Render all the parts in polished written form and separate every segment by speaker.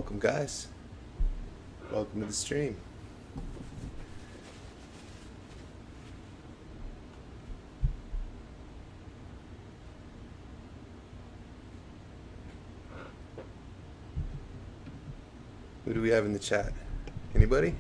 Speaker 1: Welcome, guys. Welcome to the stream. Who do we have in the chat? Anybody?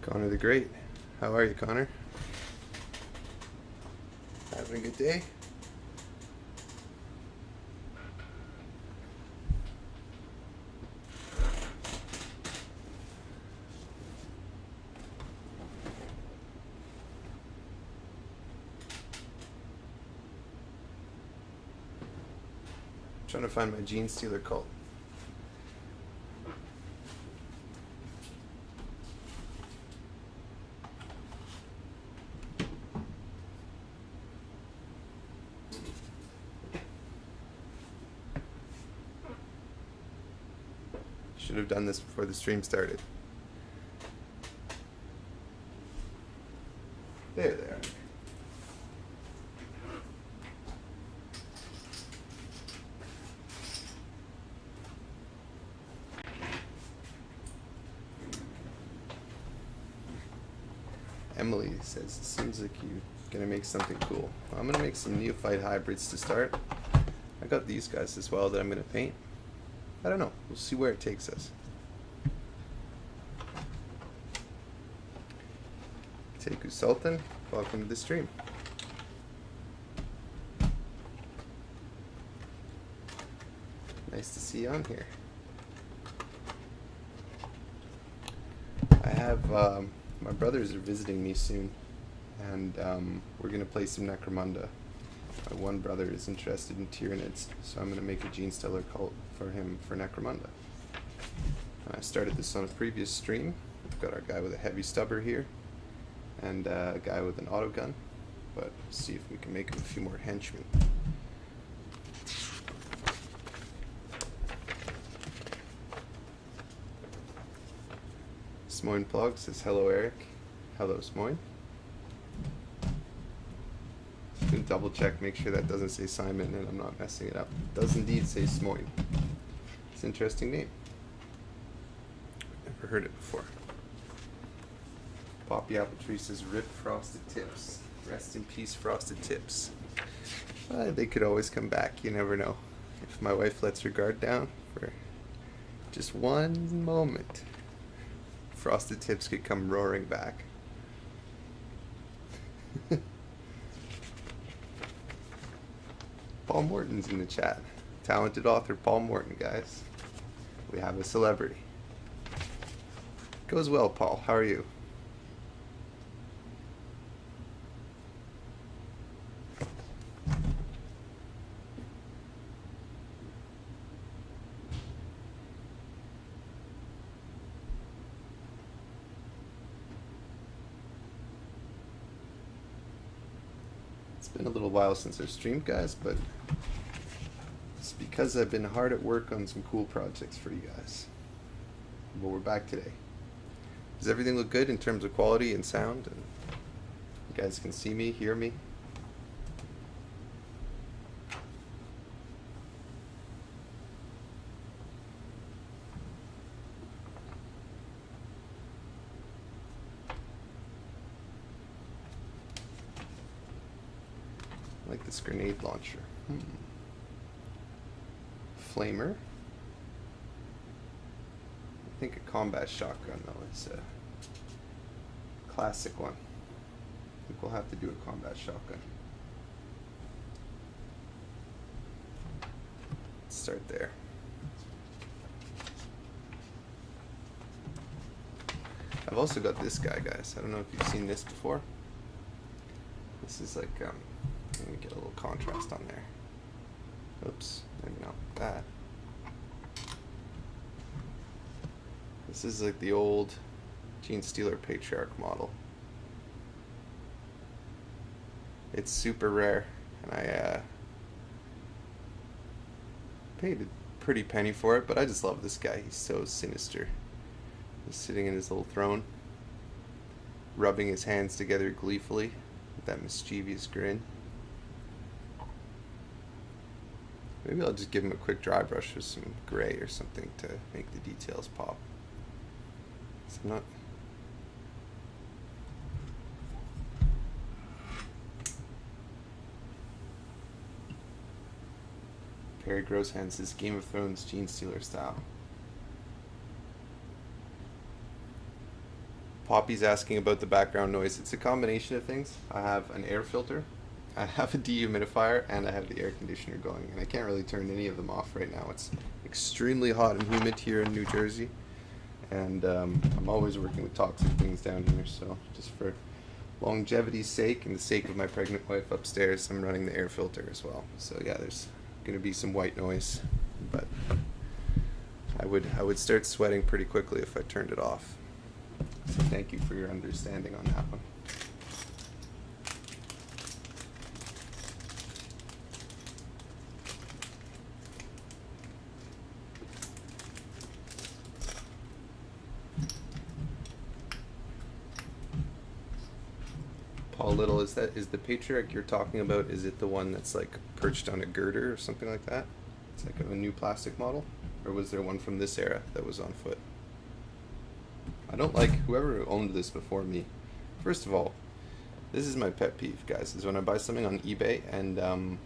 Speaker 1: Connor the Great. How are you, Connor? Having a good day? Trying to find my Gene Stealer cult. Should have done this before the stream started. There they are. Emily says, it seems like you're gonna make something cool. Well, I'm gonna make some neophyte hybrids to start. I got these guys as well that I'm gonna paint. I don't know, we'll see where it takes us. Teku Sultan, welcome to the stream. Nice to see you on here. I have, my brothers are visiting me soon, and we're going to play some Necromunda. My one brother is interested in Tyranids, so I'm going to make a Gene Stealer cult for him for Necromunda. I started this on a previous stream. We've got our guy with a heavy stubber here, and a guy with an autogun, but see if we can make him a few more henchmen. Smoin Plug says, hello Eric. Hello Smoin. Gonna double check, make sure that doesn't say Simon and I'm not messing it up. It does indeed say Smoin. It's an interesting name. Never heard it before. Poppy Apple Tree says, rip Frosted Tips. Rest in peace, Frosted Tips. They could always come back, you never know. If my wife lets her guard down for just one moment, Frosted Tips could come roaring back. Paul Morton's in the chat. Talented author Paul Morton, guys. We have a celebrity. Goes well, Paul. How are you? It's been a little while since I've streamed, guys, but it's because I've been hard at work on some cool projects for you guys. But we're back today. Does everything look good in terms of quality and sound? And you guys can see me, hear me? I like this grenade launcher. Flamer. I think a combat shotgun though is a classic one. I think we'll have to do a combat shotgun. Let's start there. I've also got this guy, guys. I don't know if you've seen this before. This is like, let me get a little contrast on there. Oops, maybe not that. This is like the old Gene Stealer Patriarch model. It's super rare, and Paid a pretty penny for it, but I just love this guy. He's so sinister. He's sitting in his little throne, rubbing his hands together gleefully with that mischievous grin. Maybe I'll just give him a quick dry brush with some gray or something to make the details pop. So I'm not... Perry Grosshans is Game of Thrones Gene Stealer style. Poppy's asking about the background noise. It's a combination of things. I have an air filter, I have a dehumidifier, and I have the air conditioner going. And I can't really turn any of them off right now. It's extremely hot and humid here in New Jersey. And I'm always working with toxic things down here. So just for longevity's sake and the sake of my pregnant wife upstairs, I'm running the air filter as well. So yeah, there's going to be some white noise. But I would start sweating pretty quickly if I turned it off. So thank you for your understanding on that one. Paul Little, is the patriarch you're talking about, is it the one that's like perched on a girder or something like that? It's like a new plastic model? Or was there one from this era that was on foot? I don't like whoever owned this before me. First of all, this is my pet peeve, guys, is when I buy something on eBay and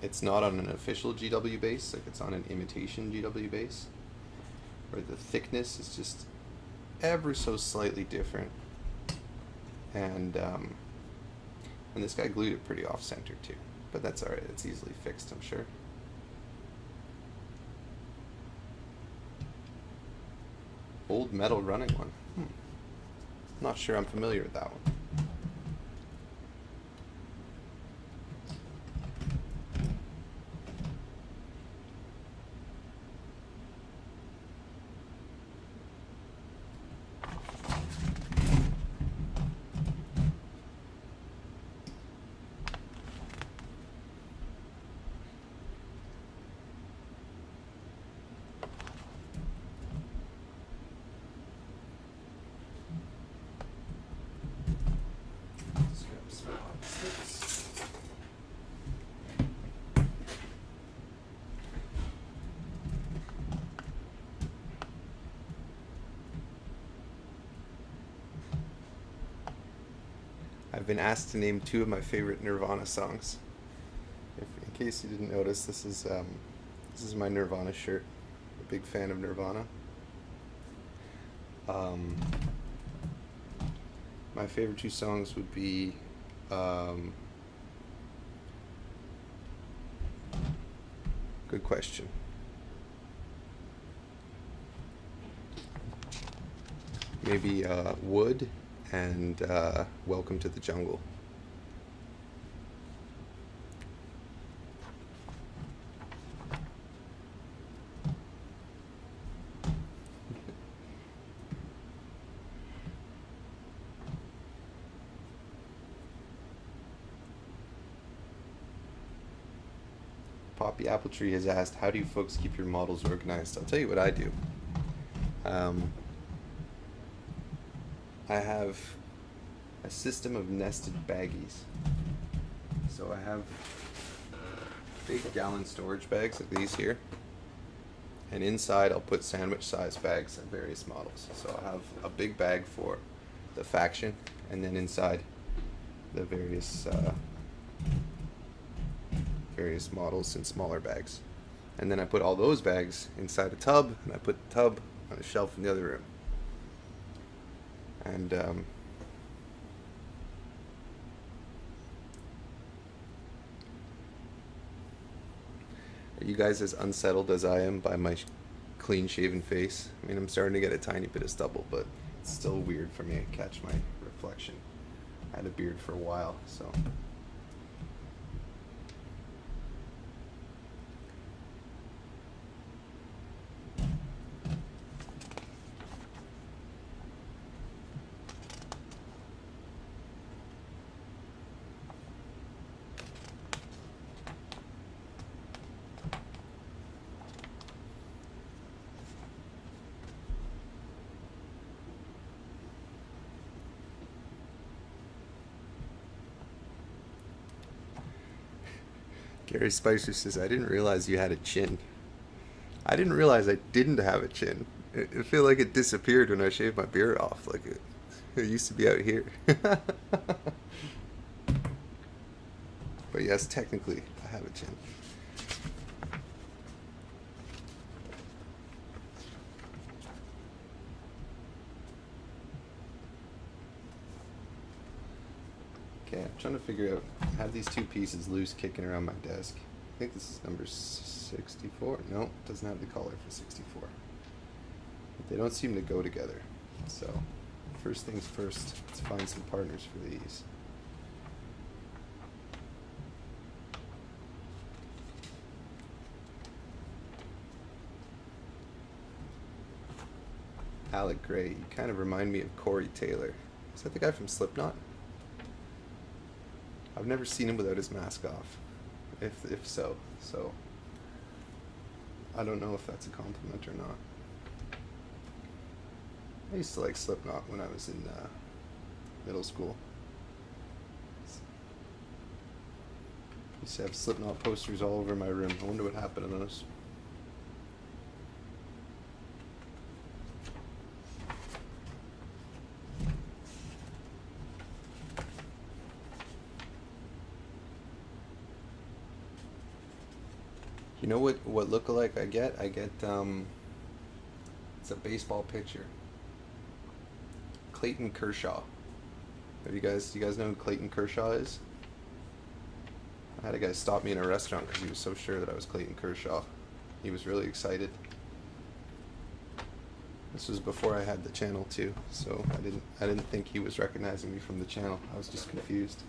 Speaker 1: it's not on an official GW base, like it's on an imitation GW base, where the thickness is just ever so slightly different. And this guy glued it pretty off-center too, but that's alright, it's easily fixed, I'm sure. Old metal running one. Not sure I'm familiar with that one. I've been asked to name two of my favorite Nirvana songs. In case you didn't notice, this is my Nirvana shirt. I'm a big fan of Nirvana. My favorite two songs would be good question. Maybe Wood and Welcome to the Jungle. Poppy Appletree has asked, how do you folks keep your models organized? I'll tell you what I do. I have a system of nested baggies. So I have big gallon storage bags like these here, and inside I'll put sandwich sized bags of various models. So I'll have a big bag for the faction, and then inside the various models in smaller bags. And then I put all those bags inside a tub, and I put the tub on a shelf in the other room. And are you guys as unsettled as I am by my clean shaven face? I mean, I'm starting to get a tiny bit of stubble, but it's still weird for me to catch my reflection. I had a beard for a while, so. Gary Spicer says, I didn't realize you had a chin. I didn't realize I didn't have a chin. I feel like it disappeared when I shaved my beard off. Like it used to be out here. But yes, technically, I have a chin. Okay, I'm trying to figure out. I have these two pieces loose kicking around my desk. I think this is number 64. No, it doesn't have the color for 64. But they don't seem to go together. So, first things first, let's find some partners for these. Alec Gray, you kind of remind me of Corey Taylor. Is that the guy from Slipknot? I've never seen him without his mask off. If so. So I don't know if that's a compliment or not. I used to like Slipknot when I was in middle school. I used to have Slipknot posters all over my room. I wonder what happened to those. You know what lookalike I get? I get it's a baseball pitcher. Clayton Kershaw. Do you guys know who Clayton Kershaw is? I had a guy stop me in a restaurant because he was so sure that I was Clayton Kershaw. He was really excited. This was before I had the channel too, so I didn't think he was recognizing me from the channel. I was just confused.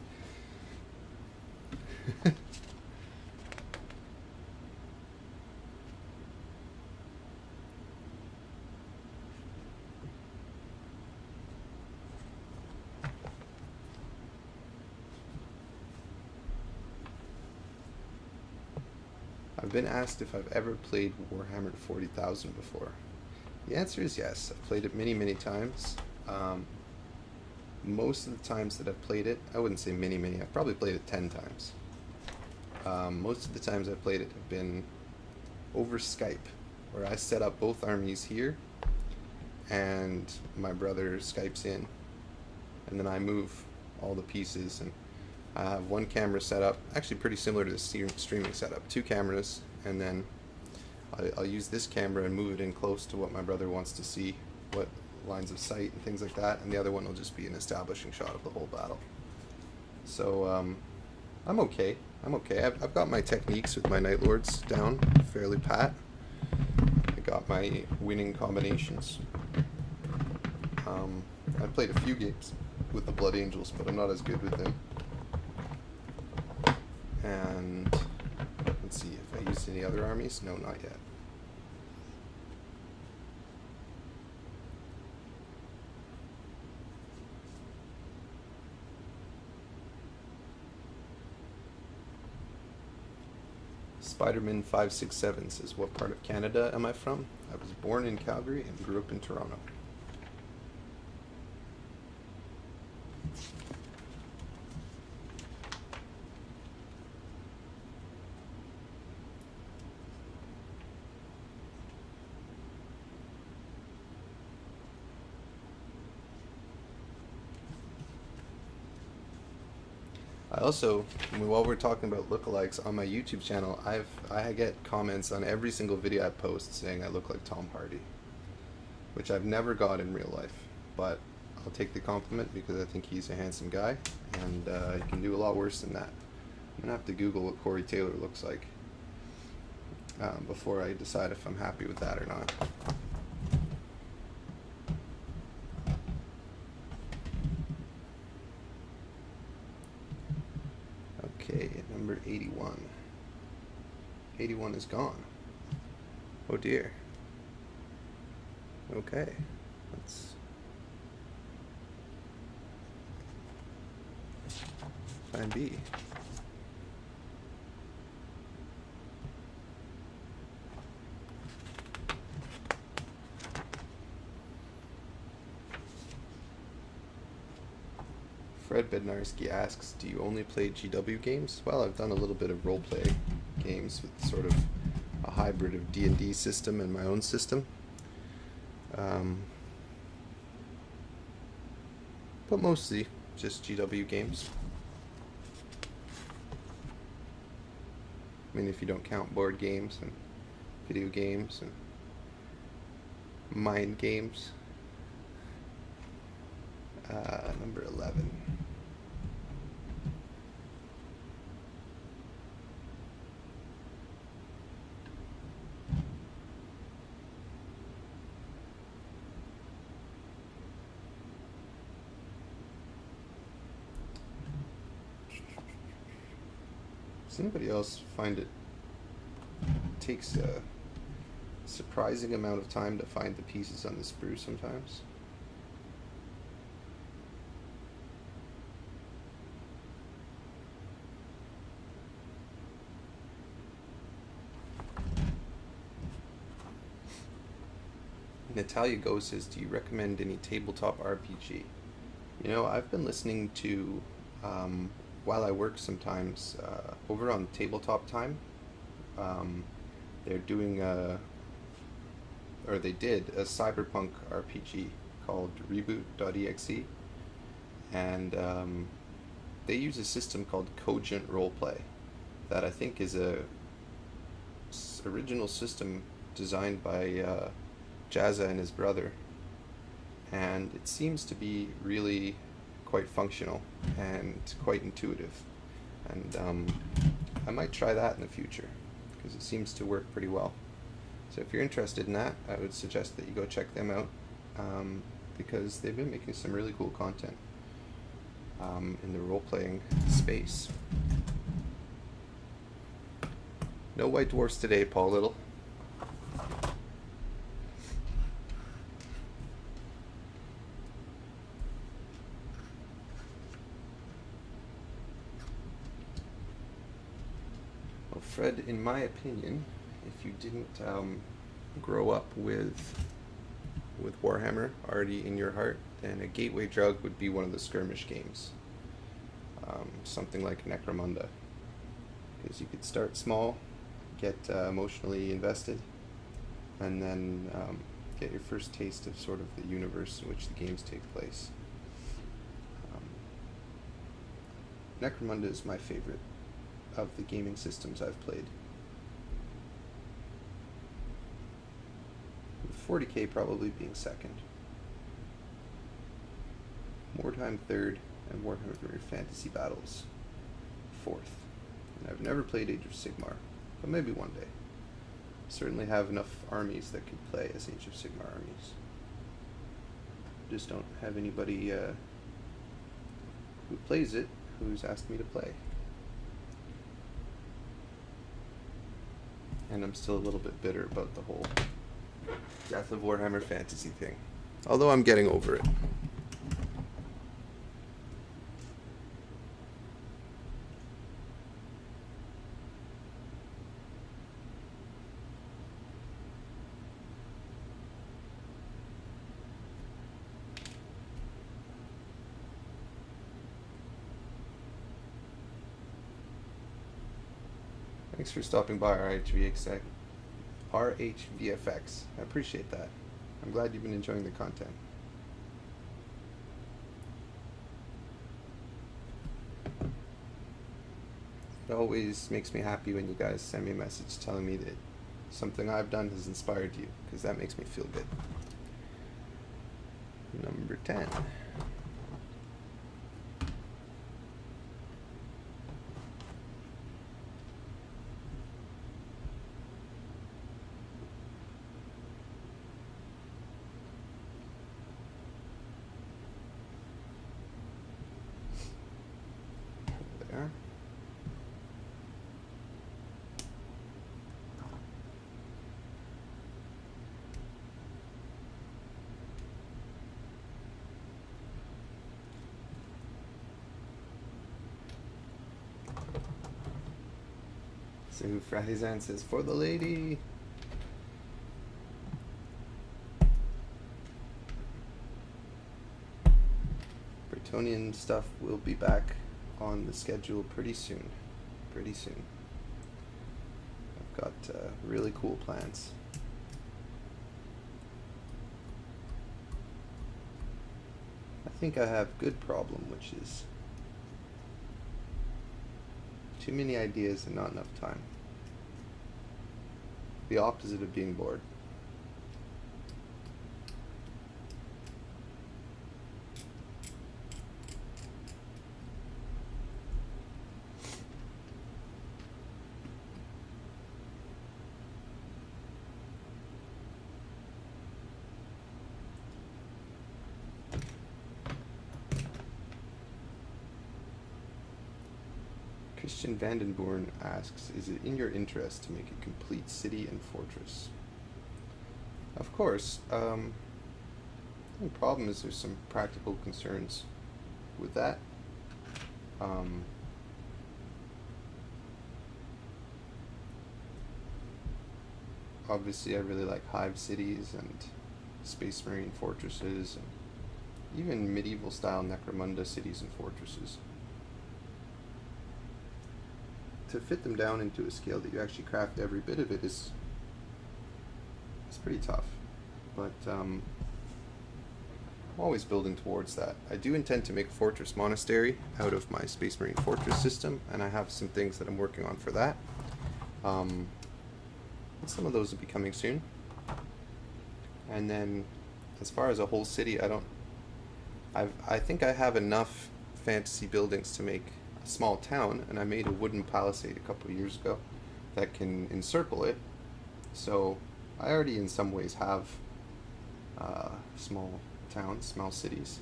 Speaker 1: I've been asked if I've ever played Warhammer 40,000 before. The answer is yes. I've played it many, many times. Most of the times that I've played it, I wouldn't say many, I've probably played it 10 times. Most of the times I've played it have been over Skype, where I set up both armies here, and my brother Skypes in, and then I move all the pieces, and I have one camera set up, actually pretty similar to the streaming setup, 2 cameras, and then I'll use this camera and move it in close to what my brother wants to see, what lines of sight and things like that, and the other one will just be an establishing shot of the whole battle. So I'm okay. I've got my techniques with my Night Lords down fairly pat. I got my winning combinations. I played a few games with the Blood Angels, but I'm not as good with them. And let's see if I used any other armies. No, not yet. Spiderman 567 says, what part of Canada am I from? I was born in Calgary and grew up in Toronto. I also, while we're talking about lookalikes, on my YouTube channel, I get comments on every single video I post saying I look like Tom Hardy, which I've never got in real life, but I'll take the compliment because I think he's a handsome guy, and he can do a lot worse than that. I'm gonna have to Google what Corey Taylor looks like before I decide if I'm happy with that or not. Okay, number 81. 81 is gone. Oh dear. Okay, let's plan B. Fred Bednarski asks, do you only play GW games? Well, I've done a little bit of roleplay games with sort of a hybrid of D&D system and my own system. But mostly just GW games. I mean, if you don't count board games and video games and mind games. Number 11. Does anybody else find it takes a surprising amount of time to find the pieces on the sprue sometimes? Natalia Go says, do you recommend any tabletop RPG? You know, I've been listening to, while I work sometimes, over on Tabletop Time, they're doing they did a cyberpunk RPG called Reboot.exe, and they use a system called Cogent Roleplay that I think is a original system designed by Jazza and his brother, and it seems to be really quite functional and quite intuitive, and I might try that in the future because it seems to work pretty well. So if you're interested in that, I would suggest that you go check them out, because they've been making some really cool content in the role-playing space. No White Dwarfs today, Paul Little. Well, Fred, in my opinion, if you didn't grow up with Warhammer already in your heart, then a gateway drug would be one of the skirmish games. Something like Necromunda. Because you could start small, get emotionally invested, and then get your first taste of sort of the universe in which the games take place. Necromunda is my favorite of the gaming systems I've played. 40K probably being second. Wartime third, and Warhammer Fantasy Battles fourth. And I've never played Age of Sigmar, but maybe one day. Certainly have enough armies that could play as Age of Sigmar armies. Just don't have anybody who plays it who's asked me to play. And I'm still a little bit bitter about the whole Death of Warhammer Fantasy thing. Although I'm getting over it. Thanks for stopping by, RHVFX. I appreciate that. I'm glad you've been enjoying the content. It always makes me happy when you guys send me a message telling me that something I've done has inspired you, because that makes me feel good. Number 10. There. So Fratizan says, for the lady. Bretonnian stuff will be back on the schedule pretty soon. Pretty soon. I've got really cool plans. I think I have good problem, which is too many ideas and not enough time. The opposite of being bored. Christian Vandenborn asks, is it in your interest to make a complete city and fortress? Of course. The problem is there's some practical concerns with that. Obviously I really like hive cities and space marine fortresses and even medieval style Necromunda cities and fortresses. To fit them down into a scale that you actually craft every bit of it is pretty tough, but I'm always building towards that. I do intend to make a fortress monastery out of my Space Marine fortress system, and I have some things that I'm working on for that. Some of those will be coming soon. And then as far as a whole city, I think I have enough fantasy buildings to make a small town, and I made a wooden palisade a couple of years ago that can encircle it. So I already in some ways have small towns, small cities,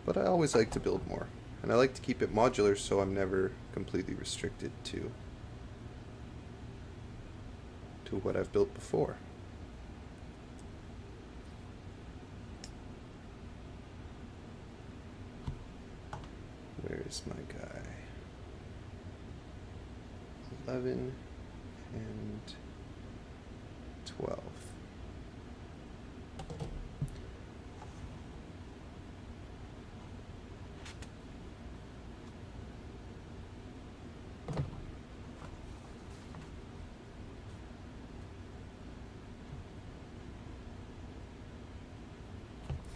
Speaker 1: but I always like to build more, and I like to keep it modular so I'm never completely restricted to what I've built before. Where is my guy? 11 and 12.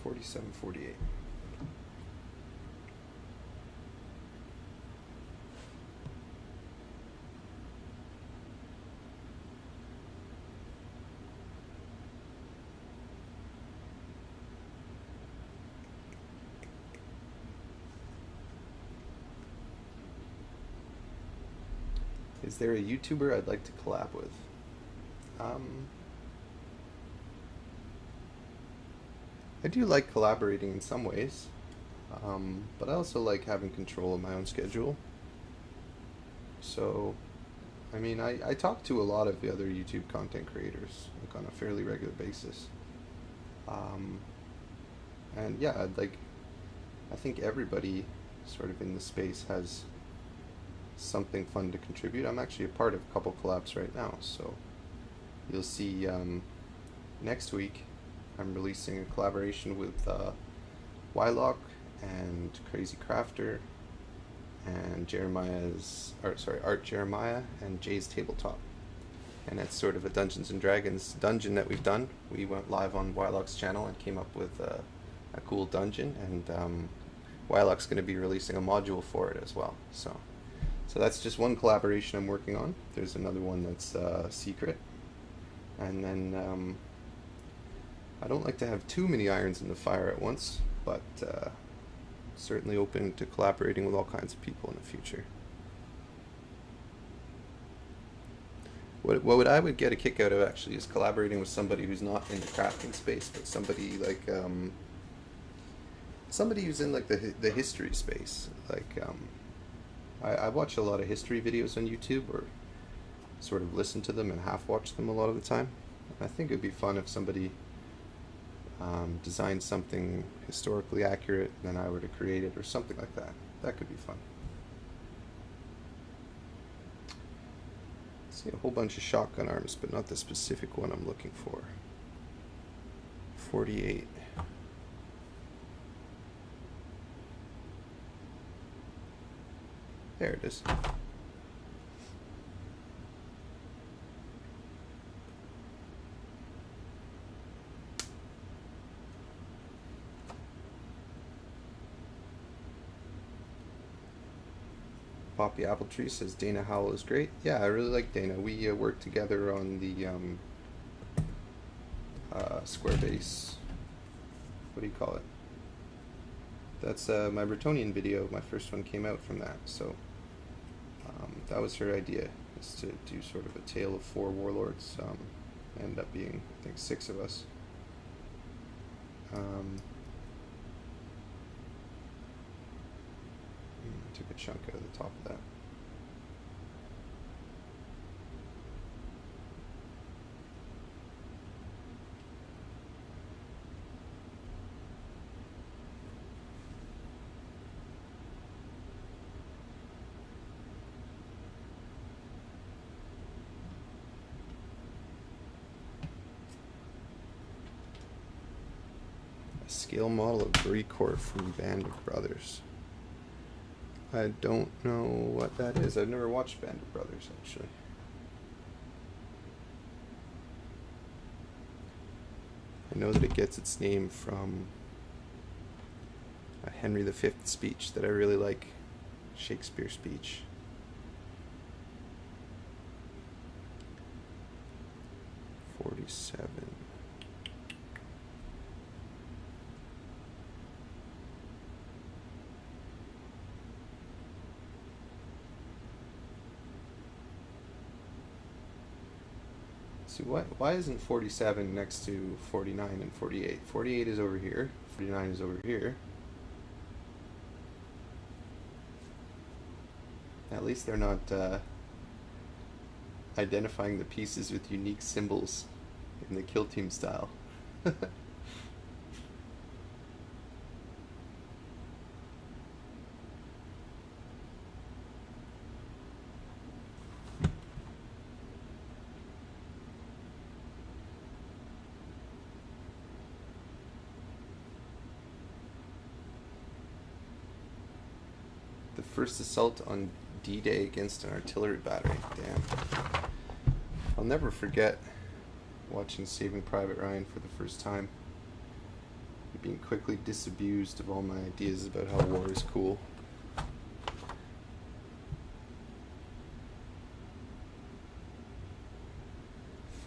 Speaker 1: $47.48. Is there a YouTuber I'd like to collab with? I do like collaborating in some ways, but I also like having control of my own schedule. So, I mean, I talk to a lot of the other YouTube content creators, like on a fairly regular basis. And yeah, I think everybody sort of in the space has something fun to contribute. I'm actually a part of a couple collabs right now, so you'll see next week I'm releasing a collaboration with Wylock and Crazy Crafter and Art Jeremiah and Jay's Tabletop. And it's sort of a Dungeons and Dragons dungeon that we've done. We went live on Wylock's channel and came up with a cool dungeon, and Wylock's going to be releasing a module for it as well. So that's just one collaboration I'm working on. There's another one that's secret. And then I don't like to have too many irons in the fire at once, but certainly open to collaborating with all kinds of people in the future. What I would get a kick out of actually is collaborating with somebody who's not in the crafting space, but somebody like somebody who's in like the history space. Like I watch a lot of history videos on YouTube, or sort of listen to them and half watch them a lot of the time. I think it'd be fun if somebody designed something historically accurate and then I were to create it or something like that. That could be fun. See a whole bunch of shotgun arms, but not the specific one I'm looking for. 48. There it is. Poppy Appletree says Dana Howell is great. Yeah, I really like Dana. We worked together on the Squarebase. What do you call it? That's my Bretonnian video. My first one came out from that. So that was her idea, is to do sort of a tale of 4 warlords. Ended up being, I think, 6 of us. Took a chunk out of the top of that. A scale model of Brecourt from Band of Brothers. I don't know what that is. I've never watched Band of Brothers, actually. I know that it gets its name from a Henry V speech that I really like, Shakespeare speech. '47. Why isn't 47 next to 49 and 48? 48 is over here, 49 is over here. At least they're not identifying the pieces with unique symbols in the Kill Team style. The first assault on D-Day against an artillery battery. Damn. I'll never forget watching Saving Private Ryan for the first time. Being quickly disabused of all my ideas about how war is cool.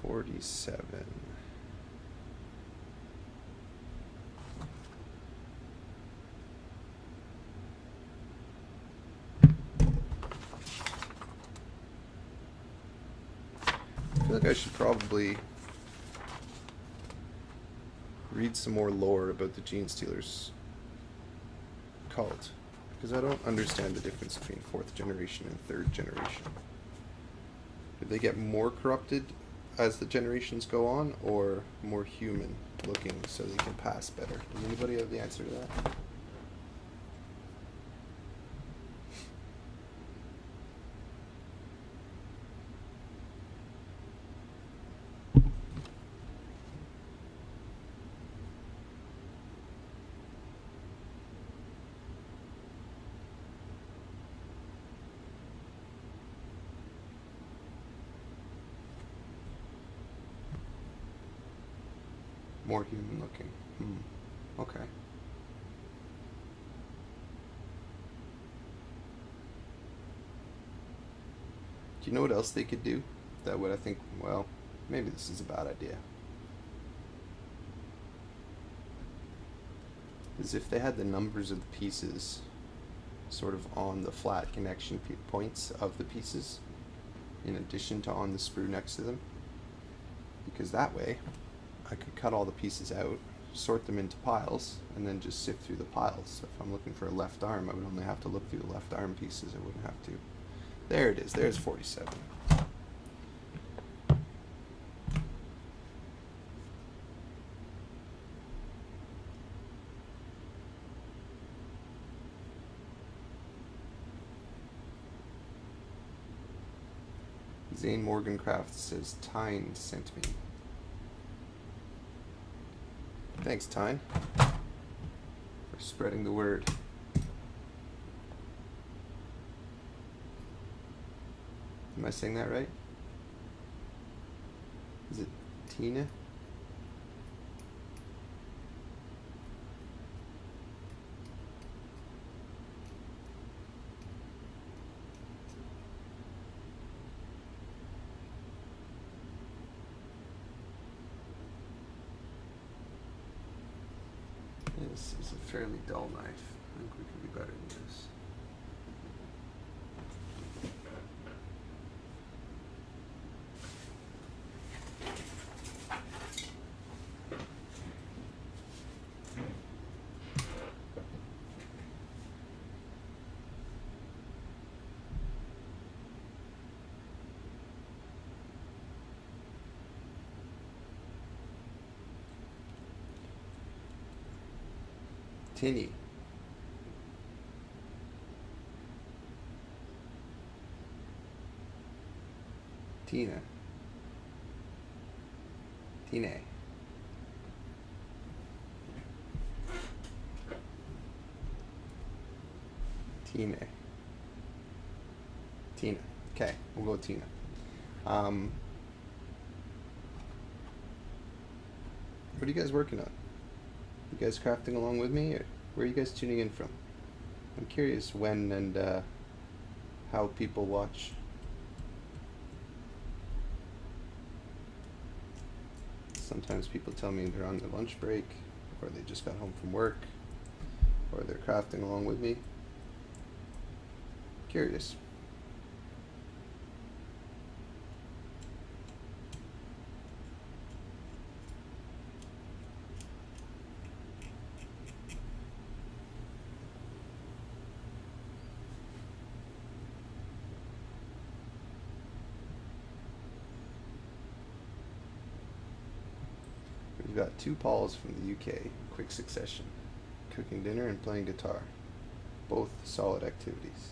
Speaker 1: '47. I feel like I should probably read some more lore about the Gene Stealers cult, because I don't understand the difference between 4th generation and 3rd generation. Did they get more corrupted as the generations go on, or more human looking so they can pass better? Does anybody have the answer to that? More human looking. Okay. Do you know what else they could do? That would, I think, well, maybe this is a bad idea. Is if they had the numbers of the pieces sort of on the flat connection points of the pieces, in addition to on the sprue next to them. Because that way, I could cut all the pieces out, sort them into piles, and then just sift through the piles. So if I'm looking for a left arm, I would only have to look through the left arm pieces. I wouldn't have to. There it is. There's 47. Zane Morgancraft says Tyne sent me. Thanks, Tyne, for spreading the word. Am I saying that right? Is it Tina? This is a fairly dull knife. I think we can be better than this. Tinny. Tina. Tine. Tina. Tina. Okay, we'll go with Tina. What are you guys working on? You guys crafting along with me, or where are you guys tuning in from? I'm curious when and how people watch. Sometimes people tell me they're on their lunch break, or they just got home from work, or they're crafting along with me. Curious. We've got two Pauls from the UK in quick succession, cooking dinner and playing guitar, both solid activities.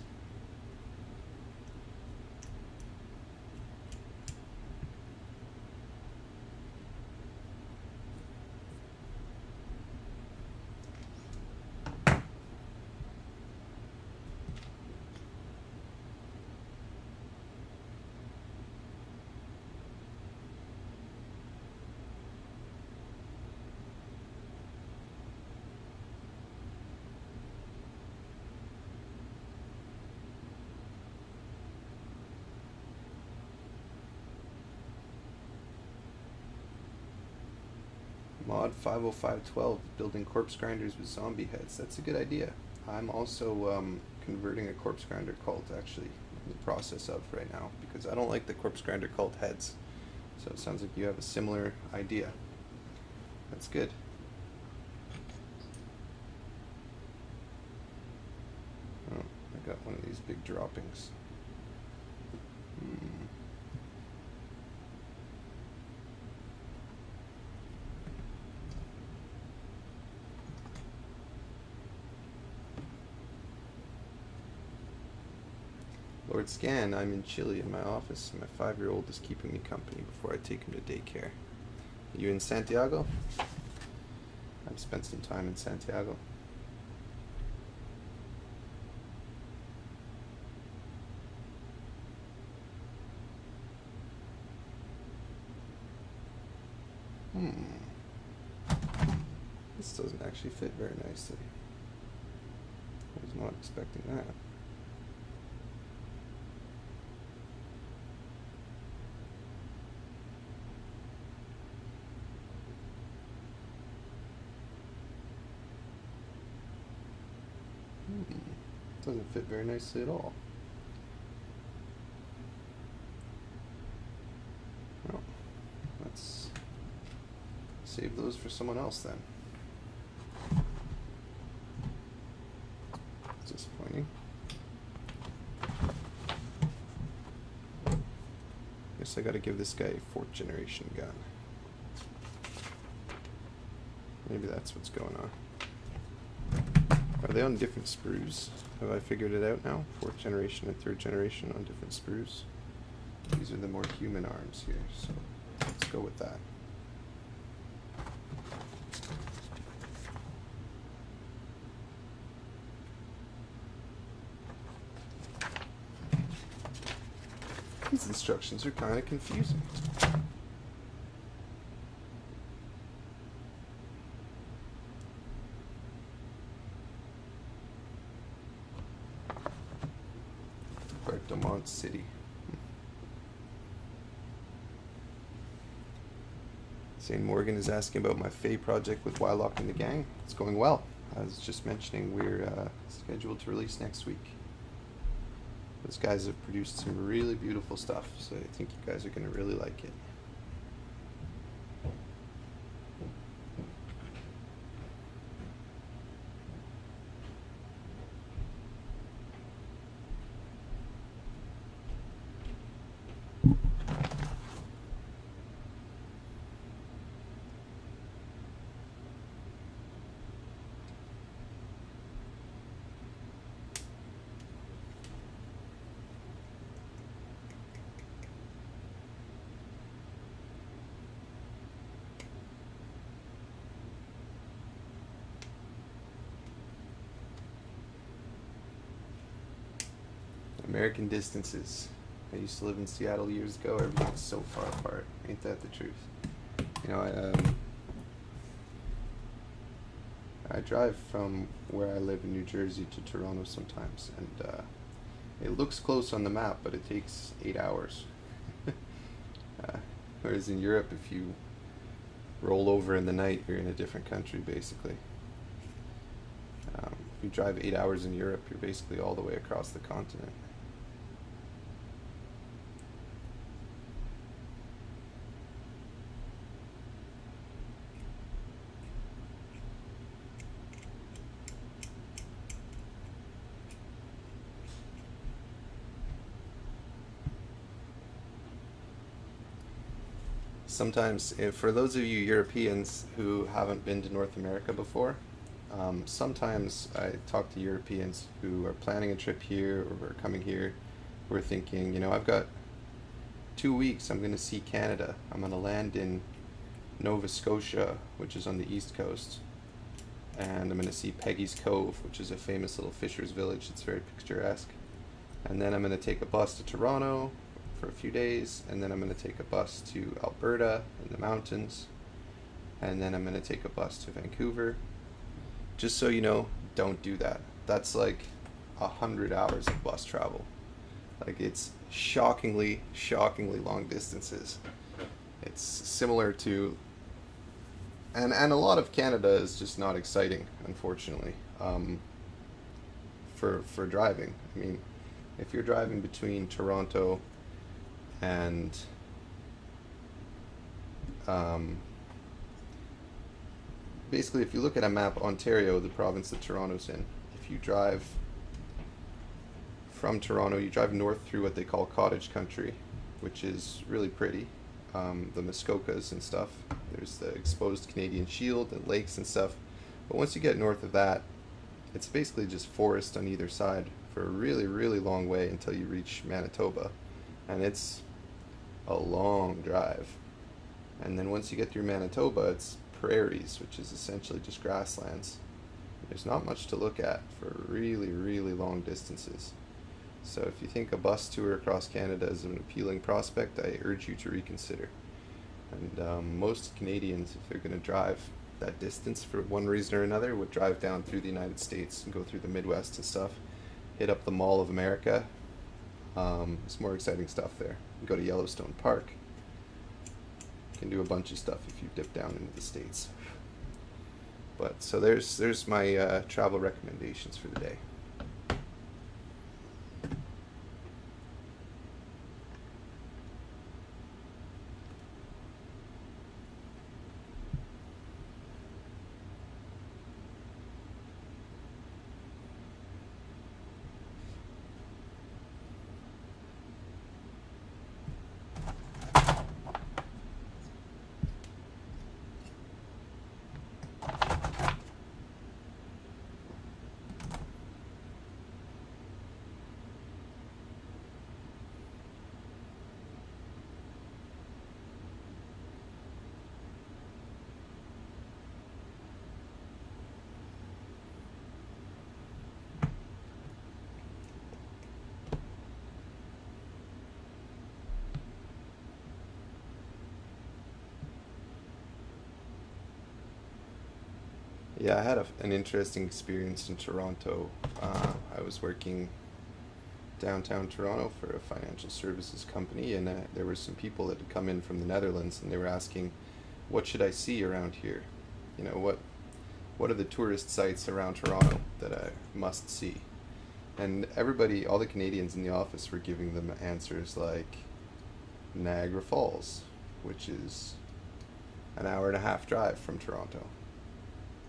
Speaker 1: Mod 50512, building corpse grinders with zombie heads. That's a good idea. I'm also converting a corpse grinder cult, actually, in the process of right now, because I don't like the corpse grinder cult heads. So it sounds like you have a similar idea. That's good. Oh, I got one of these big droppings. Lord Scan, I'm in Chile in my office. My 5-year-old is keeping me company before I take him to daycare. Are you in Santiago? I've spent some time in Santiago. This doesn't actually fit very nicely. I was not expecting that. Doesn't fit very nicely at all. Well, let's save those for someone else then. It's disappointing. Guess I gotta give this guy a 4th generation gun. Maybe that's what's going on. Are they on different sprues? Have I figured it out now? 4th generation and 3rd generation on different sprues. These are the more human arms here, so let's go with that. This instructions are kind of confusing. Bertomont City. St. Morgan is asking about my Fae project with Wylock and the gang. It's going well. I was just mentioning we're scheduled to release next week. Those guys have produced some really beautiful stuff, so I think you guys are going to really like it. American distances. I used to live in Seattle years ago. Everything's so far apart. Ain't that the truth? You know, I drive from where I live in New Jersey to Toronto sometimes, and it looks close on the map, but it takes 8 hours. Whereas in Europe, if you roll over in the night, you're in a different country, basically. If you drive 8 hours in Europe, you're basically all the way across the continent. Sometimes, for those of you Europeans who haven't been to North America before, sometimes I talk to Europeans who are planning a trip here or are coming here, who are thinking, you know, I've got 2 weeks, I'm going to see Canada. I'm going to land in Nova Scotia, which is on the east coast, and I'm going to see Peggy's Cove, which is a famous little fisher's village. It's very picturesque. And then I'm going to take a bus to Toronto for a few days, and then I'm going to take a bus to Alberta in the mountains, and then I'm going to take a bus to Vancouver. Just so you know, don't do that. That's like 100 hours of bus travel. Like, it's shockingly long distances. It's similar to, and a lot of Canada is just not exciting, unfortunately, for driving. I mean, if you're driving between Toronto and basically, if you look at a map, Ontario, the province that Toronto's in, if you drive from Toronto, you drive north through what they call cottage country, which is really pretty. The Muskokas and stuff. There's the exposed Canadian Shield and lakes and stuff. But once you get north of that, it's basically just forest on either side for a really long way until you reach Manitoba. And it's a long drive. And then once you get through Manitoba, it's prairies, which is essentially just grasslands. There's not much to look at for really long distances. So if you think a bus tour across Canada is an appealing prospect, I urge you to reconsider. And most Canadians, if they're going to drive that distance for one reason or another, would drive down through the United States and go through the Midwest and stuff, hit up the Mall of America. There's more exciting stuff there. You go to Yellowstone Park. You can do a bunch of stuff if you dip down into the States. But so there's my travel recommendations for the day. Yeah, I had an interesting experience in Toronto. I was working downtown Toronto for a financial services company, and there were some people that had come in from the Netherlands, and they were asking, "What should I see around here? You know, what are the tourist sites around Toronto that I must see?" And everybody, all the Canadians in the office, were giving them answers like Niagara Falls, which is an hour and a half drive from Toronto.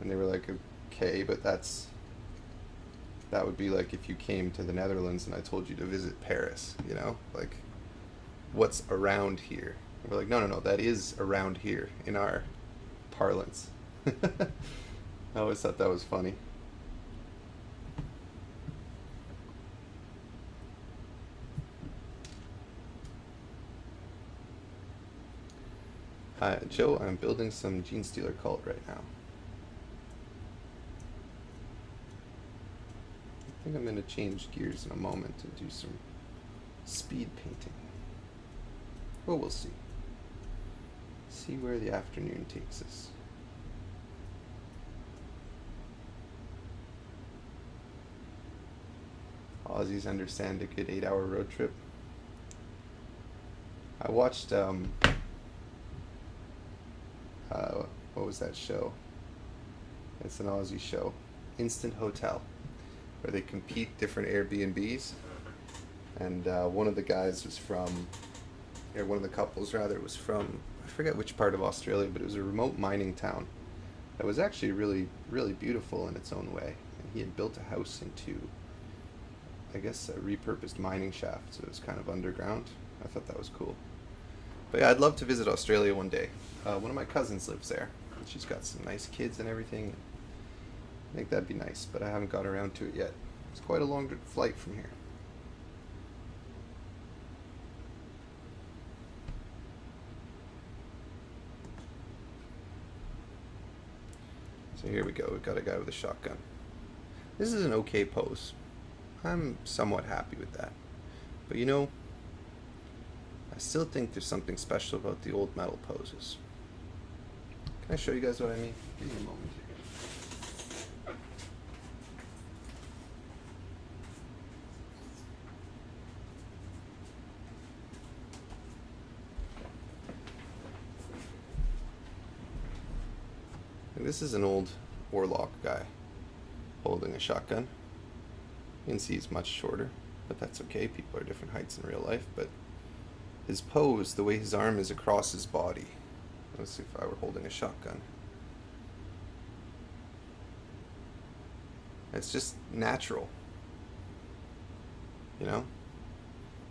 Speaker 1: And they were like, "Okay, but that would be like if you came to the Netherlands and I told you to visit Paris, you know? Like, what's around here?" And we're like, "No, no, no, that is around here in our parlance." I always thought that was funny. Joe, I'm building some Gene Stealer cult right now. I think I'm going to change gears in a moment and do some speed painting. Well, we'll see. See where the afternoon takes us. Aussies understand a good 8-hour road trip. I watched, what was that show? It's an Aussie show, Instant Hotel, where they compete different Airbnbs. And one of the guys was from, or one of the couples rather, was from, I forget which part of Australia, but it was a remote mining town that was actually really, really beautiful in its own way. And he had built a house into, I guess, a repurposed mining shaft, so it was kind of underground. I thought that was cool. But yeah, I'd love to visit Australia one day. One of my cousins lives there, and she's got some nice kids and everything. I think that'd be nice, but I haven't got around to it yet. It's quite a long flight from here. So here we go. We've got a guy with a shotgun. This is an okay pose. I'm somewhat happy with that. But you know, I still think there's something special about the old metal poses. Can I show you guys what I mean? Give me a moment here. And this is an old Warlock guy holding a shotgun. You can see he's much shorter, but that's okay. People are different heights in real life. But his pose, the way his arm is across his body. Let's see if I were holding a shotgun. It's just natural. You know?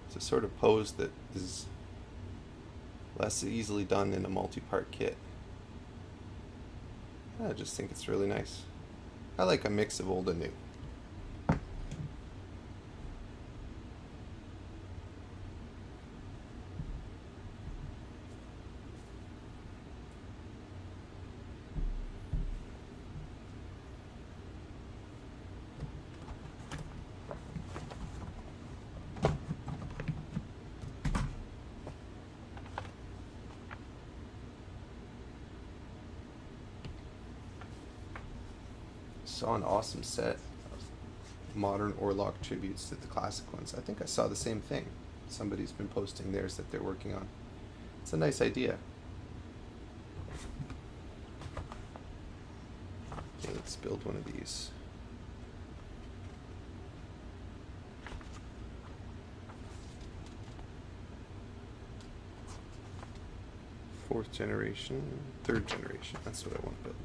Speaker 1: It's a sort of pose that is less easily done in a multi-part kit. I just think it's really nice. I like a mix of old and new. Saw an awesome set of modern Orlok tributes to the classic ones. I think I saw the same thing. Somebody's been posting theirs that they're working on. It's a nice idea. Okay, let's build one of these. Fourth generation, third generation. That's what I want to build.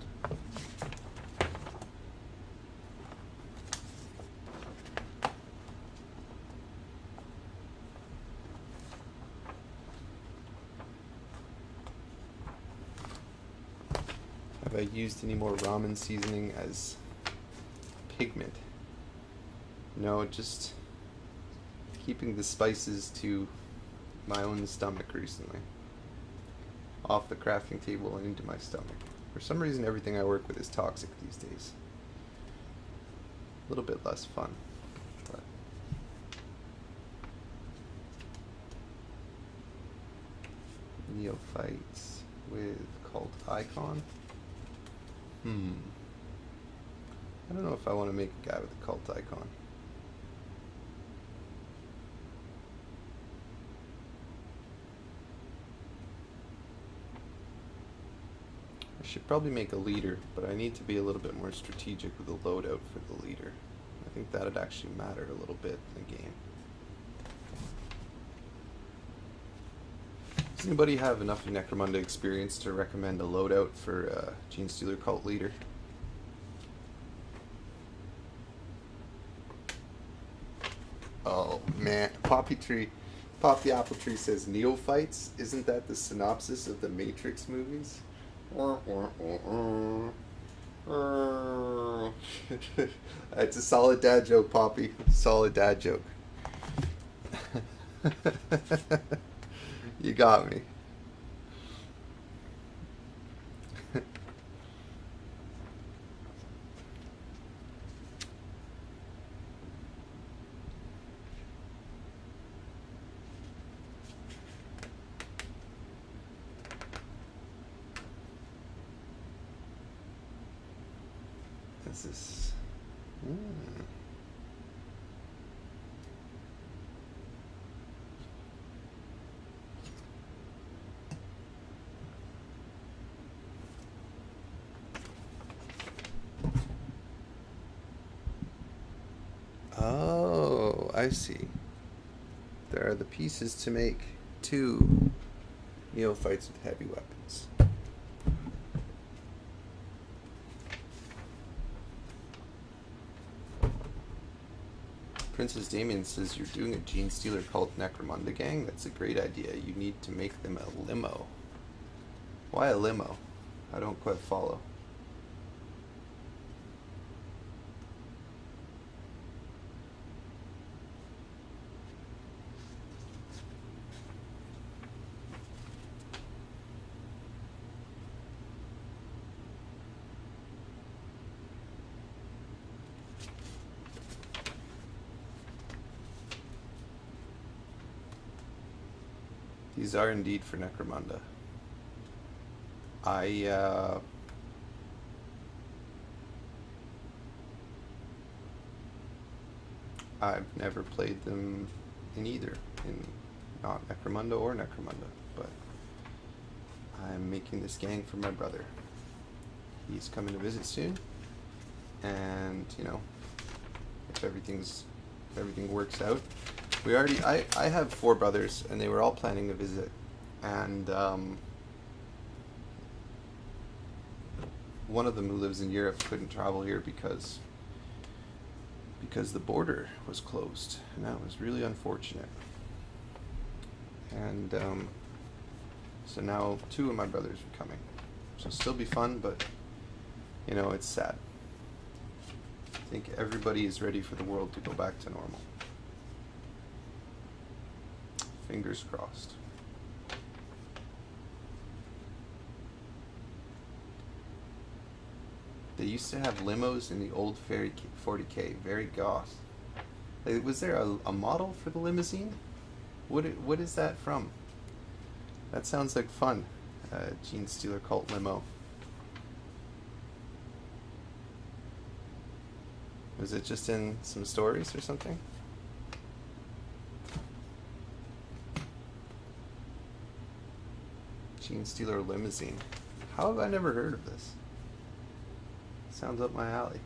Speaker 1: Have I used any more ramen seasoning as pigment? No, just keeping the spices to my own stomach recently. Off the crafting table and into my stomach. For some reason, everything I work with is toxic these days. A little bit less fun. But neophytes with cult icon. I don't know if I want to make a guy with a cult icon. I should probably make a leader, but I need to be a little bit more strategic with the loadout for the leader. I think that'd actually matter a little bit in the game. Does anybody have enough Necromunda experience to recommend a loadout for Genestealer Cult Leader? Oh man, Poppy the Apple Tree says Neophytes. Isn't that the synopsis of the Matrix movies? It's a solid dad joke, Poppy. Solid dad joke. You got me. This is... Oh, I see. There are the pieces to make 2 Neophytes with heavy weapons. Princess Damien says, you're doing a Genestealer Cult Necromunda gang? That's a great idea. You need to make them a limo. Why a limo? I don't quite follow. These are indeed for Necromunda. I've never played them in either, in not Necromunda or Necromunda, but I'm making this gang for my brother. He's coming to visit soon, and you know, if everything works out, I have 4 brothers, and they were all planning a visit, and one of them who lives in Europe couldn't travel here because the border was closed, and that was really unfortunate. And so now 2 of my brothers are coming, so it'll still be fun, but you know, it's sad. I think everybody is ready for the world to go back to normal. Fingers crossed. They used to have limos in the old 40K, very goth. Like, was there a model for the limousine? What is that from? That sounds like fun. Genestealer Cult limo. Was it just in some stories or something? Genestealer limousine. How have I never heard of this? Sounds up my alley.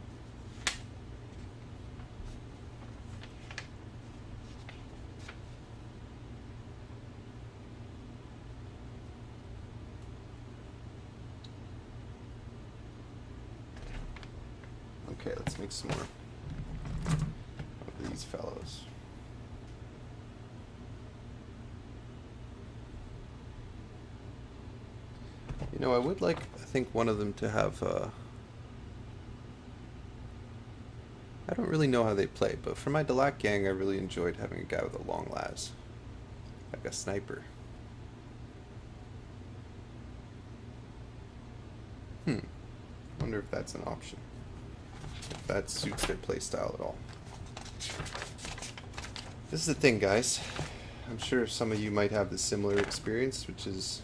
Speaker 1: Okay, let's make some more of these fellows. You know, I would like, I think, one of them to have, I don't really know how they play, but for my Delac gang, I really enjoyed having a guy with a long las, like a sniper. Wonder if that's an option, if that suits their playstyle at all. This is the thing, guys. I'm sure some of you might have the similar experience, which is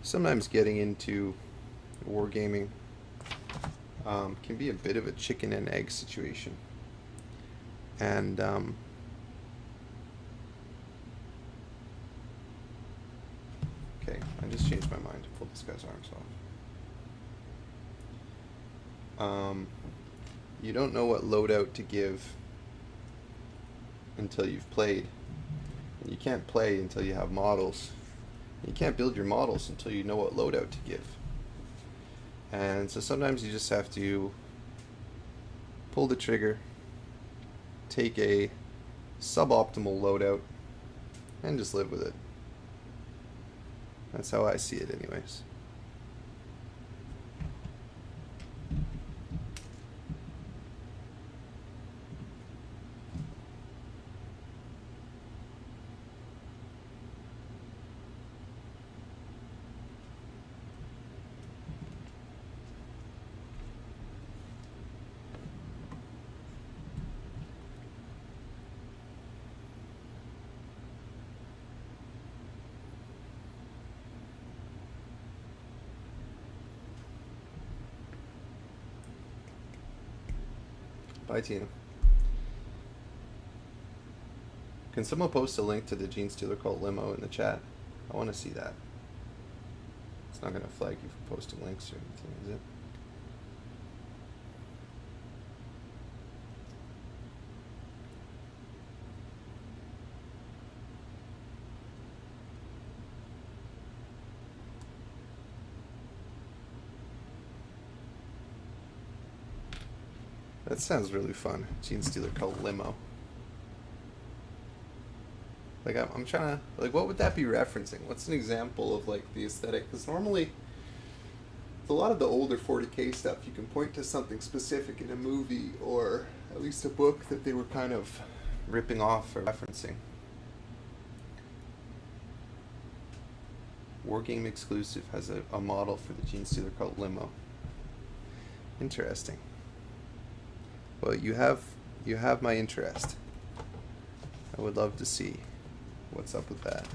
Speaker 1: sometimes getting into wargaming can be a bit of a chicken and egg situation. And okay, I just changed my mind to pull this guy's arms off. You don't know what loadout to give until you've played. And you can't play until you have models. You can't build your models until you know what loadout to give. And so sometimes you just have to pull the trigger, take a suboptimal loadout, and just live with it. That's how I see it anyways. Bye, Tina. Can someone post a link to the Genestealer Cult limo in the chat? I want to see that. It's not going to flag you for posting links or anything, is it? That sounds really fun. Genestealer Cult limo. Like I'm trying to, like, what would that be referencing? What's an example of like the aesthetic? Because normally, with a lot of the older 40K stuff, you can point to something specific in a movie or at least a book that they were kind of ripping off or referencing. Wargame Exclusive has a model for the Genestealer Cult limo. Interesting. Well, you have my interest. I would love to see what's up with that.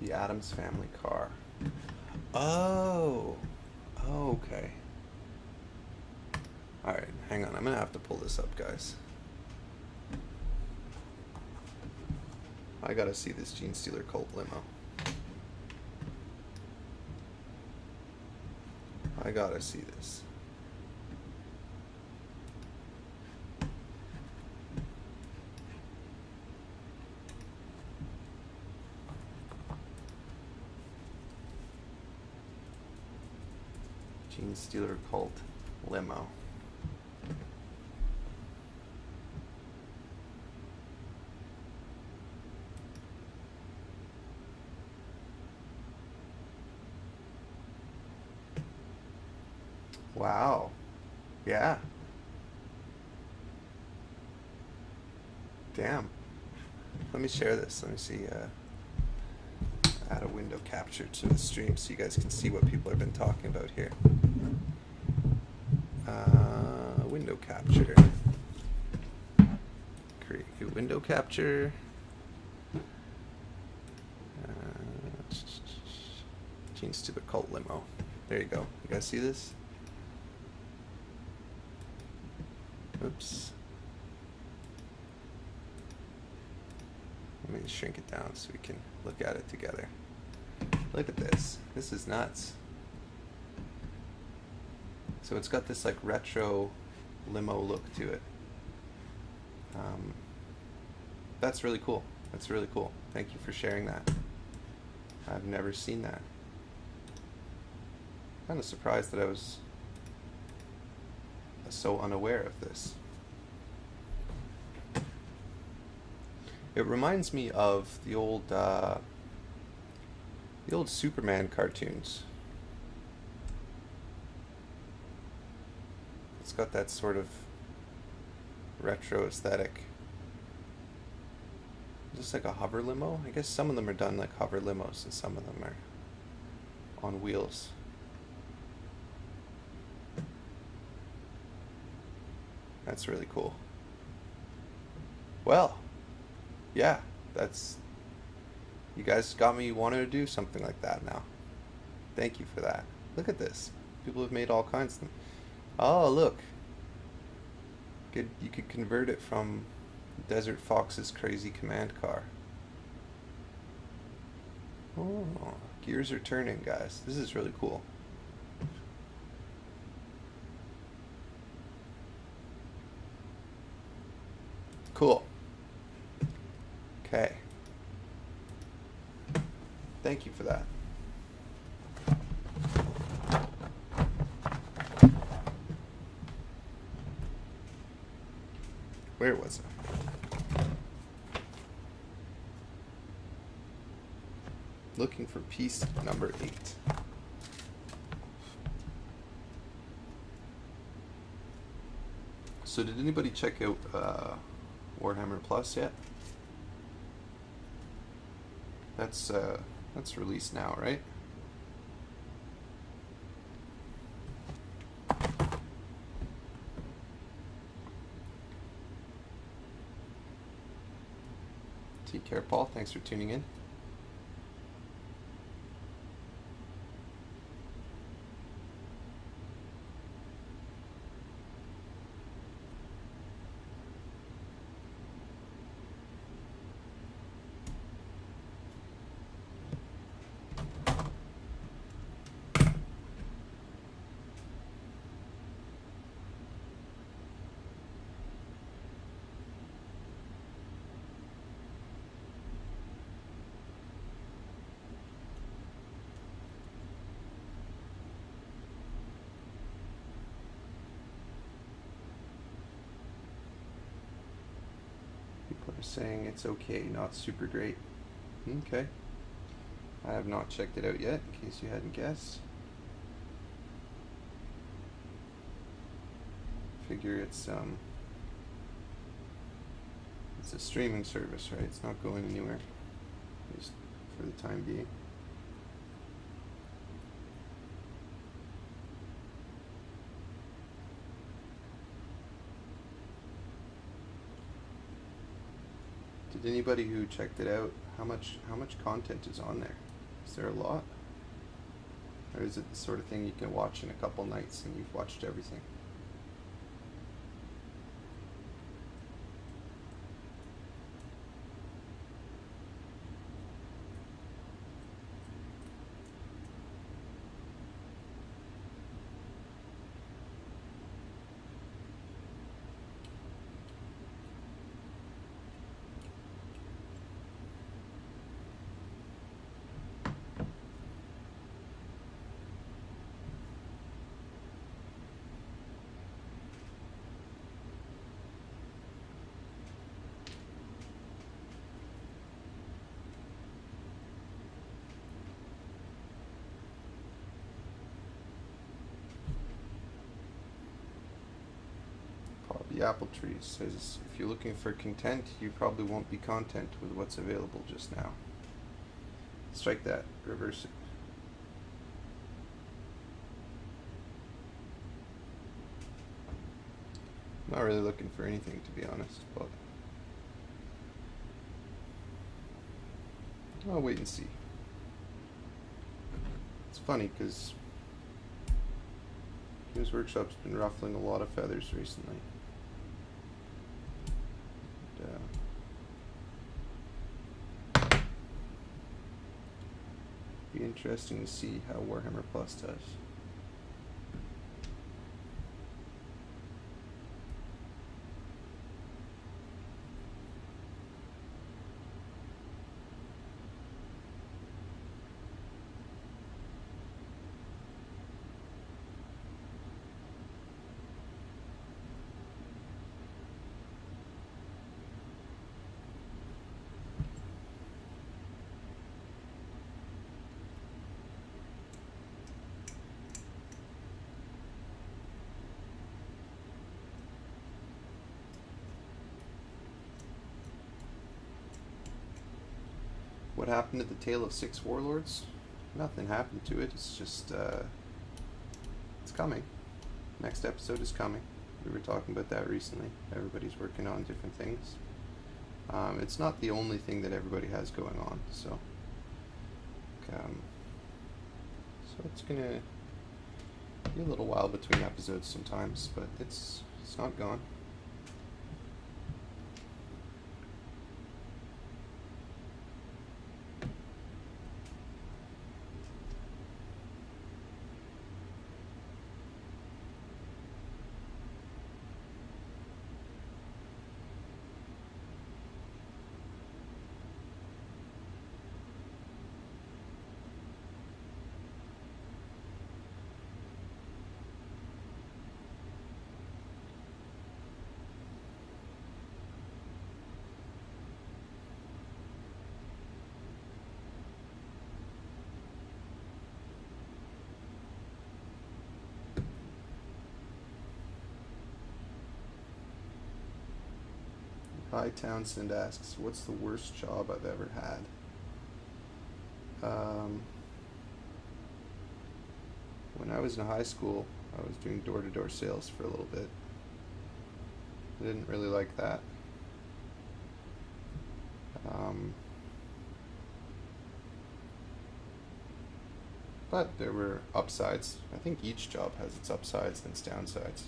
Speaker 1: The Addams Family car. Oh, okay. Alright, hang on. I'm going to have to pull this up, guys. I got to see this Genestealer Cult limo. I got to see this. Genestealer Cult limo. Wow. Yeah. Damn. Let me share this. Let me see. Add a window capture to the stream so you guys can see what people have been talking about here. Window capture. Create new window capture. Genestealer Cult limo. There you go. You guys see this? Oops. Let me shrink it down so we can look at it together. Look at this. This is nuts. So it's got this like retro limo look to it. That's really cool. That's really cool. Thank you for sharing that. I've never seen that. Kind of surprised that I was so unaware of this. It reminds me of the old Superman cartoons. It's got that sort of retro aesthetic. Just like a hover limo. I guess some of them are done like hover limos, and some of them are on wheels. That's really cool. Well, yeah, you guys got me wanting to do something like that now. Thank you for that. Look at this. People have made all kinds of them. Oh, look. You could convert it from Desert Fox's crazy command car. Oh, gears are turning, guys. This is really cool. Cool. Okay. Thank you for that. Where was I? Looking for piece number 8. So did anybody check out Warhammer Plus yet? That's released now, right? Take care, Paul. Thanks for tuning in. People are saying it's okay, not super great. Okay. I have not checked it out yet, in case you hadn't guessed. Figure it's a streaming service, right? It's not going anywhere, at least for the time being. Did anybody who checked it out, how much content is on there? Is there a lot? Or is it the sort of thing you can watch in a couple nights and you've watched everything? The apple tree says, if you're looking for content, you probably won't be content with what's available just now. Strike that, reverse it. Not really looking for anything, to be honest, but I'll wait and see. It's funny because Games Workshop's been ruffling a lot of feathers recently. Be interesting to see how Warhammer Plus does. What happened to the Tale of Six Warlords? Nothing happened to it. It's just, it's coming. Next episode is coming. We were talking about that recently. Everybody's working on different things. It's not the only thing that everybody has going on, so it's gonna be a little while between episodes sometimes, but it's not gone. Hi Townsend asks, what's the worst job I've ever had? When I was in high school, I was doing door-to-door sales for a little bit. I didn't really like that. But there were upsides. I think each job has its upsides and its downsides.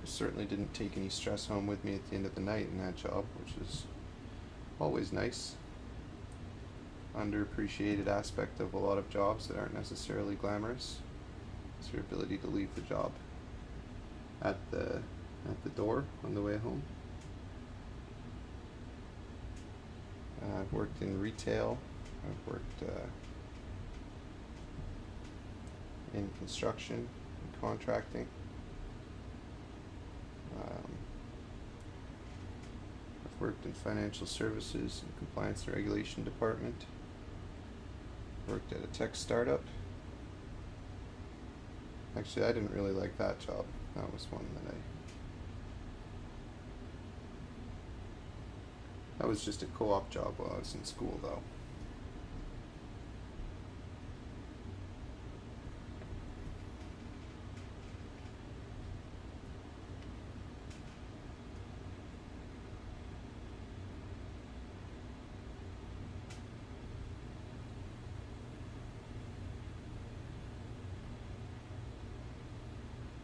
Speaker 1: I certainly didn't take any stress home with me at the end of the night in that job, which is always nice. Underappreciated aspect of a lot of jobs that aren't necessarily glamorous is your ability to leave the job at the door on the way home. I've worked in retail. I've worked in construction and contracting. I've worked in financial services and compliance and regulation department. Worked at a tech startup. Actually, I didn't really like that job. That was one that was just a co-op job while I was in school, though.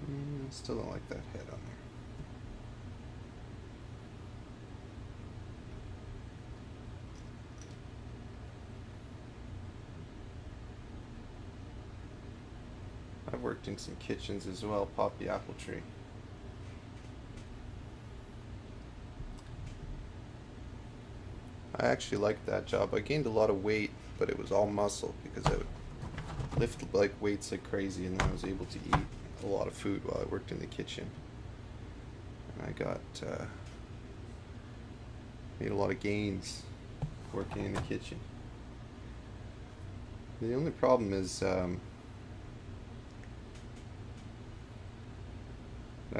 Speaker 1: I still don't like that head on there. I've worked in some kitchens as well, Poppy Apple Tree. I actually liked that job. I gained a lot of weight, but it was all muscle because I would lift like weights like crazy, and then I was able to eat a lot of food while I worked in the kitchen. And I got made a lot of gains working in the kitchen. The only problem is I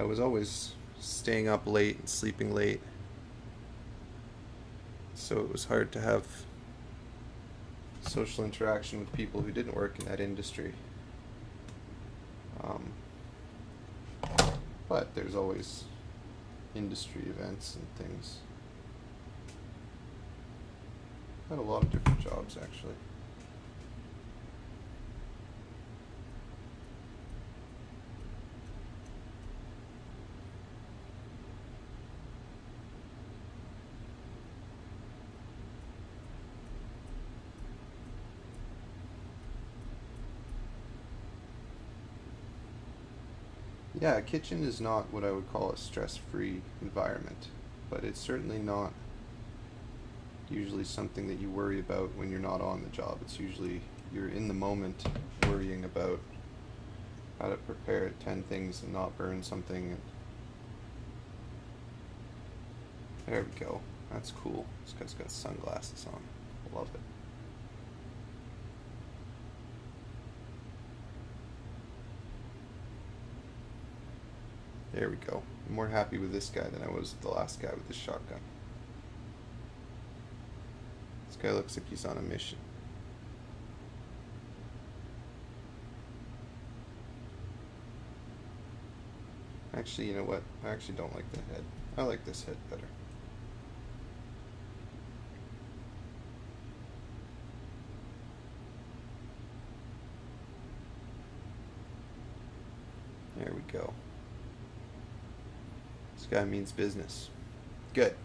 Speaker 1: was always staying up late and sleeping late, so it was hard to have social interaction with people who didn't work in that industry. But there's always industry events and things. Had a lot of different jobs, actually. Yeah, a kitchen is not what I would call a stress-free environment, but it's certainly not usually something that you worry about when you're not on the job. It's usually you're in the moment worrying about how to prepare 10 things and not burn something. And there we go. That's cool. This guy's got sunglasses on. Love it. There we go. I'm more happy with this guy than I was with the last guy with the shotgun. This guy looks like he's on a mission. Actually, you know what? I actually don't like the head. I like this head better. There we go. This guy means business. Good.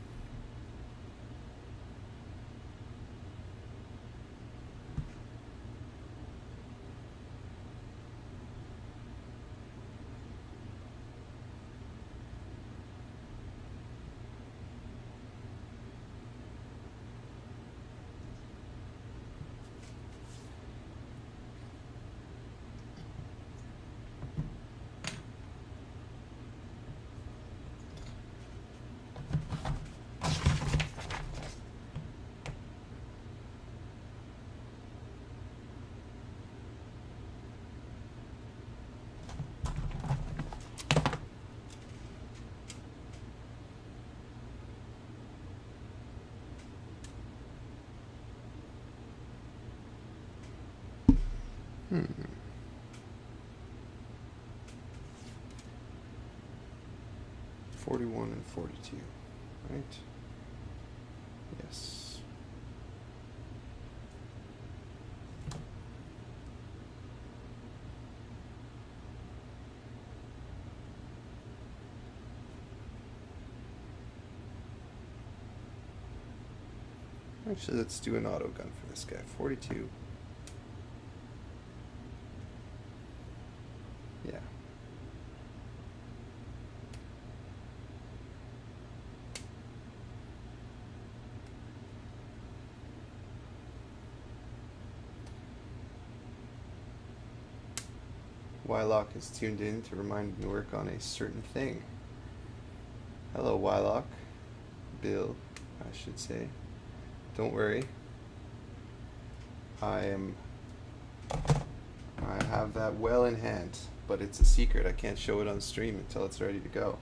Speaker 1: Hmm. 41 and 42, right? Yes. Actually, let's do an auto gun for this guy. 42. Yeah. Wylock is tuned in to remind me to work on a certain thing. Hello, Wylock. Bill, I should say. Don't worry. I have that well in hand, but it's a secret. I can't show it on stream until it's ready to go.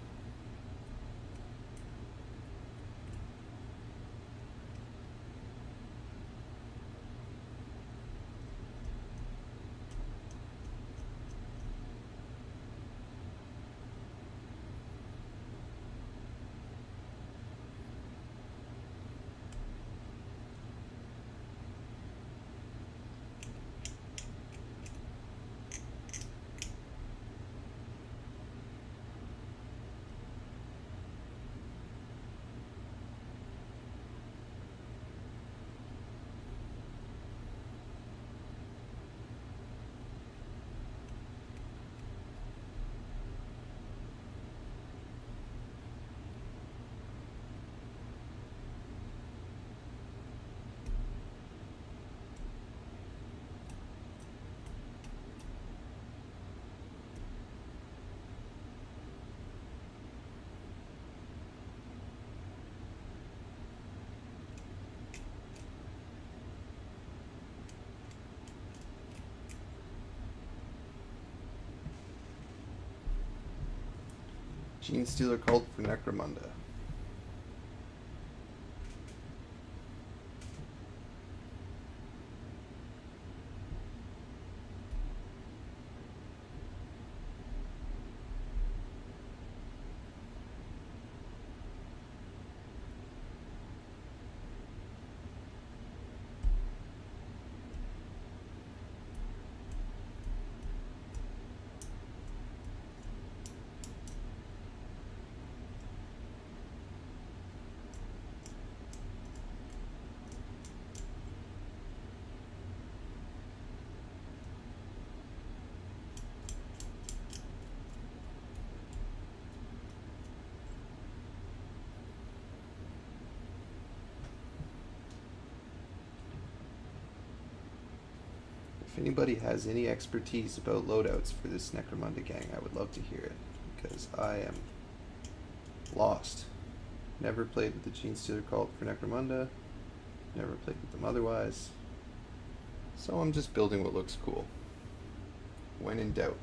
Speaker 1: Genestealer cult for Necromunda. If anybody has any expertise about loadouts for this Necromunda gang, I would love to hear it, because I am lost. Never played with the Genestealer cult for Necromunda, never played with them otherwise, so I'm just building what looks cool. When in doubt,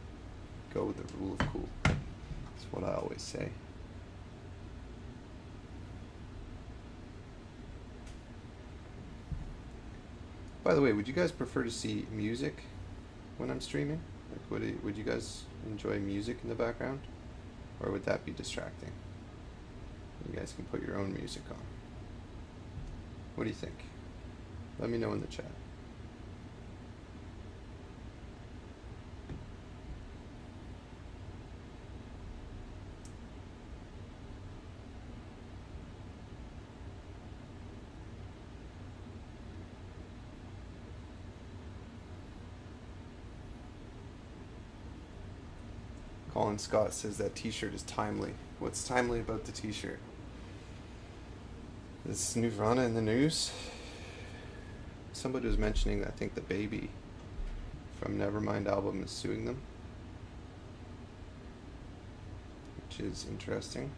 Speaker 1: go with the rule of cool. That's what I always say. By the way, would you guys prefer to see music when I'm streaming? Like, would you guys enjoy music in the background? Or would that be distracting? You guys can put your own music on. What do you think? Let me know in the chat. Colin Scott says that t-shirt is timely. What's timely about the t-shirt? Is Nirvana in the news? Somebody was mentioning that I think the Baby from Nevermind album is suing them, which is interesting.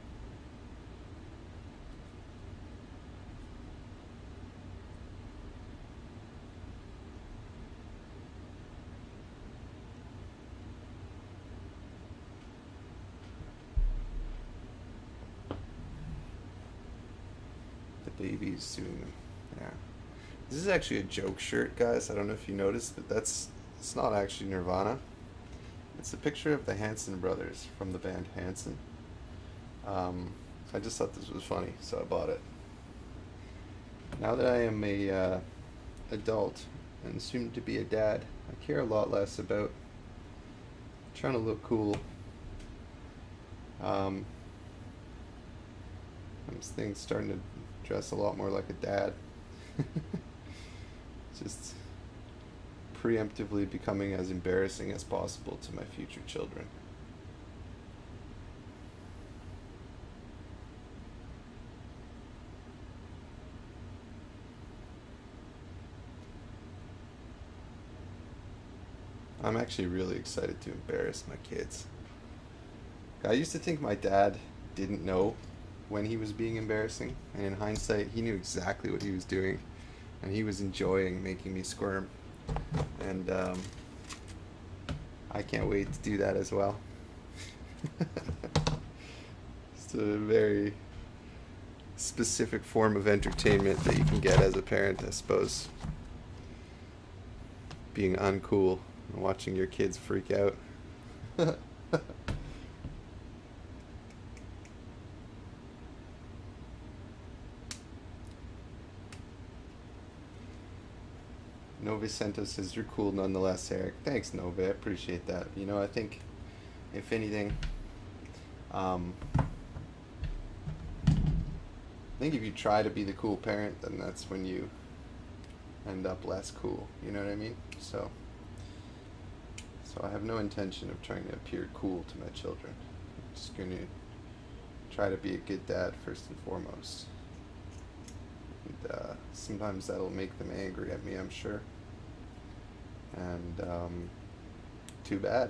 Speaker 1: Baby's suing them. Yeah. This is actually a joke shirt, guys. I don't know if you noticed, but it's not actually Nirvana. It's a picture of the Hanson brothers from the band Hanson. I just thought this was funny, so I bought it. Now that I am a adult and soon to be a dad, I care a lot less about trying to look cool. I'm starting to dress a lot more like a dad. Just preemptively becoming as embarrassing as possible to my future children. I'm actually really excited to embarrass my kids. I used to think my dad didn't know when he was being embarrassing, and in hindsight he knew exactly what he was doing, and he was enjoying making me squirm, and I can't wait to do that as well. It's a very specific form of entertainment that you can get as a parent, I suppose. Being uncool and watching your kids freak out. Nova Santos says, you're cool nonetheless, Eric. Thanks, Nova. I appreciate that. You know, I think, if anything, I think if you try to be the cool parent, then that's when you end up less cool. You know what I mean? So I have no intention of trying to appear cool to my children. I'm just going to try to be a good dad first and foremost. And sometimes that'll make them angry at me, I'm sure. And too bad.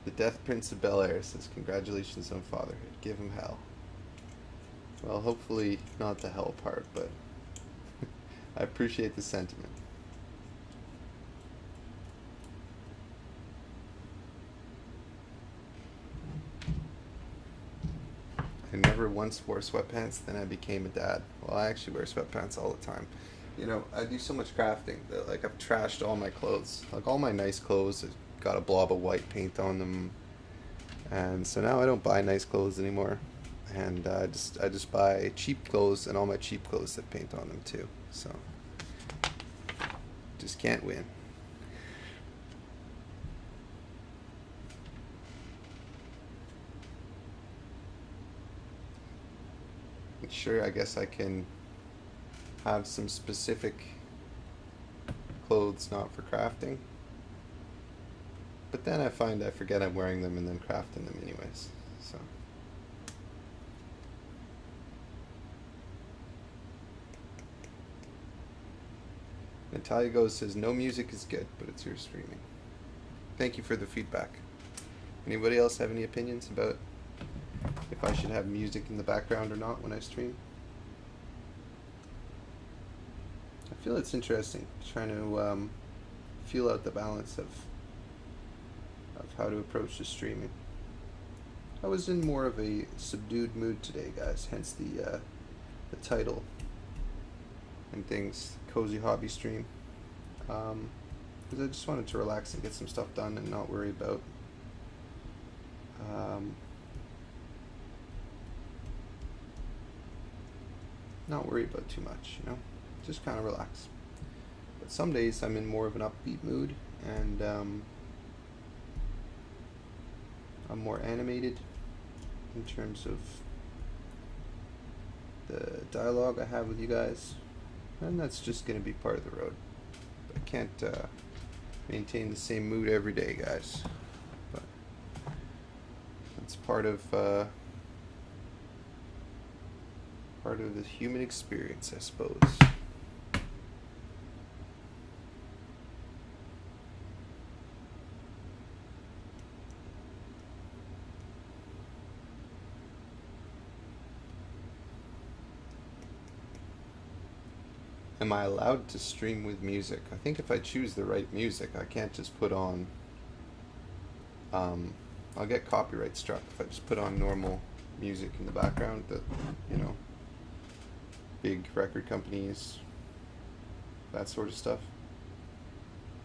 Speaker 1: The Death Prince of Bel Air says, congratulations on fatherhood. Give him hell. Well, hopefully not the hell part, but I appreciate the sentiment. I never once wore sweatpants, then I became a dad. Well, I actually wear sweatpants all the time. You know, I do so much crafting that, like, I've trashed all my clothes. Like, all my nice clothes have got a blob of white paint on them. And so now I don't buy nice clothes anymore. And I just buy cheap clothes, and all my cheap clothes have paint on them too. So, just can't win. Sure, I guess I can have some specific clothes not for crafting, but then I find I forget I'm wearing them and then crafting them anyways. So Natalia Goes says, no music is good, but it's your streaming. Thank you for the feedback. Anybody else have any opinions about if I should have music in the background or not when I stream? I feel it's interesting trying to feel out the balance of how to approach the streaming. I was in more of a subdued mood today, guys, hence the title and things, Cozy Hobby Stream. Because I just wanted to relax and get some stuff done and not worry about too much, you know, just kind of relax. But some days I'm in more of an upbeat mood, and I'm more animated in terms of the dialogue I have with you guys, and that's just going to be part of the road. I can't maintain the same mood every day, guys, but that's part of the human experience, I suppose. Am I allowed to stream with music? I think if I choose the right music, I can't just put on I'll get copyright struck if I just put on normal music in the background that, you know, big record companies, that sort of stuff.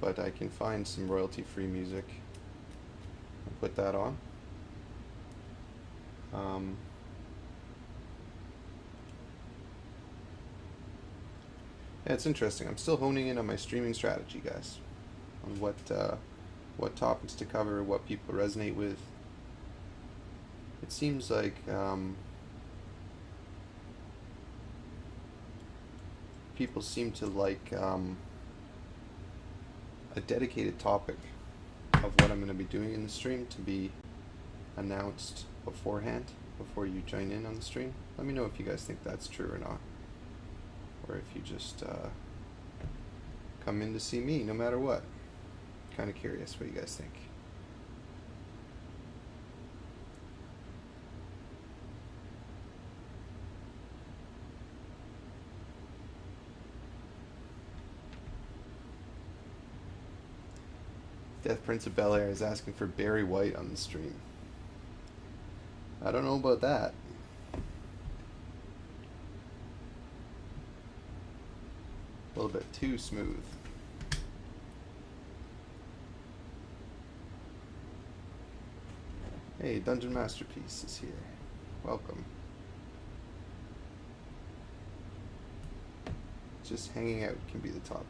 Speaker 1: But I can find some royalty-free music and put that on. Yeah, it's interesting. I'm still honing in on my streaming strategy, guys, on what topics to cover, what people resonate with. It seems like people seem to like a dedicated topic of what I'm going to be doing in the stream to be announced beforehand, before you join in on the stream. Let me know if you guys think that's true or not, or if you just come in to see me no matter what. Kind of curious what you guys think. Death Prince of Bel Air is asking for Barry White on the stream. I don't know about that. A little bit too smooth. Hey, Dungeon Masterpiece is here. Welcome. Just hanging out can be the topic.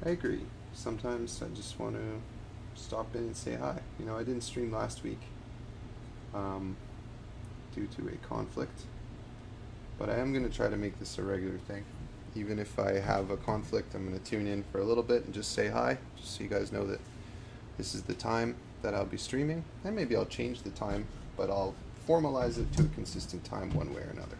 Speaker 1: I agree. Sometimes I just want to stop in and say hi. You know, I didn't stream last week due to a conflict, but I am going to try to make this a regular thing. Even if I have a conflict, I'm going to tune in for a little bit and just say hi, just so you guys know that this is the time that I'll be streaming, and maybe I'll change the time, but I'll formalize it to a consistent time one way or another.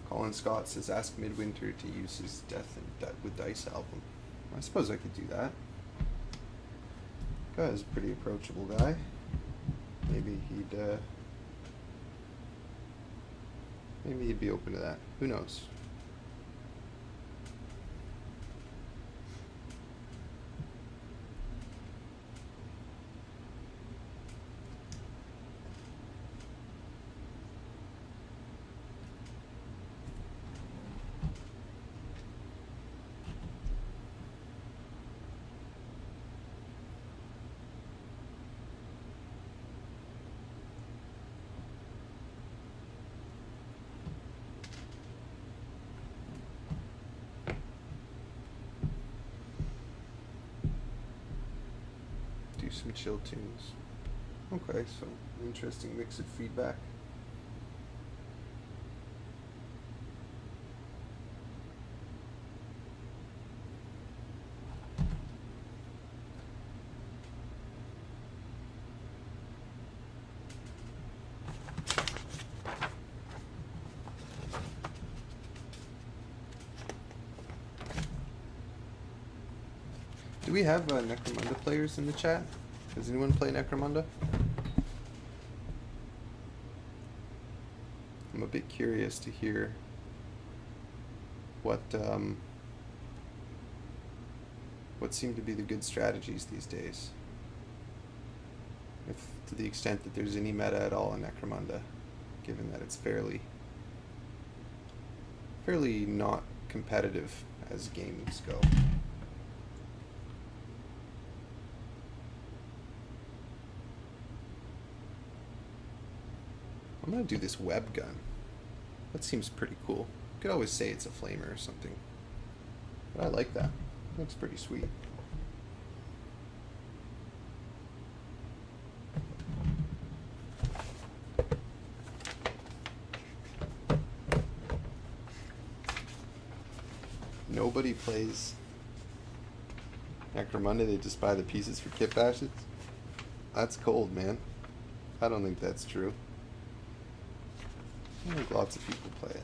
Speaker 1: Colin Scott says, ask Midwinter to use his Death with Dice album. I suppose I could do that. Guy's a pretty approachable guy. Maybe he'd be open to that. Who knows? Some chill tunes. Okay, so an interesting mix of feedback. Do we have Necromunda players in the chat? Does anyone play Necromunda? I'm a bit curious to hear what seem to be the good strategies these days. If to the extent that there's any meta at all in Necromunda, given that it's fairly not competitive as games go. I'm gonna do this web gun. That seems pretty cool. You could always say it's a flamer or something. But I like that. Looks pretty sweet. Nobody plays Necromunda, they just buy the pieces for kit bashes? That's cold, man. I don't think that's true. I think lots of people play it.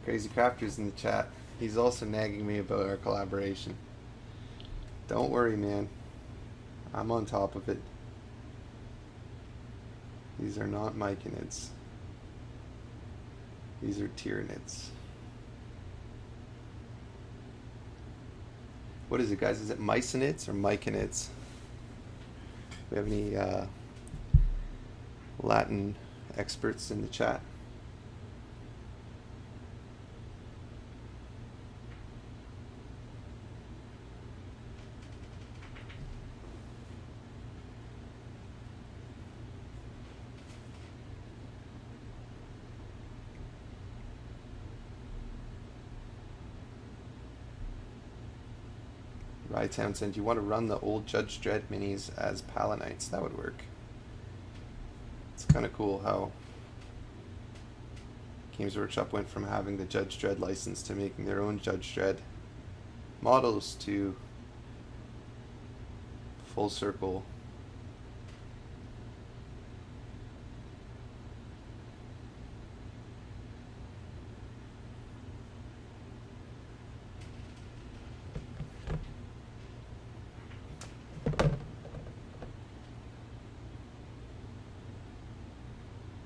Speaker 1: Crazy Crafter's in the chat. He's also nagging me about our collaboration. Don't worry, man. I'm on top of it. These are not myconids. These are tyranids. What is it, guys? Is it myconids or myconids? Do we have any Latin experts in the chat? Townsend, you want to run the old Judge Dredd minis as Palanites? That would work. It's kind of cool how Games Workshop went from having the Judge Dredd license to making their own Judge Dredd models to full circle.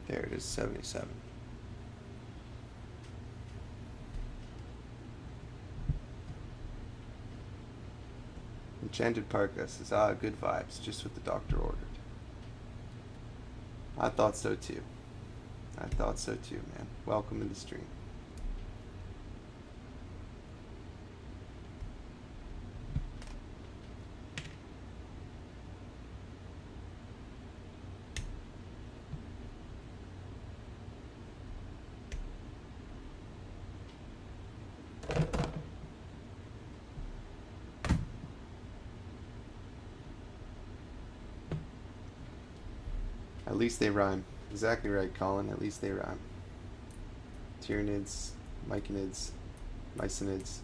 Speaker 1: There it is, 77. Enchanted Parka says, good vibes, just what the doctor ordered. I thought so too. I thought so too, man. Welcome to the stream. At least they rhyme. Exactly right, Colin. At least they rhyme. Tyranids, myconids, myconids.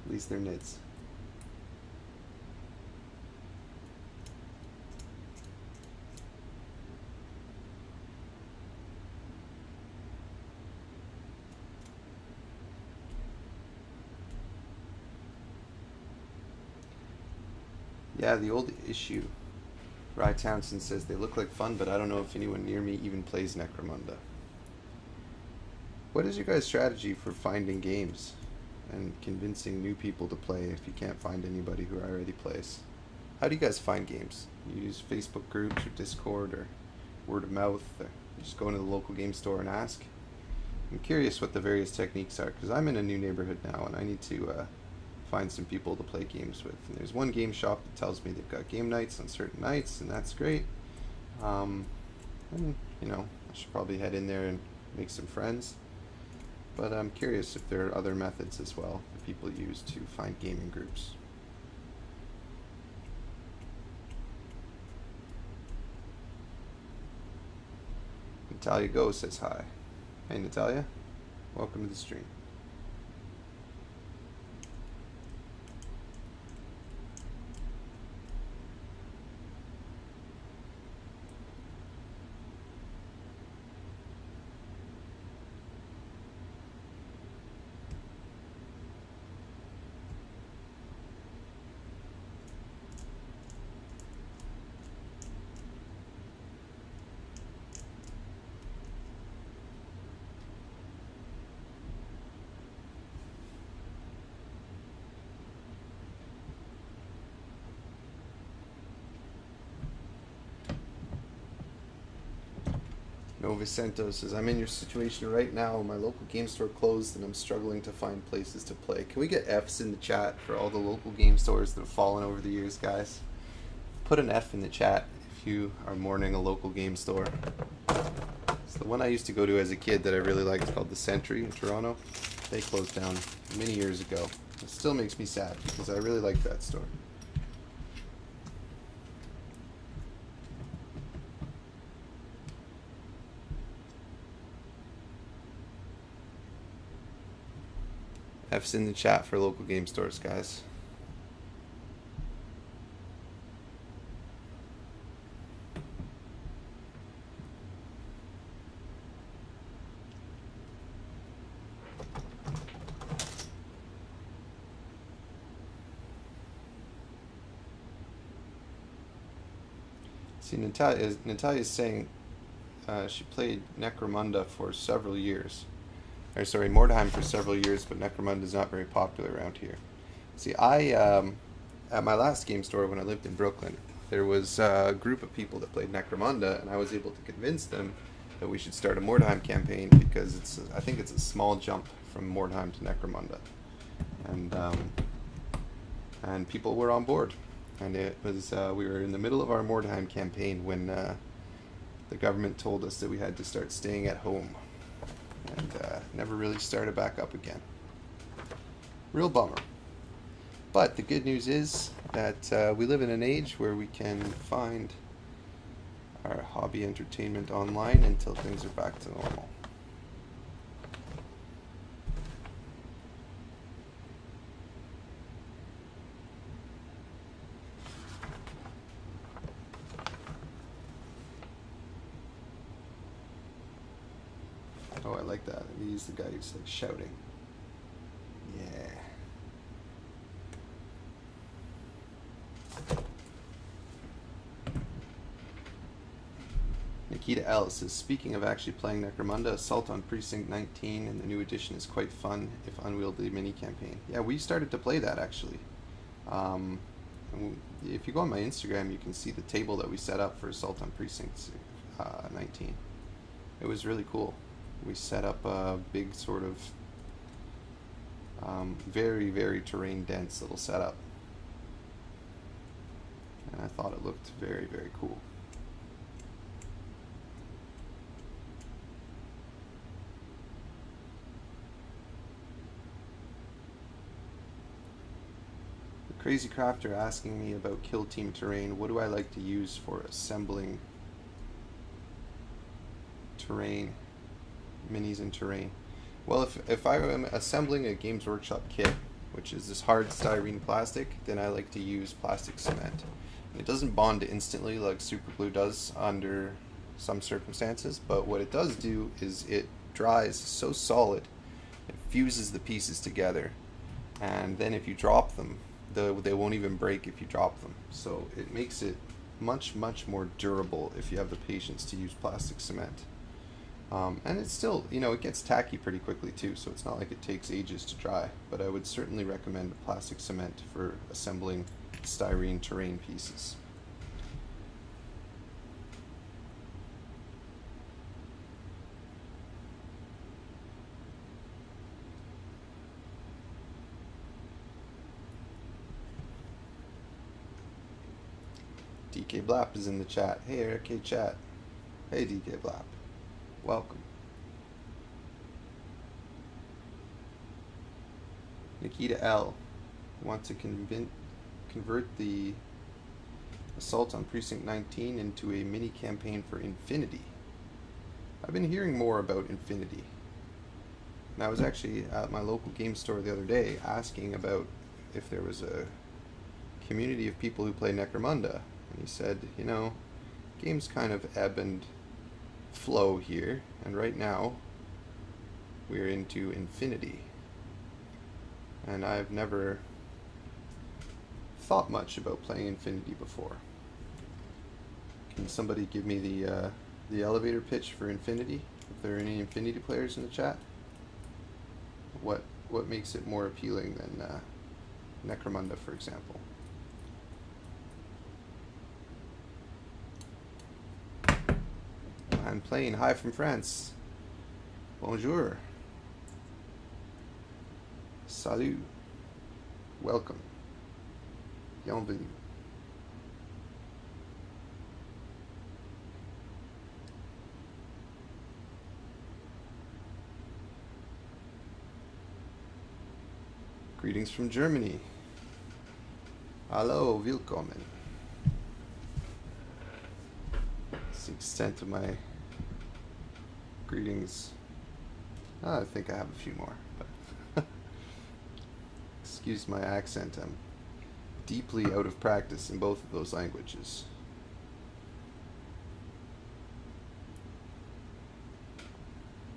Speaker 1: At least they're nids. Yeah, the old issue. Rye Townsend says they look like fun, but I don't know if anyone near me even plays Necromunda. What is your guys' strategy for finding games and convincing new people to play if you can't find anybody who already plays? How do you guys find games? You use Facebook groups or Discord or word of mouth, or you just go into the local game store and ask? I'm curious what the various techniques are, because I'm in a new neighborhood now and I need to find some people to play games with. And there's one game shop that tells me they've got game nights on certain nights, and that's great. And, you know, I should probably head in there and make some friends. but I'm curious if there are other methods as well that people use to find gaming groups. Natalia Go says hi. Hey Natalia, welcome to the stream. Vicento says, I'm in your situation right now. My local game store closed and I'm struggling to find places to play. Can we get F's in the chat for all the local game stores that have fallen over the years, guys? Put an F in the chat if you are mourning a local game store. So the one I used to go to as a kid that I really liked is called the Century in Toronto. They closed down many years ago. It still makes me sad because I really liked that store. F's in the chat for local game stores, guys. See, Natalia's saying she played Necromunda for several years. Or sorry, Mordheim for several years, but Necromunda is not very popular around here. See, at my last game store when I lived in Brooklyn, there was a group of people that played Necromunda, and I was able to convince them that we should start a Mordheim campaign because I think it's a small jump from Mordheim to Necromunda, and people were on board, and it was we were in the middle of our Mordheim campaign when the government told us that we had to start staying at home. And never really started back up again. Real bummer. But the good news is that we live in an age where we can find our hobby entertainment online until things are back to normal. Oh, I like that. He's the guy who's like shouting. Yeah. Nikita L says, speaking of actually playing Necromunda, Assault on Precinct 19 and the new edition is quite fun, if unwieldy mini campaign. Yeah, we started to play that actually. If you go on my Instagram, you can see the table that we set up for Assault on Precinct 19. It was really cool. We set up a big sort of very, very terrain dense little setup. And I thought it looked very, very cool. The Crazy Crafter asking me about Kill Team terrain. What do I like to use for assembling terrain? Minis and terrain. Well, if I am assembling a Games Workshop kit, which is this hard styrene plastic, then I like to use plastic cement. And it doesn't bond instantly like super glue does under some circumstances, but what it does do is it dries so solid, it fuses the pieces together, and then if you drop them, they won't even break if you drop them. So it makes it much, much more durable if you have the patience to use plastic cement. And it's still, it gets tacky pretty quickly too, so it's not like it takes ages to dry, but I would certainly recommend plastic cement for assembling styrene terrain pieces. DK Blap is in the chat. Hey Eric, hey chat. Hey DK Blap. Welcome. Nikita L. wants to convert the assault on Precinct 19 into a mini campaign for Infinity. I've been hearing more about Infinity. And I was actually at my local game store the other day asking about if there was a community of people who play Necromunda. And he said, you know, games kind of ebb and flow here, and right now we're into Infinity. And I've never thought much about playing Infinity before. Can somebody give me the elevator pitch for Infinity? If there are any Infinity players in the chat, what makes it more appealing than Necromunda, for example? I'm playing. Hi from France. Bonjour. Salut. Welcome. Bienvenue. Greetings from Germany. Hallo, willkommen. That's the extent of my greetings. I think I have a few more, but excuse my accent. I'm deeply out of practice in both of those languages.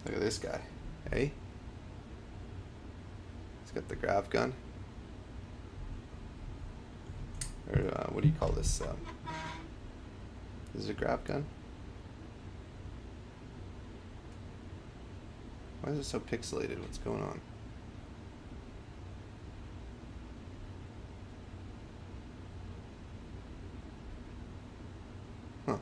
Speaker 1: Look at this guy. Hey? He's got the grav gun. Or what do you call this? Is it a grav gun? Why is it so pixelated? What's going on? Huh.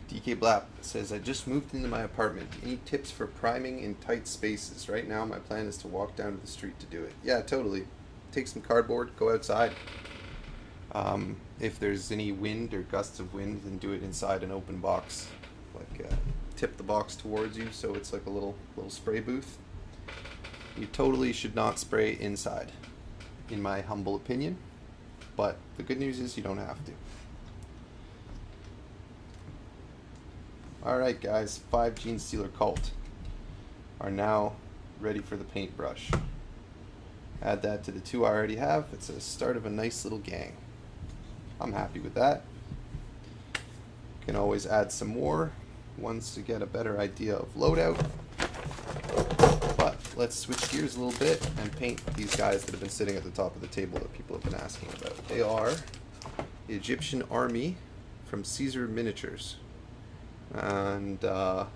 Speaker 1: DK Blap says, I just moved into my apartment. Any tips for priming in tight spaces? Right now my plan is to walk down to the street to do it. Yeah, totally. Take some cardboard, go outside. If there's any wind or gusts of wind, then do it inside an open box. Like tip the box towards you so it's like a little spray booth. You totally should not spray inside, in my humble opinion. But the good news is you don't have to. Alright guys, 5 Genestealer Cult are now ready for the paintbrush. Add that to the 2 I already have. It's a start of a nice little gang. I'm happy with that. Can always add some more once to get a better idea of loadout. But let's switch gears a little bit and paint these guys that have been sitting at the top of the table that people have been asking about. They are the Egyptian army from Caesar Miniatures. And yeah,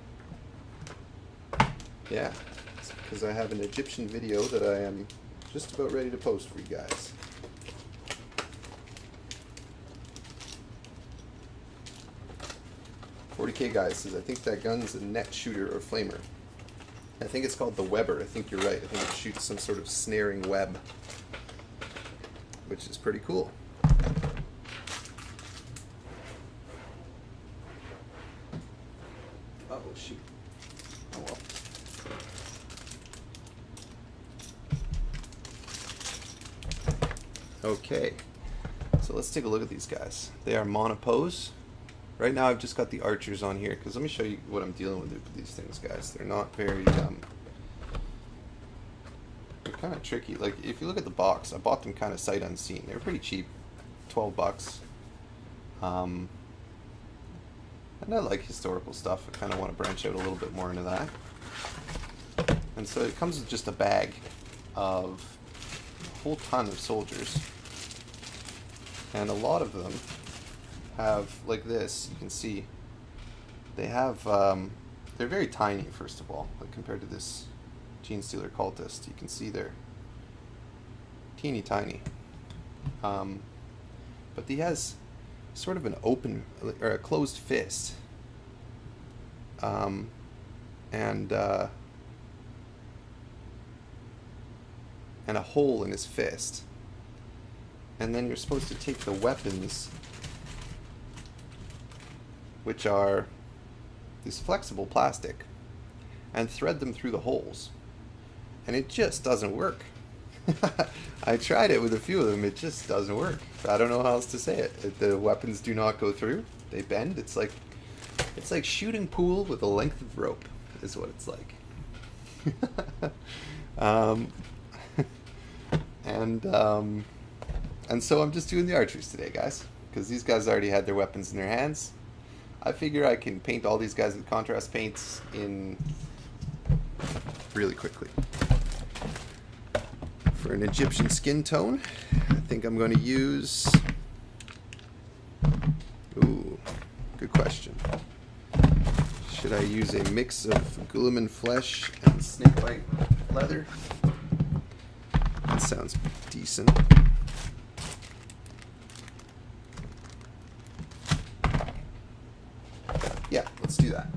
Speaker 1: it's because I have an Egyptian video that I am just about ready to post for you guys. $40K guys says, I think that gun's a net shooter or flamer. I think it's called the Weber. I think you're right. I think it shoots some sort of snaring web, which is pretty cool. Oh, shoot. Oh, well. Okay. So let's take a look at these guys. They are monopose. Right now I've just got the archers on here, because let me show you what I'm dealing with these things, guys. They're not very, they're kind of tricky. Like, if you look at the box, I bought them kind of sight unseen. They were pretty cheap, 12 bucks. And I like historical stuff. I kind of want to branch out a little bit more into that. And so it comes with just a bag of a whole ton of soldiers. And a lot of them have, like this, you can see, they have, they're very tiny, first of all, like compared to this Genestealer Cultist. You can see they're teeny tiny. But he has sort of an open or a closed fist, um, and a hole in his fist. And then you're supposed to take the weapons, which are this flexible plastic, and thread them through the holes. And it just doesn't work. I tried it with a few of them. It just doesn't work. I don't know how else to say it. The weapons do not go through. They bend. It's like shooting pool with a length of rope, is what it's like. And so I'm just doing the archers today, guys, because these guys already had their weapons in their hands. I figure I can paint all these guys with contrast paints in really quickly. For an Egyptian skin tone, I think I'm going to use... Ooh, good question. Should I use a mix of Guilliman flesh and snakebite leather? That sounds decent. Yeah, let's do that.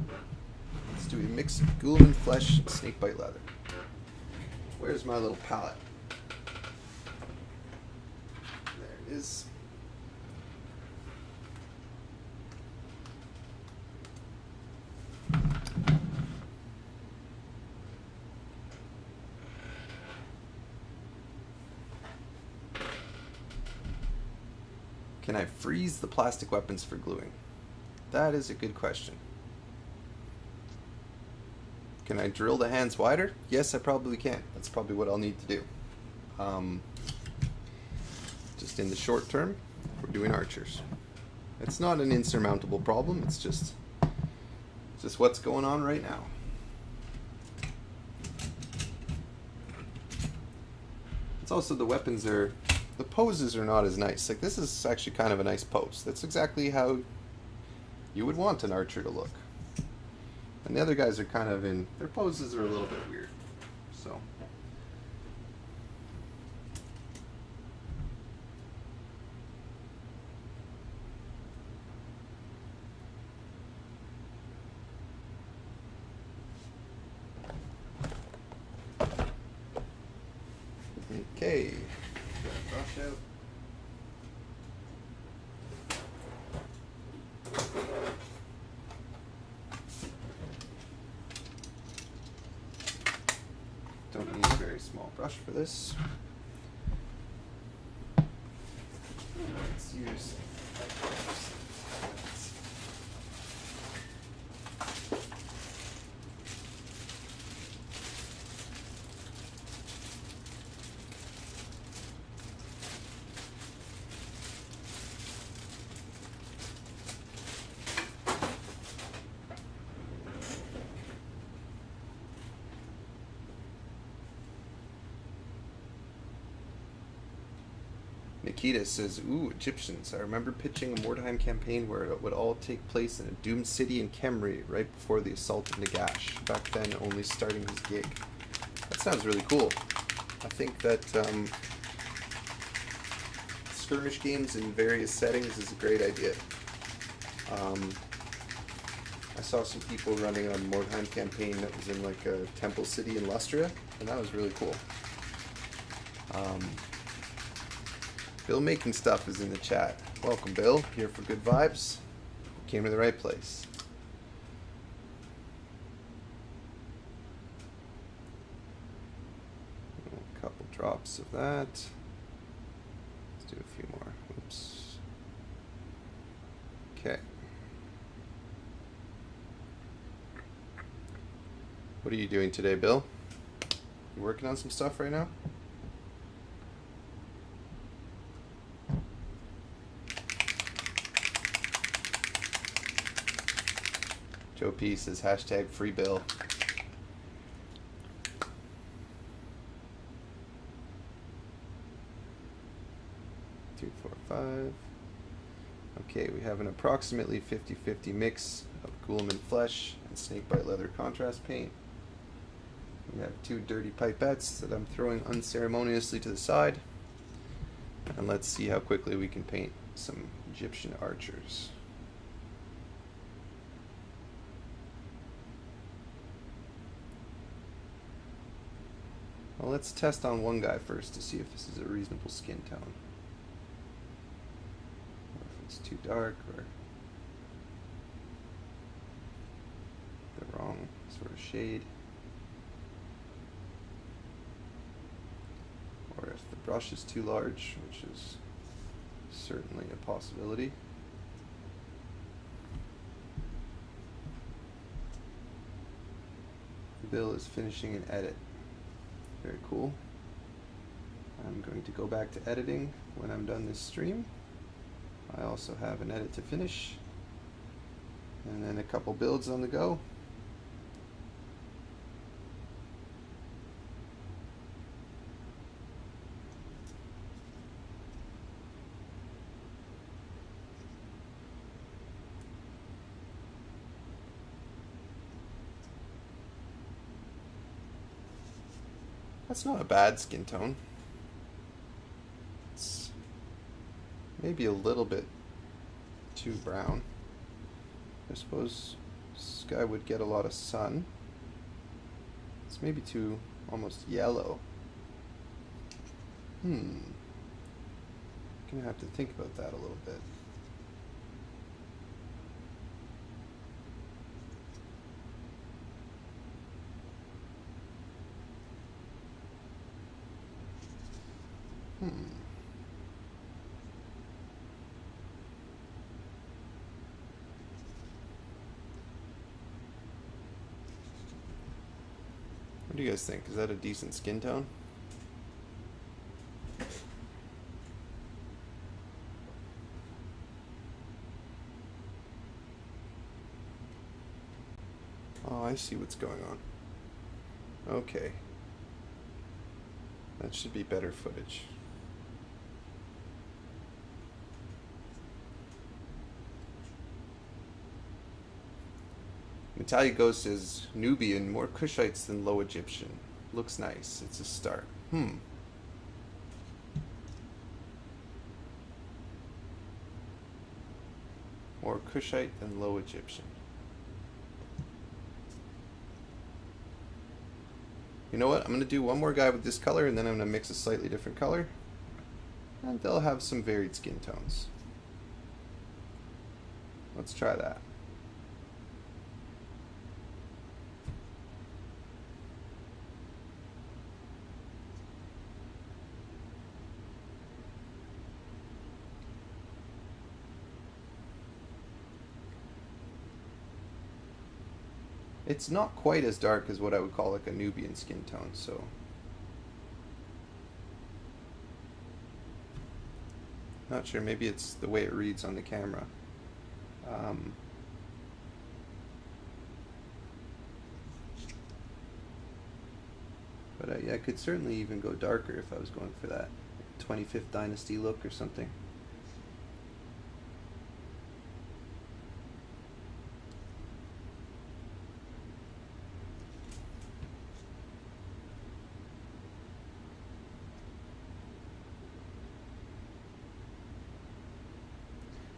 Speaker 1: Let's do a mix of Guilliman flesh and snakebite leather. Where's my little palette? There it is. Can I freeze the plastic weapons for gluing? That is a good question. Can I drill the hands wider? Yes, I probably can. That's probably what I'll need to do. Just in the short term, we're doing archers. It's not an insurmountable problem. It's just what's going on right now. It's also the weapons are, the poses are not as nice. Like this is actually kind of a nice pose. That's exactly how you would want an archer to look. And the other guys are kind of in, their poses are a little bit weird. So. Okay. Brush out. Don't need a very small brush for this. Let's use Nikita says, ooh, Egyptians. I remember pitching a Mordheim campaign where it would all take place in a doomed city in Kemri right before the assault of Nagash, back then only starting his gig. That sounds really cool. I think that skirmish games in various settings is a great idea. I saw some people running a Mordheim campaign that was in like a temple city in Lustria, and that was really cool. Bill Making Stuff is in the chat. Welcome, Bill. Here for good vibes. Came to the right place. A couple drops of that. Let's do a few more. Oops. Okay. What are you doing today, Bill? You working on some stuff right now? Joe P says hashtag free Bill. Two, 4, 5. Okay, we have an approximately 50-50 mix of Guilliman flesh and snakebite leather contrast paint. We have 2 dirty pipettes that I'm throwing unceremoniously to the side. And let's see how quickly we can paint some Egyptian archers. Well, let's test on one guy first to see if this is a reasonable skin tone. Or if it's too dark or the wrong sort of shade. Or if the brush is too large, which is certainly a possibility. Bill is finishing an edit. Very cool. I'm going to go back to editing when I'm done this stream. I also have an edit to finish, and then a couple builds on the go. That's not a bad skin tone. It's maybe a little bit too brown. I suppose this guy would get a lot of sun. It's maybe too almost yellow. Gonna have to think about that a little bit. What do you guys think? Is that a decent skin tone? Oh, I see what's going on. Okay. That should be better footage. Natalia Ghost says, Nubian, more Kushites than Low Egyptian. Looks nice. It's a start. More Kushite than Low Egyptian. You know what? I'm going to do one more guy with this color, and then I'm going to mix a slightly different color. And they'll have some varied skin tones. Let's try that. It's not quite as dark as what I would call like a Nubian skin tone, so not sure, maybe it's the way it reads on the camera. But yeah, I could certainly even go darker if I was going for that 25th Dynasty look or something.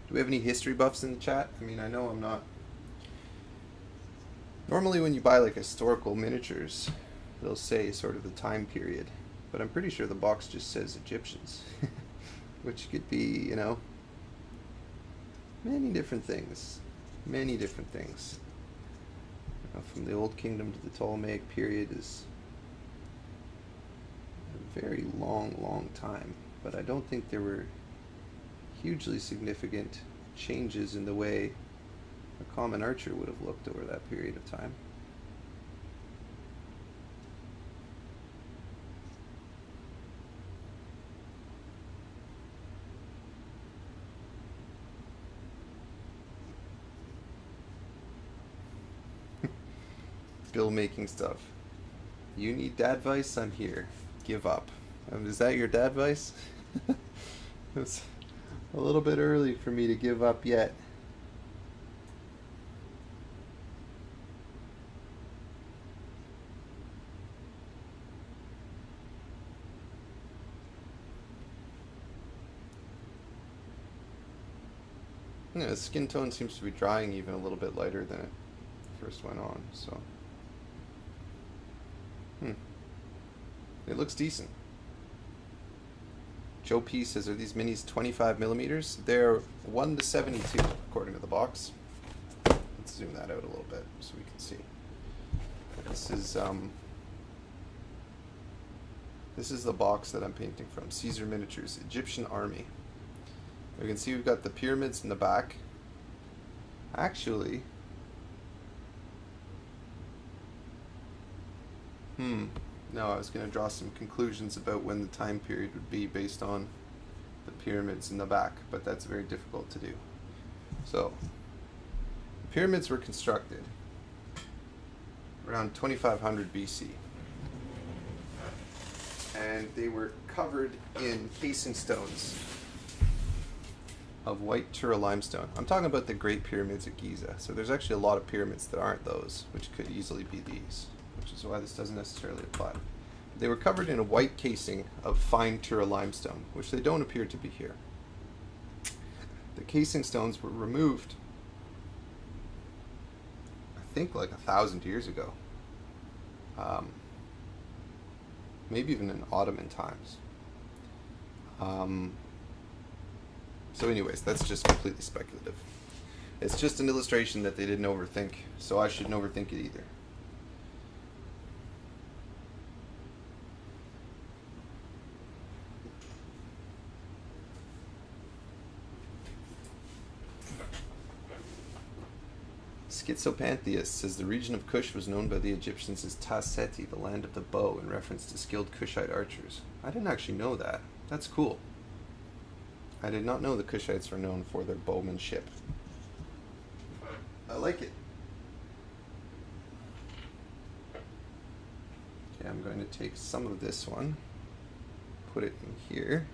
Speaker 1: Do we have any history buffs in the chat? I mean, I know I'm not... Normally when you buy like historical miniatures, they'll say sort of the time period, but I'm pretty sure the box just says Egyptians, which could be, you know, many different things. Many different things. From the Old Kingdom to the Ptolemaic period is a very long time, but I don't think there were hugely significant changes in the way a common archer would have looked over that period of time. Bill making stuff. You need dad advice? I'm here. Give up. Is that your dad advice? It's a little bit early for me to give up yet. Yeah, the skin tone seems to be drying even a little bit lighter than it first went on, so. It looks decent. Joe P says, are these minis 25 millimeters? They're 1 to 72, according to the box. Let's zoom that out a little bit so we can see. This is the box that I'm painting from, Caesar Miniatures, Egyptian Army. You can see we've got the pyramids in the back. Actually, no, I was going to draw some conclusions about when the time period would be based on the pyramids in the back, but that's very difficult to do. So, the pyramids were constructed around 2500 BC. And they were covered in casing stones of white Tura limestone. I'm talking about the Great Pyramids at Giza. So there's actually a lot of pyramids that aren't those, which could easily be these, which is why this doesn't necessarily apply. They were covered in a white casing of fine Tura limestone, which they don't appear to be here. The casing stones were removed, I think, like 1,000 years ago. Maybe even in Ottoman times. So anyways, that's just completely speculative. It's just an illustration that they didn't overthink, so I shouldn't overthink it either. Schizopantheus says the region of Kush was known by the Egyptians as Ta-Seti, the land of the bow, in reference to skilled Kushite archers. I didn't actually know that. That's cool. I did not know the Kushites were known for their bowmanship. I like it. Okay, I'm going to take some of this one, put it in here,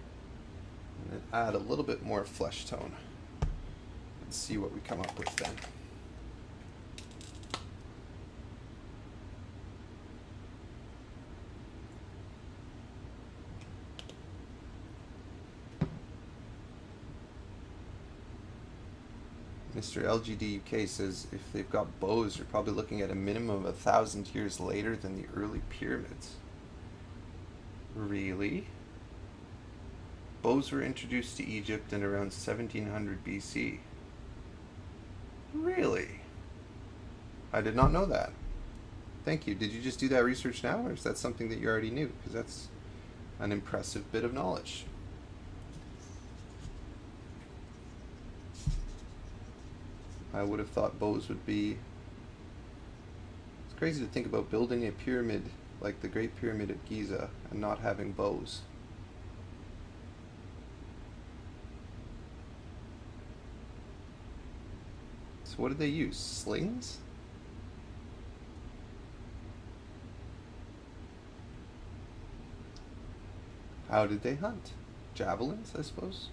Speaker 1: and then add a little bit more flesh tone. Let's see what we come up with then. Mr. LGD UK says if they've got bows, you're probably looking at a minimum of 1,000 years later than the early pyramids. Really? Bows were introduced to Egypt in around 1700 BC. Really? I did not know that. Thank you. Did you just do that research now, or is that something that you already knew? Because that's an impressive bit of knowledge. I would have thought bows would be... It's crazy to think about building a pyramid like the Great Pyramid at Giza and not having bows. So what did they use? Slings? How did they hunt? Javelins, I suppose?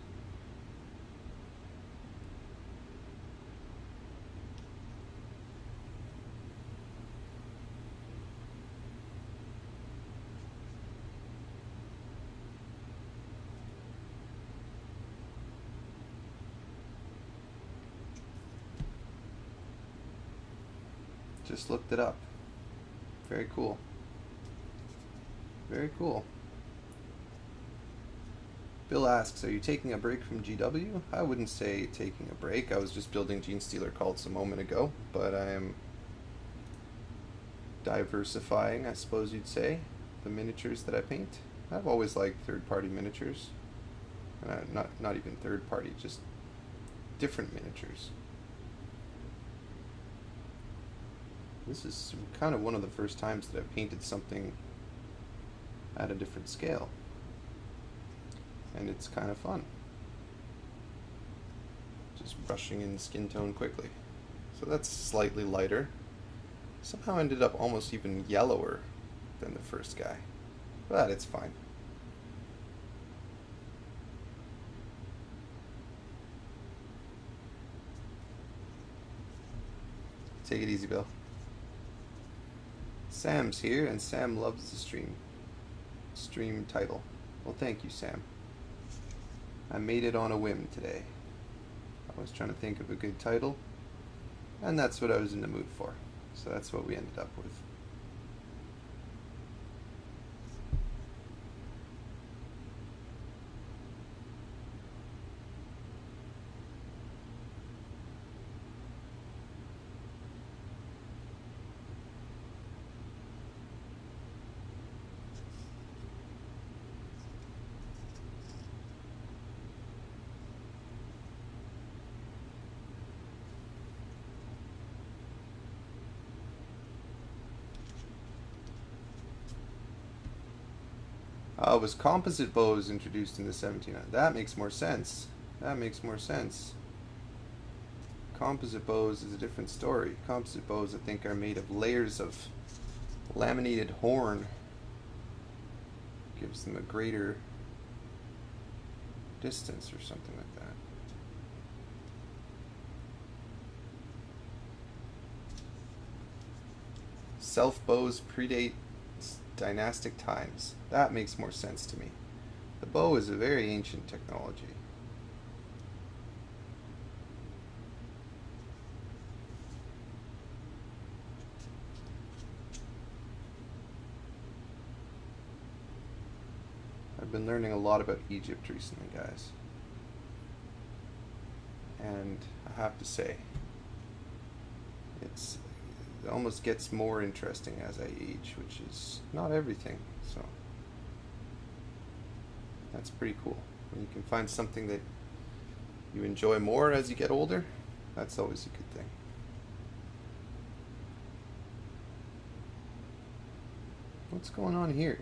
Speaker 1: Just looked it up. Very cool. Very cool. Bill asks, are you taking a break from GW? I wouldn't say taking a break. I was just building Genestealer Cults a moment ago, but I am diversifying, I suppose you'd say, the miniatures that I paint. I've always liked third-party miniatures. And not even third-party, just different miniatures. This is kind of one of the first times that I've painted something at a different scale. And it's kind of fun. Just brushing in skin tone quickly. So that's slightly lighter. Somehow ended up almost even yellower than the first guy. But it's fine. Take it easy, Bill. Sam's here, and Sam loves the stream title. Well, thank you, Sam. I made it on a whim today. I was trying to think of a good title, and that's what I was in the mood for. So that's what we ended up with. Oh, it was composite bows introduced in the 1700s. That makes more sense. That makes more sense. Composite bows is a different story. Composite bows, I think, are made of layers of laminated horn. Gives them a greater distance or something like that. Self bows predate dynastic times. That makes more sense to me. The bow is a very ancient technology. I've been learning a lot about Egypt recently, guys. And I have to say, it almost gets more interesting as I age, which is not everything, so that's pretty cool. When you can find something that you enjoy more as you get older, that's always a good thing. What's going on here?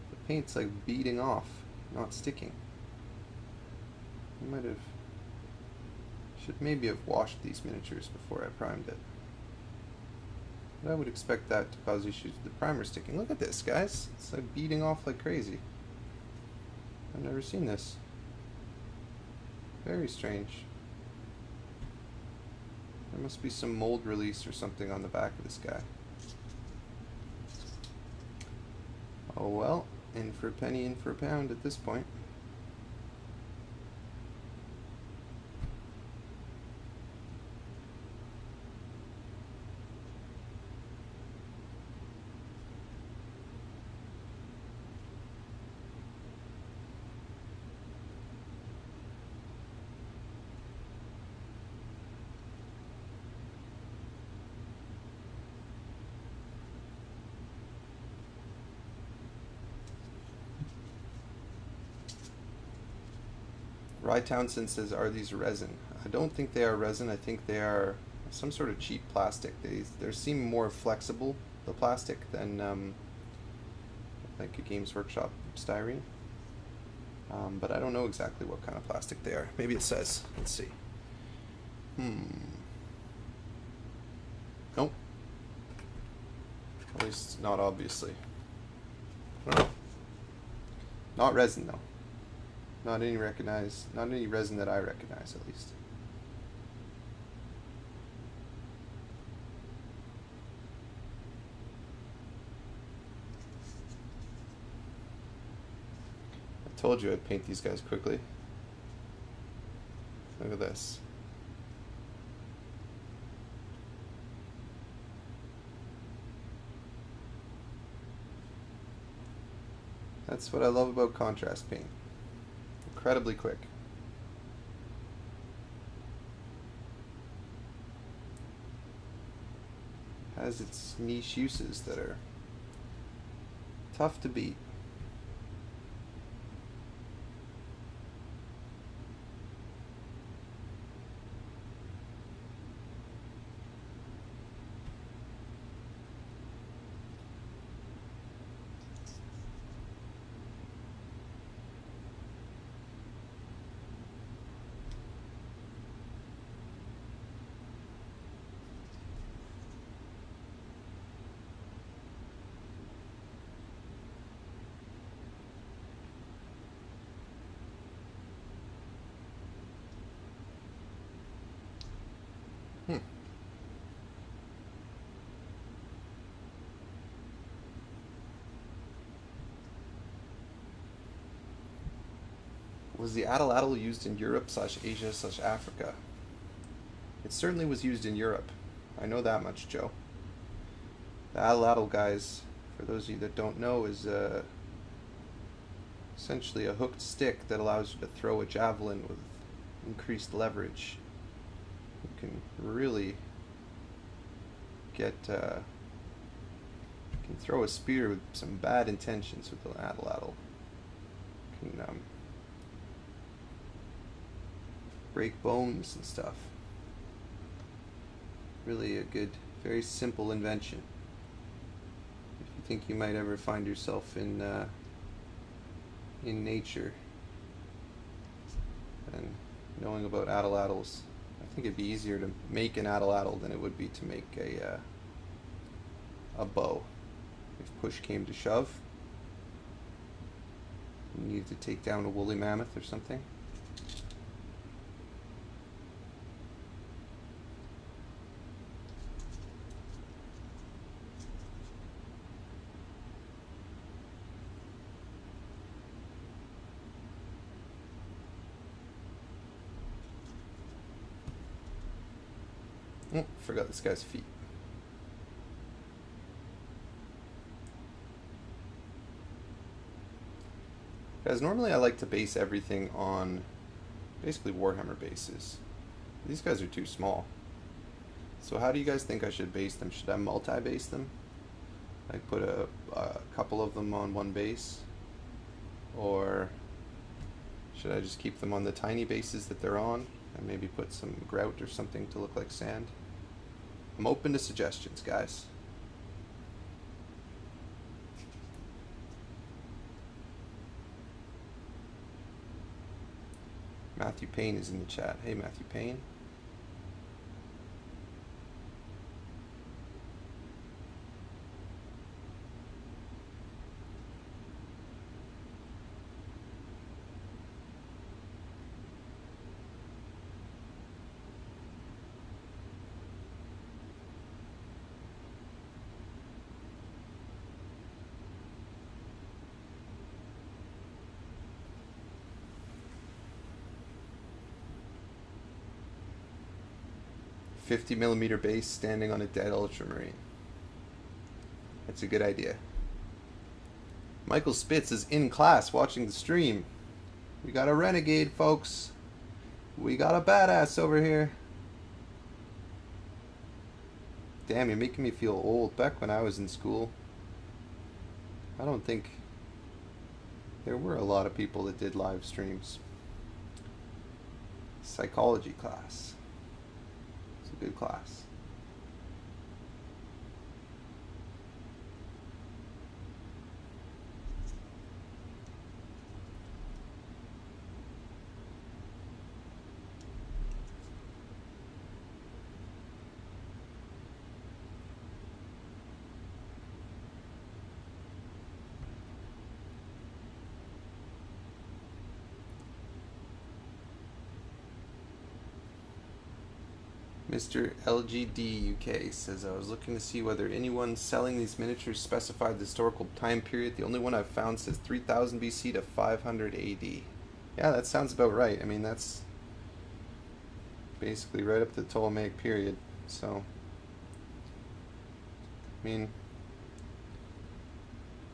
Speaker 1: The paint's like beading off, not sticking. I should maybe have washed these miniatures before I primed it. But I would expect that to cause issues with the primer sticking. Look at this, guys. It's like beading off like crazy. I've never seen this. Very strange. There must be some mold release or something on the back of this guy. Oh well, in for a penny, in for a pound at this point. Rye Townsend says, are these resin? I don't think they are resin. I think they are some sort of cheap plastic. They seem more flexible, the plastic, than like a Games Workshop styrene. But I don't know exactly what kind of plastic they are. Maybe it says. Let's see. Nope. At least not obviously. I don't know. Not resin though. Not any resin that I recognize, at least. I told you I'd paint these guys quickly. Look at this. That's what I love about contrast paint. Incredibly quick. Has its niche uses that are tough to beat. Was the atlatl used in Europe/Asia/Africa? It certainly was used in Europe. I know that much, Joe. The atlatl, guys, for those of you that don't know, is essentially a hooked stick that allows you to throw a javelin with increased leverage. You can really get you can throw a spear with some bad intentions with the atlatl. You can break bones and stuff. Really a good, very simple invention. If you think you might ever find yourself in nature and knowing about atlatls, I think it'd be easier to make an atlatl than it would be to make a bow. If push came to shove, you needed to take down a woolly mammoth or something. Oh, forgot this guy's feet. Guys, normally I like to base everything on basically Warhammer bases. These guys are too small. So how do you guys think I should base them? Should I multi-base them? Like put a couple of them on one base? Or should I just keep them on the tiny bases that they're on and maybe put some grout or something to look like sand? I'm open to suggestions, guys. Matthew Payne is in the chat. Hey, Matthew Payne. $50mm base standing on a dead ultramarine. That's a good idea. Michael Spitz is in class watching the stream. We got a renegade, folks. We got a badass over here. Damn, you're making me feel old. Back when I was in school, I don't think there were a lot of people that did live streams. Psychology class. It's a good class. Mr. LGD UK says, I was looking to see whether anyone selling these miniatures specified the historical time period. The only one I've found says 3000 BC to 500 AD. Yeah, that sounds about right. I mean, that's basically right up to the Ptolemaic period. So, I mean,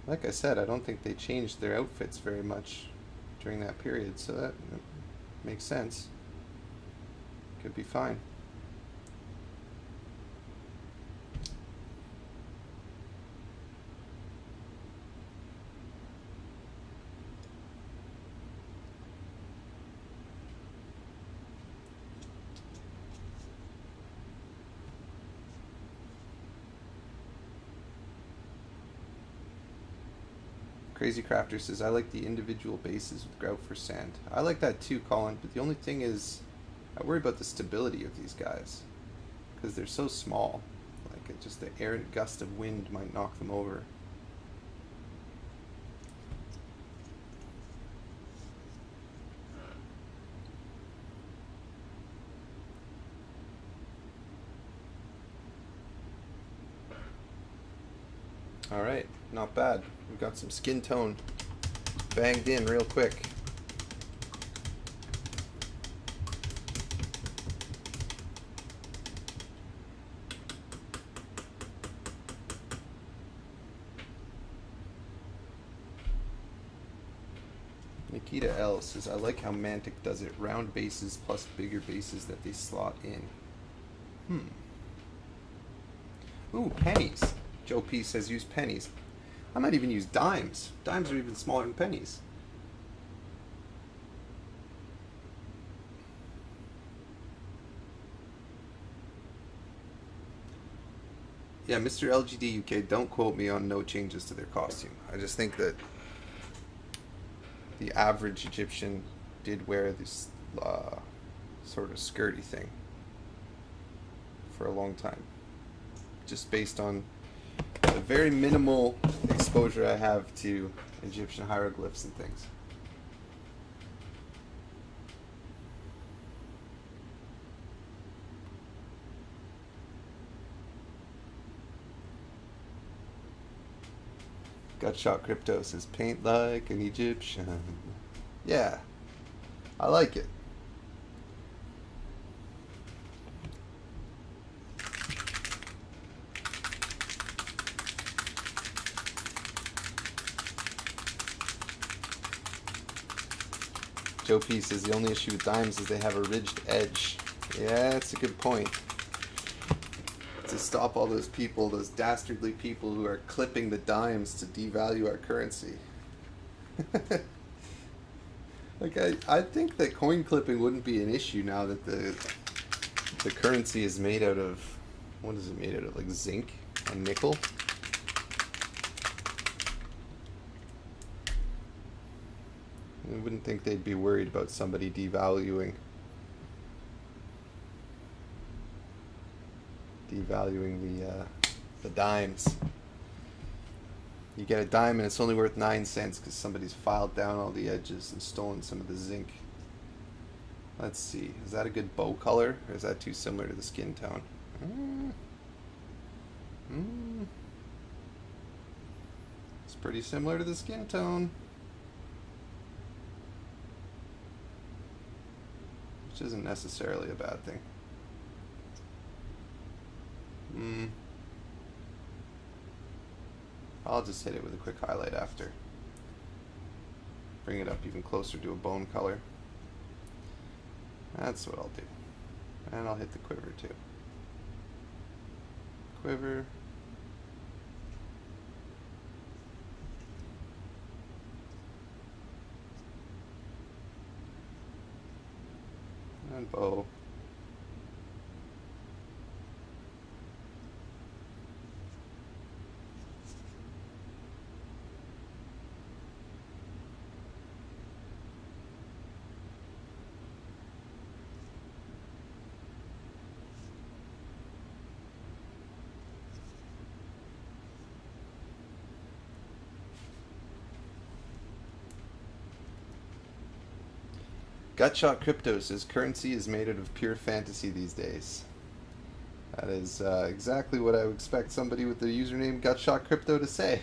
Speaker 1: like I said, I don't think they changed their outfits very much during that period, so that makes sense. Could be fine. Crazy Crafter says, I like the individual bases with grout for sand. I like that too, Colin, but the only thing is, I worry about the stability of these guys. Because they're so small. Like, just the errant gust of wind might knock them over. Alright, not bad. We've got some skin tone banged in real quick. Nikita L says, I like how Mantic does it. Round bases plus bigger bases that they slot in. Ooh, pennies. Joe P says use pennies. I might even use dimes. Dimes are even smaller than pennies. Yeah, Mr. LGD UK, don't quote me on no changes to their costume. I just think that the average Egyptian did wear this sort of skirty thing for a long time. Just based on the very minimal exposure I have to Egyptian hieroglyphs and things. Gutshot Crypto says, paint like an Egyptian. Yeah, I like it. Joe P says the only issue with dimes is they have a ridged edge. Yeah, that's a good point. To stop all those people, those dastardly people who are clipping the dimes to devalue our currency. Like, I think that coin clipping wouldn't be an issue now that the currency is made out of, what is it made out of, like zinc and nickel? I wouldn't think they'd be worried about somebody devaluing the dimes. You get a dime and it's only worth 9 cents because somebody's filed down all the edges and stolen some of the zinc. Let's see, is that a good bow color or is that too similar to the skin tone? It's pretty similar to the skin tone, which isn't necessarily a bad thing. I'll just hit it with a quick highlight after. Bring it up even closer to a bone color. That's what I'll do. And I'll hit the quiver too. Quiver. And bow. Gutshot Crypto says currency is made out of pure fantasy these days. That is exactly what I would expect somebody with the username Gutshot Crypto to say.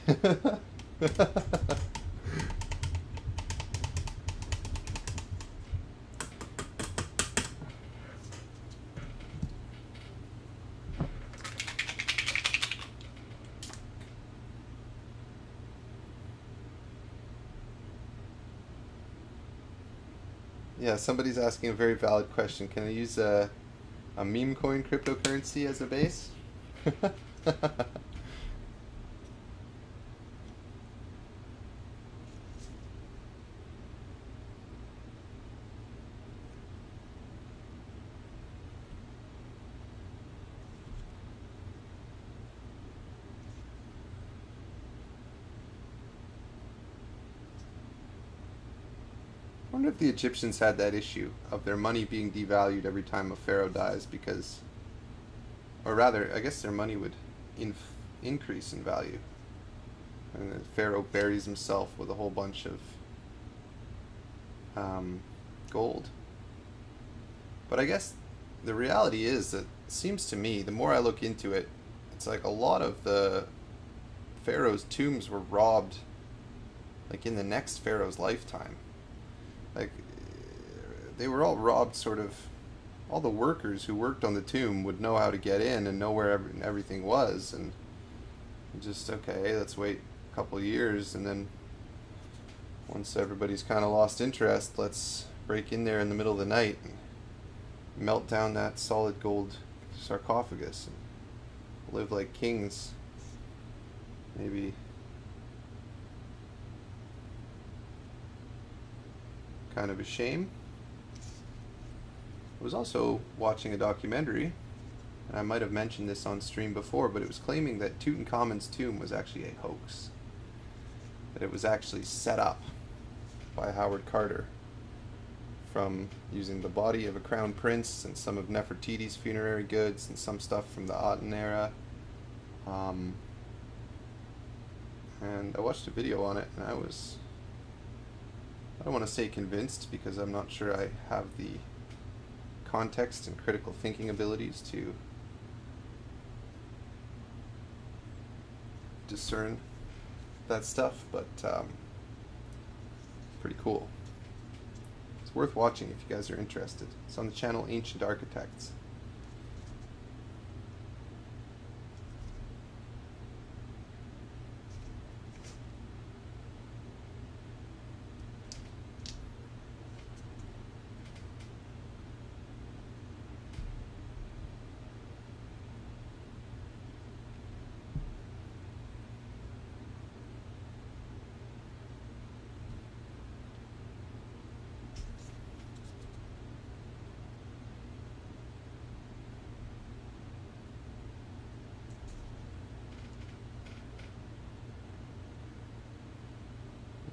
Speaker 1: Yeah, somebody's asking a very valid question. Can I use a meme coin cryptocurrency as a base? I wonder if the Egyptians had that issue of their money being devalued every time a pharaoh dies because, or rather, I guess their money would increase in value. And the pharaoh buries himself with a whole bunch of gold. But I guess the reality is that, it seems to me, the more I look into it, it's like a lot of the pharaoh's tombs were robbed like in the next pharaoh's lifetime. Like, they were all robbed, sort of. All the workers who worked on the tomb would know how to get in and know where everything was, and just, okay, let's wait a couple years, and then once everybody's kind of lost interest, let's break in there in the middle of the night and melt down that solid gold sarcophagus and live like kings. Maybe kind of a shame. I was also watching a documentary, and I might have mentioned this on stream before, but it was claiming that Tutankhamun's tomb was actually a hoax. That it was actually set up by Howard Carter from using the body of a crown prince and some of Nefertiti's funerary goods and some stuff from the Aten era. And I watched a video on it, and I don't want to say convinced, because I'm not sure I have the context and critical thinking abilities to discern that stuff, but pretty cool. It's worth watching if you guys are interested. It's on the channel Ancient Architects.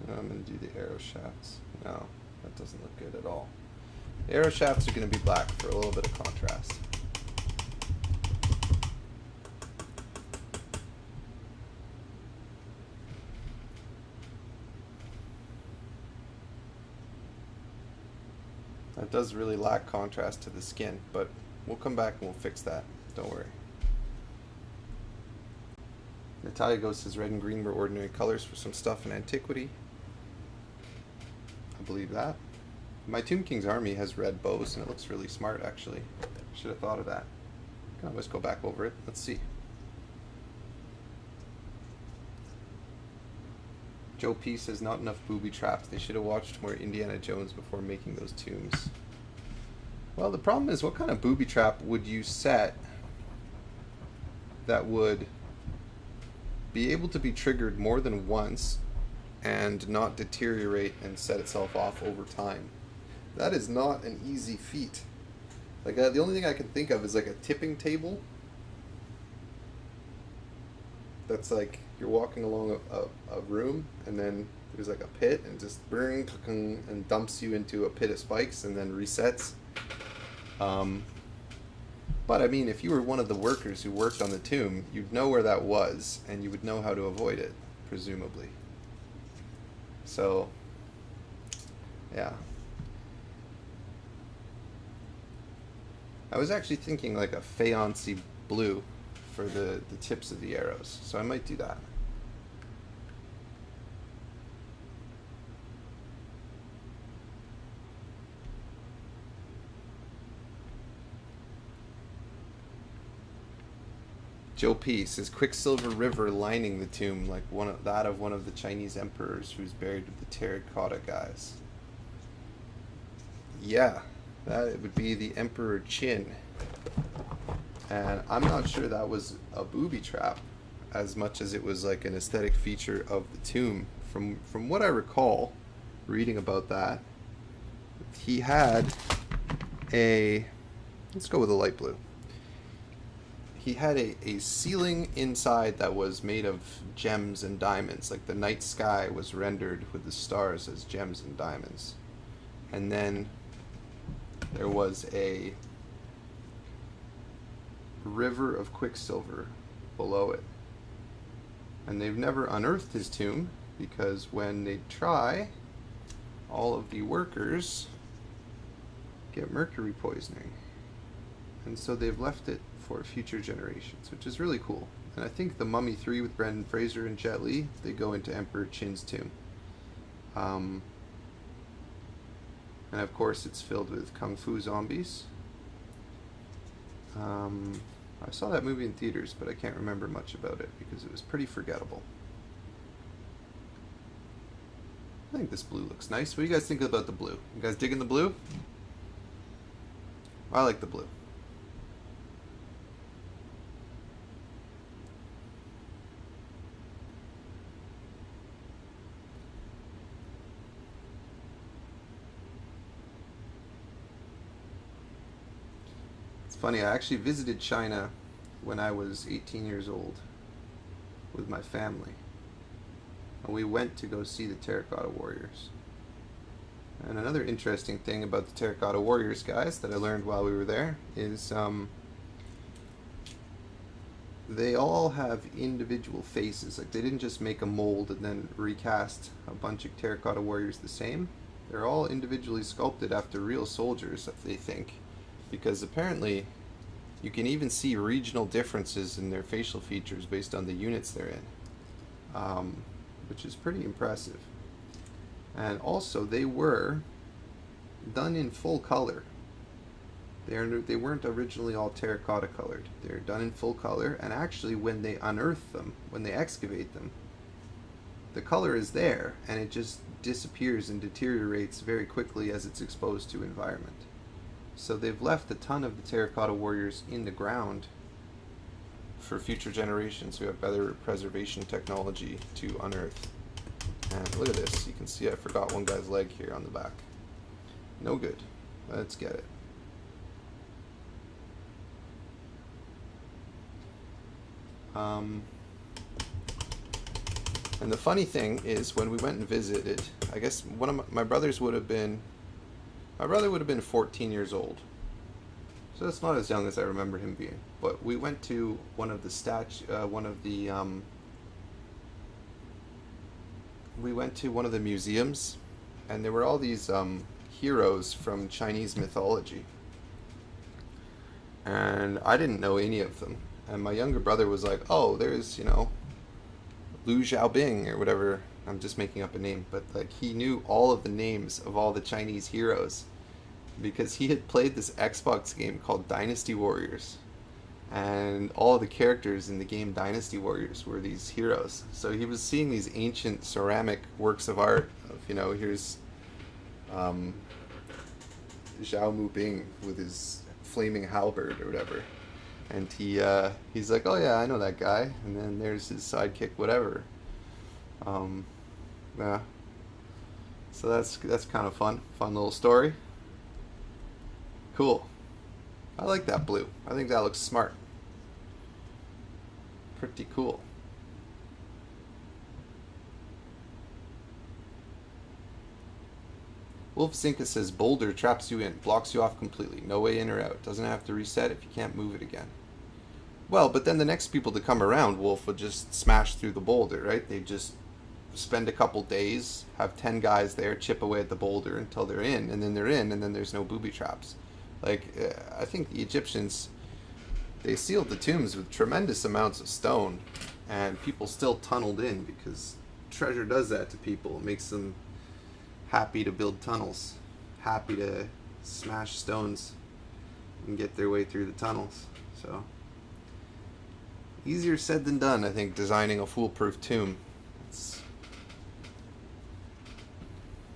Speaker 1: I'm going to do the arrow shafts. No, that doesn't look good at all. The arrow shafts are going to be black for a little bit of contrast. That does really lack contrast to the skin, but we'll come back and we'll fix that. Don't worry. Natalia Ghost says red and green were ordinary colors for some stuff in antiquity. I believe that. My Tomb King's army has red bows, and it looks really smart, actually. Should have thought of that. Can always go back over it. Let's see. Joe P says not enough booby traps. They should have watched more Indiana Jones before making those tombs. Well, the problem is, what kind of booby trap would you set that would be able to be triggered more than once and not deteriorate and set itself off over time? That is not an easy feat. Like, the only thing I can think of is like a tipping table. That's like you're walking along a room, and then there's like a pit, and just and dumps you into a pit of spikes and then resets. But I mean, if you were one of the workers who worked on the tomb, you'd know where that was, and you would know how to avoid it, presumably. So, yeah. I was actually thinking like a faïence blue for the tips of the arrows, so I might do that. Joe P says Quicksilver River lining the tomb like one of the Chinese emperors who's buried with the terracotta guys. Yeah, that would be the Emperor Qin. And I'm not sure that was a booby trap as much as it was like an aesthetic feature of the tomb. From what I recall reading about that, he had let's go with a light blue. He had a ceiling inside that was made of gems and diamonds. Like the night sky was rendered with the stars as gems and diamonds. And then there was a river of quicksilver below it. And they've never unearthed his tomb, because when they try, all of the workers get mercury poisoning. And so they've left it for future generations, which is really cool. And I think The Mummy 3 with Brendan Fraser and Jet Li, they go into Emperor Qin's tomb. And of course it's filled with kung fu zombies. I saw that movie in theaters, but I can't remember much about it because it was pretty forgettable. I think this blue looks nice. What do you guys think about the blue? You guys digging the blue? I like the blue. It's funny, I actually visited China when I was 18 years old with my family. And we went to go see the Terracotta Warriors. And another interesting thing about the Terracotta Warriors, guys, that I learned while we were there is they all have individual faces. Like, they didn't just make a mold and then recast a bunch of Terracotta Warriors the same. They're all individually sculpted after real soldiers, if they think. Because apparently you can even see regional differences in their facial features based on the units they're in, which is pretty impressive. And also, they were done in full color. They weren't originally all terracotta colored. They're done in full color, and actually when they unearth them, when they excavate them, the color is there, and it just disappears and deteriorates very quickly as it's exposed to environment. So they've left a ton of the Terracotta Warriors in the ground for future generations who have better preservation technology to unearth. And look at this, you can see I forgot one guy's leg here on the back. No good. Let's get it. And the funny thing is, when we went and visited, I guess one of my brothers would have been, my brother would have been 14 years old. So that's not as young as I remember him being. But we went to one of the we went to one of the museums, and there were all these heroes from Chinese mythology. And I didn't know any of them. And my younger brother was like, oh, there's, Lu Xiaobing or whatever. I'm just making up a name. But like, he knew all of the names of all the Chinese heroes because he had played this Xbox game called Dynasty Warriors. And all of the characters in the game Dynasty Warriors were these heroes. So he was seeing these ancient ceramic works of art of, here's Zhao Mubing with his flaming halberd or whatever. And he's like, oh yeah, I know that guy. And then there's his sidekick, whatever. Yeah. So that's kind of fun little story. Cool. I like that blue. I think that looks smart. Pretty cool. Wolf Zinka says boulder traps you in, blocks you off completely. No way in or out. Doesn't have to reset if you can't move it again. Well, but then the next people to come around, Wolf would just smash through the boulder, right? They'd just spend a couple days, have 10 guys there, chip away at the boulder until they're in, and then they're in, and then there's no booby traps. Like, I think the Egyptians, they sealed the tombs with tremendous amounts of stone, and people still tunneled in because treasure does that to people. It makes them happy to build tunnels, happy to smash stones and get their way through the tunnels. So, easier said than done, I think, designing a foolproof tomb.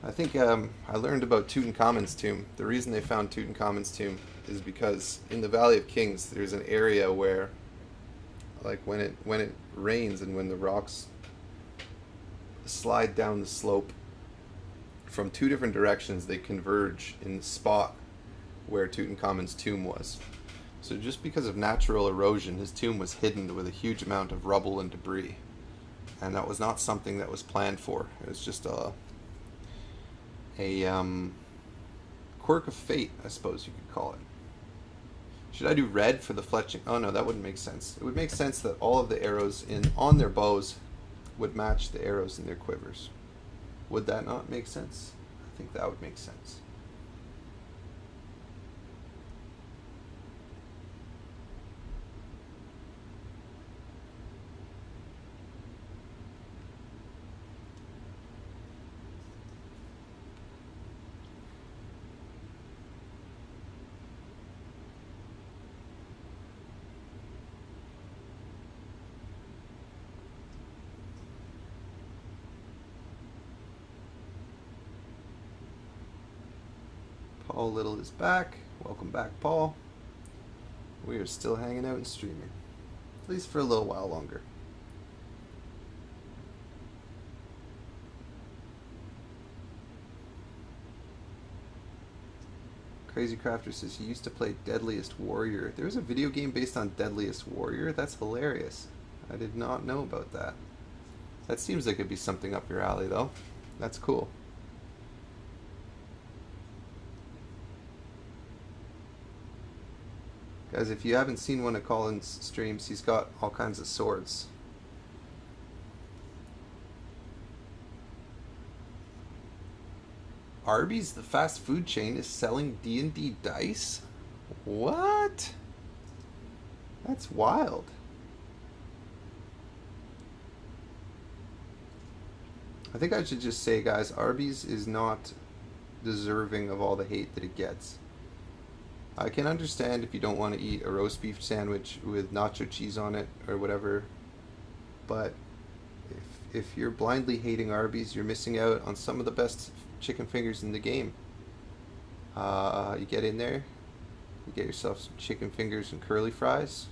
Speaker 1: I think I learned about Tutankhamun's tomb. The reason they found Tutankhamun's tomb is because in the Valley of Kings, there's an area where, like, when it rains and when the rocks slide down the slope from two different directions, they converge in the spot where Tutankhamun's tomb was. So just because of natural erosion, his tomb was hidden with a huge amount of rubble and debris. And that was not something that was planned for. It was just a quirk of fate, I suppose you could call it. Should I do red for the fletching? Oh no, that wouldn't make sense. It would make sense that all of the arrows on their bows would match the arrows in their quivers. Would that not make sense? I think that would make sense. Paul Little is back. Welcome back, Paul. We are still hanging out and streaming. At least for a little while longer. Crazy Crafter says he used to play Deadliest Warrior. There was a video game based on Deadliest Warrior? That's hilarious. I did not know about that. That seems like it'd be something up your alley, though. That's cool. Guys, if you haven't seen one of Colin's streams, he's got all kinds of swords. Arby's, the fast food chain, is selling D&D dice? What? That's wild. I think I should just say, guys, Arby's is not deserving of all the hate that it gets. I can understand if you don't want to eat a roast beef sandwich with nacho cheese on it or whatever, but if you're blindly hating Arby's, you're missing out on some of the best chicken fingers in the game. You get in there, you get yourself some chicken fingers and curly fries.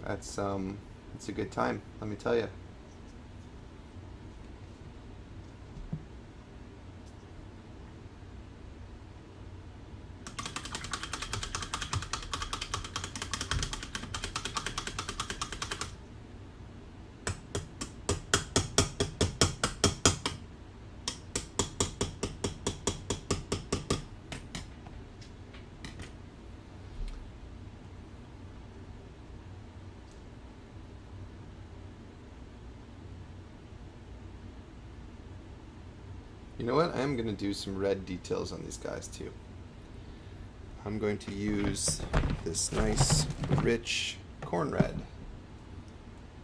Speaker 1: It's a good time, let me tell you. You know what? I am going to do some red details on these guys too. I'm going to use this nice, rich corn red.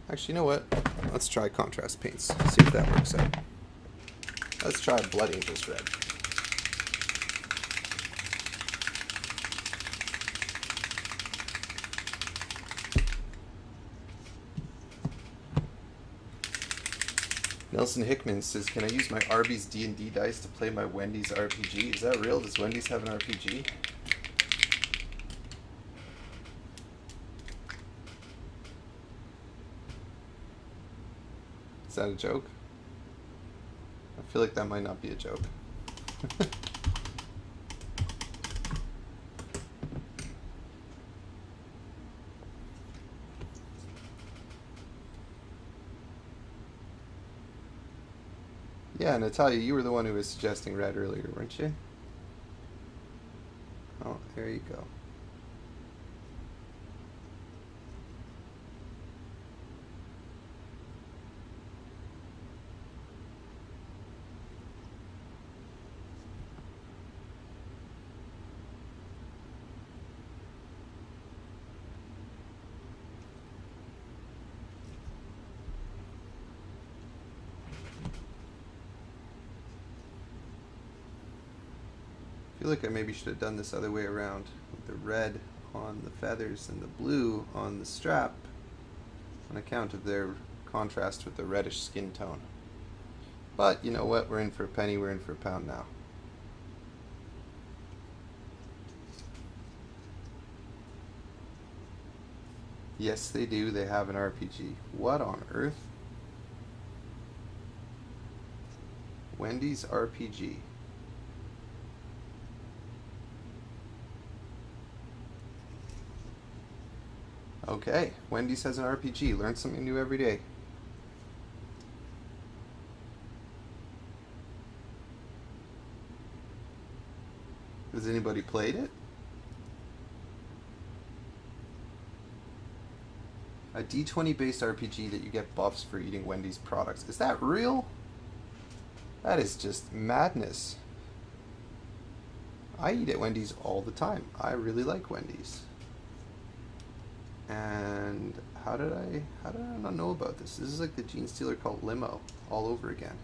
Speaker 1: Actually, you know what? Let's try contrast paints. See if that works out. Let's try Blood Angels red. Nelson Hickman says, can I use my Arby's D&D dice to play my Wendy's RPG? Is that real? Does Wendy's have an RPG? Is that a joke? I feel like that might not be a joke. Yeah, Natalia, you were the one who was suggesting red earlier, weren't you? Oh, there you go. I feel like I maybe should have done this other way around, with the red on the feathers and the blue on the strap, on account of their contrast with the reddish skin tone. But you know what, we're in for a penny, we're in for a pound now. Yes, they do, they have an RPG. What on earth? Wendy's RPG. Okay, Wendy's has an RPG. Learn something new every day. Has anybody played it? A D20 based RPG that you get buffs for eating Wendy's products. Is that real? That is just madness. I eat at Wendy's all the time. I really like Wendy's. And how did I not know about this? This is like the Gene Stealer called Limo all over again.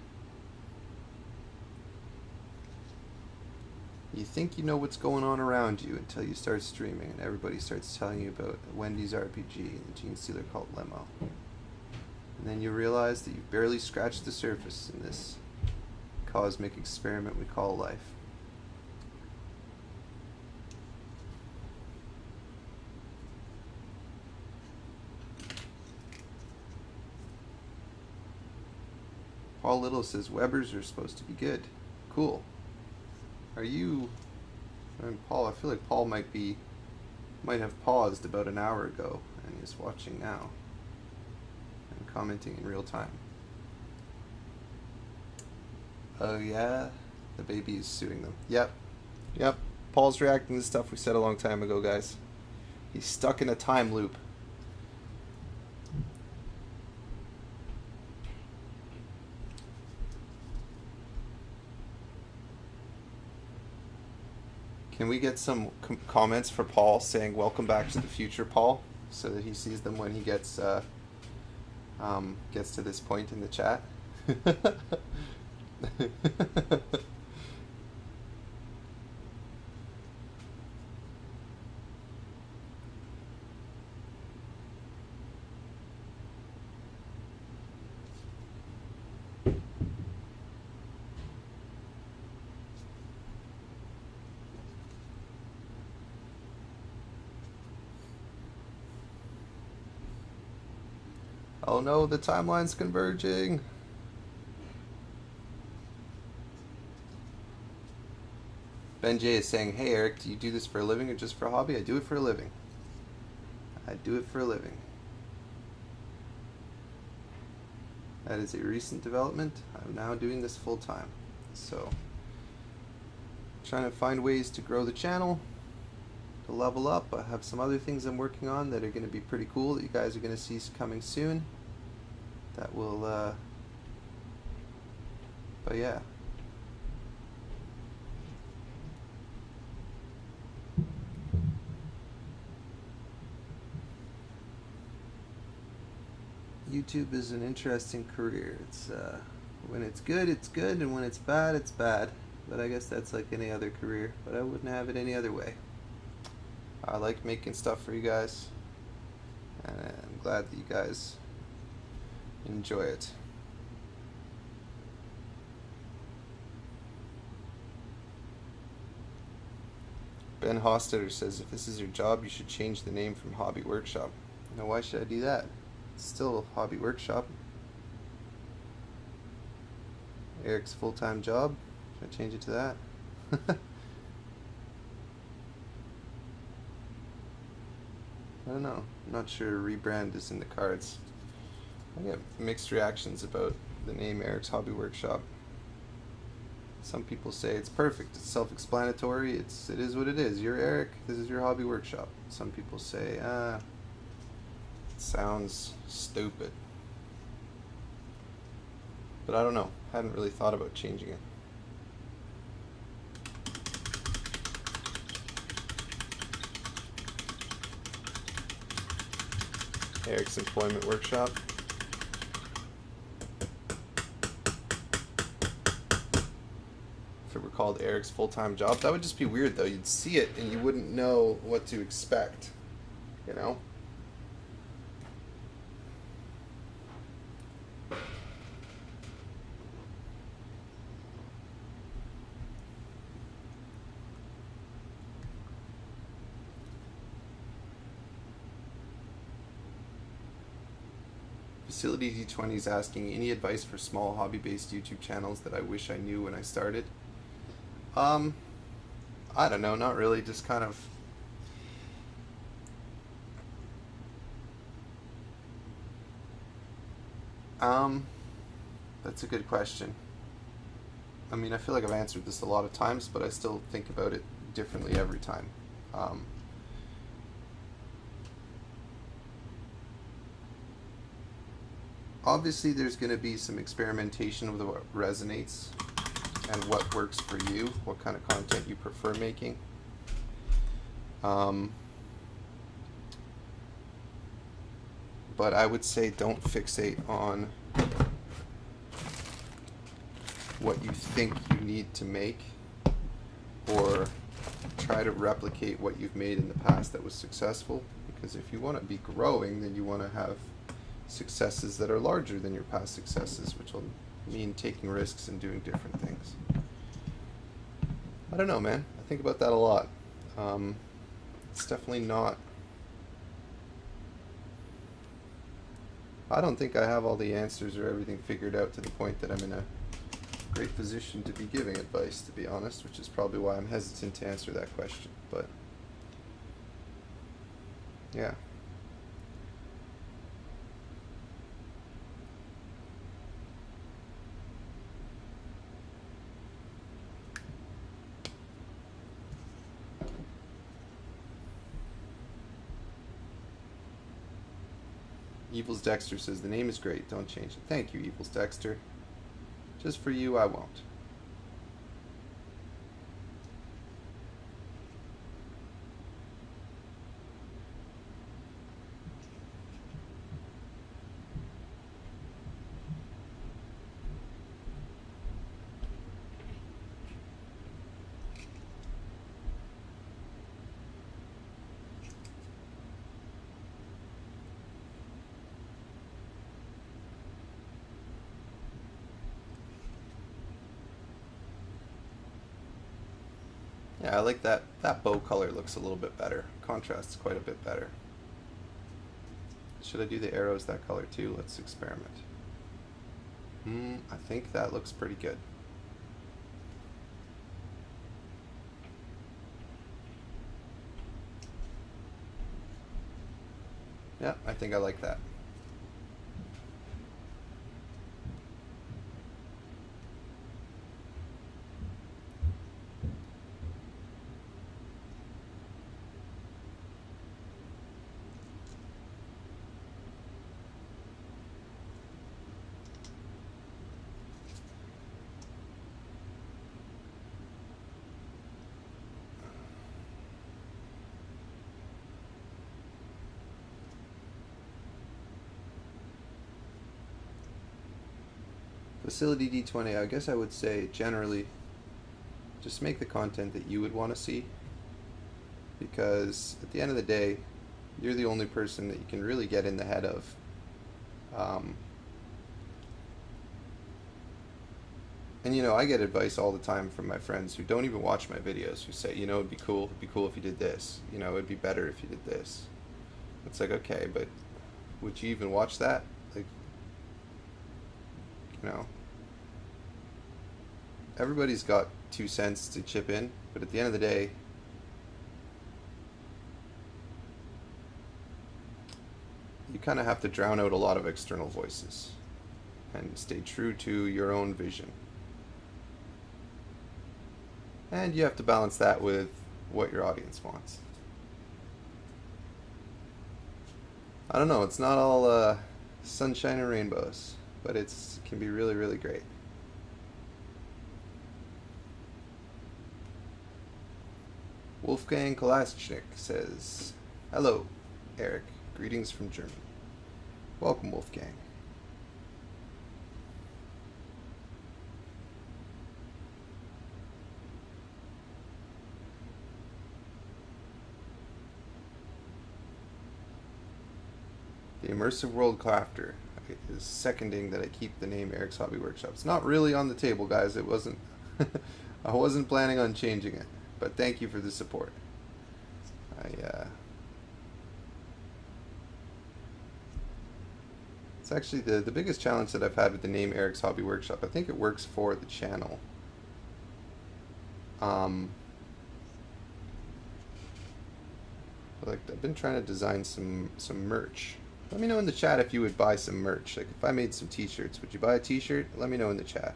Speaker 1: You think you know what's going on around you until you start streaming and everybody starts telling you about Wendy's RPG and the Gene Stealer called Limo. And then you realize that you've barely scratched the surface in this cosmic experiment we call life. Paul Little says Weber's are supposed to be good. Cool. Are you... Paul, I feel like Paul might have paused about an hour ago and is watching now and commenting in real time. Oh yeah, the baby is suing them. Yep. Paul's reacting to stuff we said a long time ago, guys. He's stuck in a time loop. Can we get some comments for Paul saying welcome back to the future, Paul, so that he sees them when he gets to this point in the chat? Oh no, the timeline's converging. Ben J is saying, hey Eric, do you do this for a living or just for a hobby? I do it for a living. That is a recent development. I'm now doing this full time. So, trying to find ways to grow the channel, to level up. I have some other things I'm working on that are going to be pretty cool that you guys are going to see coming soon. That will, but yeah. YouTube is an interesting career. It's when it's good, and when it's bad, it's bad. But I guess that's like any other career. But I wouldn't have it any other way. I like making stuff for you guys, and I'm glad that you guys enjoy it. Ben Hostetter says, if this is your job, you should change the name from Hobby Workshop. Now, why should I do that? It's still Hobby Workshop. Eric's full-time job. Should I change it to that? I don't know. I'm not sure rebrand is in the cards. I get mixed reactions about the name Eric's Hobby Workshop. Some people say it's perfect, it's self-explanatory, it is what it is. You're Eric, this is your Hobby Workshop. Some people say, it sounds stupid. But I don't know. I hadn't really thought about changing it. Eric's Employment Workshop. If it were called Eric's Full-Time Job, that would just be weird though. You'd see it and you wouldn't know what to expect, you know? Facility D20 is asking, any advice for small hobby-based YouTube channels that I wish I knew when I started? I don't know, not really, just kind of that's a good question. I mean, I feel like I've answered this a lot of times, but I still think about it differently every time. Obviously, there's going to be some experimentation with what resonates and what works for you, what kind of content you prefer making. But I would say don't fixate on what you think you need to make, or try to replicate what you've made in the past that was successful. Because if you want to be growing, then you want to have successes that are larger than your past successes, which will mean taking risks and doing different things. I don't know, man. I think about that a lot. It's definitely not I don't think I have all the answers or everything figured out to the point that I'm in a great position to be giving advice, to be honest, which is probably why I'm hesitant to answer that question. But yeah. Evils Dexter says the name is great. Don't change it. Thank you, Evils Dexter. Just for you, I won't. Yeah, I like that. That bow color looks a little bit better. Contrasts quite a bit better. Should I do the arrows that color too? Let's experiment. I think that looks pretty good. Yeah, I think I like that. Facility D20, I guess I would say generally just make the content that you would want to see, because at the end of the day, you're the only person that you can really get in the head of. And you know, I get advice all the time from my friends who don't even watch my videos, who say, you know, it'd be cool if you did this. You know, it'd be better if you did this. It's like, okay, but would you even watch that? Like, you know, everybody's got 2 cents to chip in, but at the end of the day, you kind of have to drown out a lot of external voices and stay true to your own vision. And you have to balance that with what your audience wants. I don't know, it's not all sunshine and rainbows, but it can be really, really great. Wolfgang Kolaschnik says, hello, Eric. Greetings from Germany. Welcome, Wolfgang. The Immersive World Crafter is seconding that I keep the name Eric's Hobby Workshop. It's not really on the table, guys. It wasn't. I wasn't planning on changing it, but thank you for the support. It's actually the biggest challenge that I've had with the name Eric's Hobby Workshop. I think it works for the channel. Like, I've been trying to design some merch. Let me know in the chat if you would buy some merch. Like, if I made some t-shirts, would you buy a t-shirt? Let me know in the chat.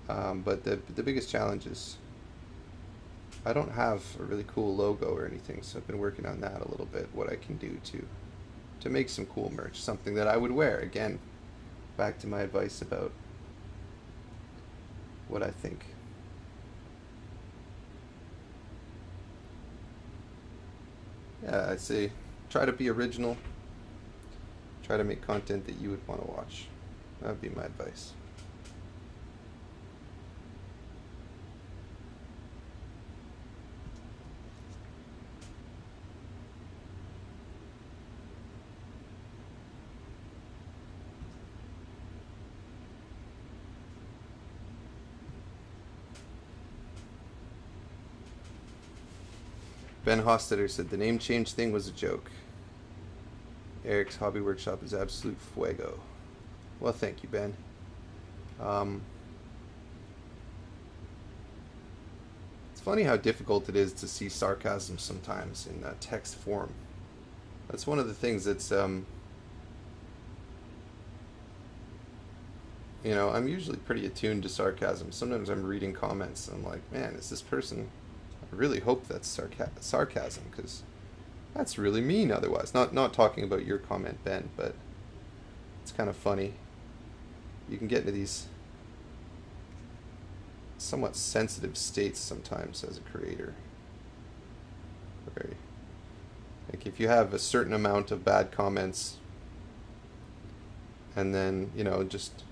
Speaker 1: But the biggest challenge is I don't have a really cool logo or anything, so I've been working on that a little bit, what I can do to make some cool merch, something that I would wear. Again, back to my advice about what I think. Yeah, I'd say try to be original. Try to make content that you would want to watch. That would be my advice. Ben Hostetter said the name change thing was a joke. Eric's hobby workshop is absolute fuego. Well, thank you, Ben. It's funny how difficult it is to see sarcasm sometimes in text form. That's one of the things that's, you know, I'm usually pretty attuned to sarcasm. Sometimes I'm reading comments and I'm like, man, is this person, I really hope that's sarcasm, because that's really mean otherwise. Not talking about your comment, Ben, but it's kind of funny. You can get into these somewhat sensitive states sometimes as a creator. Very, like if you have a certain amount of bad comments and then, you know, just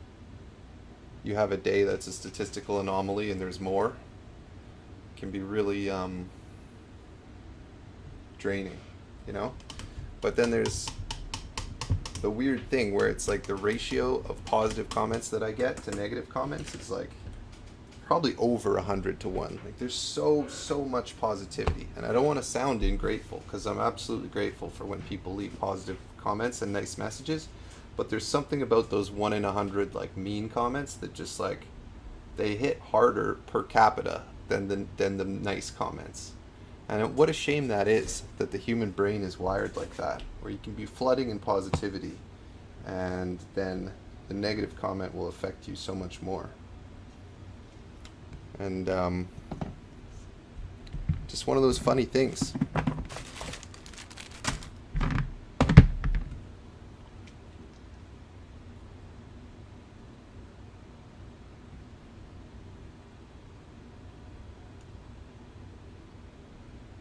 Speaker 1: you have a day that's a statistical anomaly and there's more, it can be really draining, you know? But then there's the weird thing where it's like the ratio of positive comments that I get to negative comments is like probably over 100 to 1. Like there's so much positivity, and I don't want to sound ingrateful, because I'm absolutely grateful for when people leave positive comments and nice messages, but there's something about those 1 in 100 like mean comments that just like they hit harder per capita than the nice comments. And what a shame that is, that the human brain is wired like that, where you can be flooding in positivity and then the negative comment will affect you so much more. And just one of those funny things.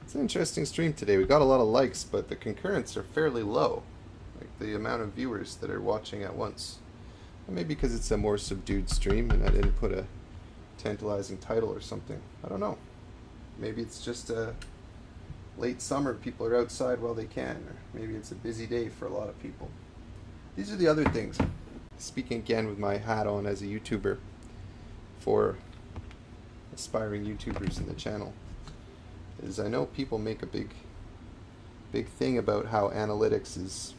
Speaker 1: It's an interesting stream today. We got a lot of likes, but the concurrents are fairly low. Like the amount of viewers that are watching at once. Maybe because it's a more subdued stream and I didn't put a tantalizing title or something. I don't know. Maybe it's just a late summer, people are outside while they can, or maybe it's a busy day for a lot of people. These are the other things. Speaking again with my hat on as a YouTuber for aspiring YouTubers in the channel, is I know people make a big thing about how analytics is...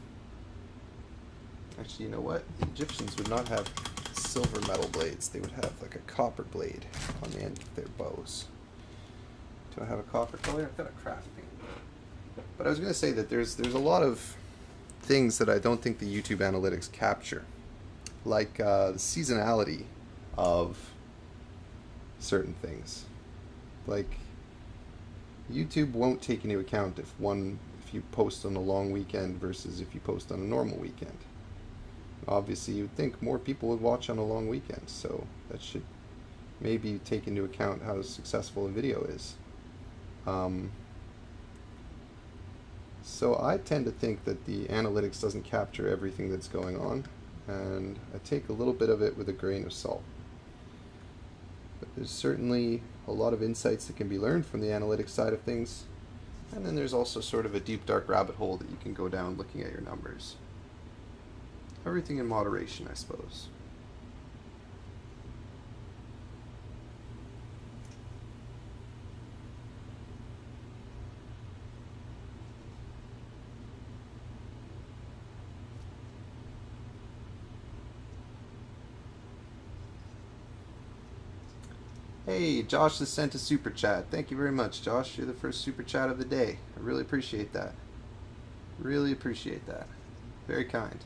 Speaker 1: Actually, you know what? The Egyptians would not have silver metal blades. They would have like a copper blade on the end of their bows. Do I have a copper color? I've got a crafting. But I was going to say that there's a lot of things that I don't think the YouTube analytics capture, like the seasonality of certain things. Like YouTube won't take into account if you post on a long weekend versus if you post on a normal weekend. Obviously, you'd think more people would watch on a long weekend, so that should maybe take into account how successful a video is. So I tend to think that the analytics doesn't capture everything that's going on, and I take a little bit of it with a grain of salt. But there's certainly a lot of insights that can be learned from the analytics side of things, and then there's also sort of a deep dark rabbit hole that you can go down looking at your numbers. Everything in moderation, I suppose. Hey, Josh has sent a super chat. Thank you very much, Josh. You're the first super chat of the day. I really appreciate that. Really appreciate that. Very kind.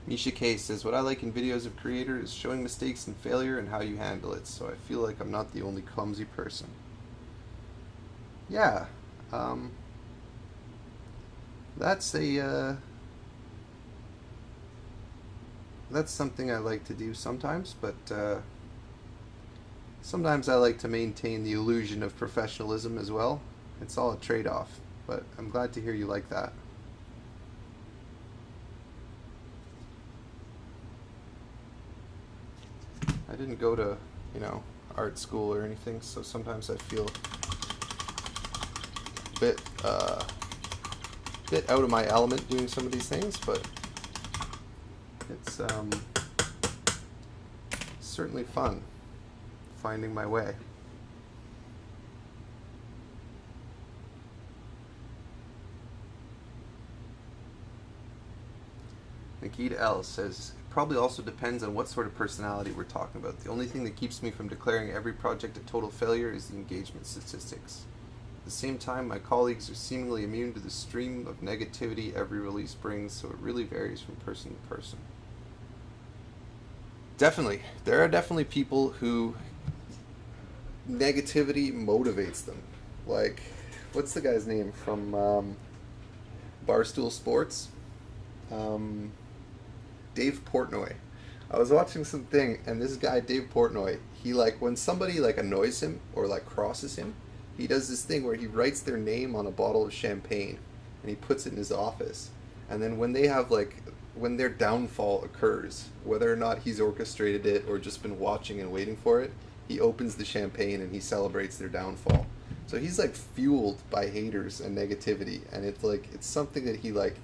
Speaker 1: Misha K says, what I like in videos of creators is showing mistakes and failure and how you handle it, so I feel like I'm not the only clumsy person. Yeah, that's something I like to do sometimes, but sometimes I like to maintain the illusion of professionalism as well. It's all a trade-off, but I'm glad to hear you like that. I didn't go to, art school or anything, so sometimes I feel a bit out of my element doing some of these things, but it's certainly fun finding my way. Nikita L says, it probably also depends on what sort of personality we're talking about. The only thing that keeps me from declaring every project a total failure is the engagement statistics. At the same time, my colleagues are seemingly immune to the stream of negativity every release brings, so it really varies from person to person. Definitely. There are definitely people who negativity motivates them. Like, what's the guy's name from Barstool Sports? Dave Portnoy. I was watching something, and this guy, Dave Portnoy, he, like, when somebody, like, annoys him or, like, crosses him, he does this thing where he writes their name on a bottle of champagne, and he puts it in his office. And then when they have, like, when their downfall occurs, whether or not he's orchestrated it or just been watching and waiting for it, he opens the champagne and he celebrates their downfall. So he's, like, fueled by haters and negativity, and it's, like, it's something that he, like,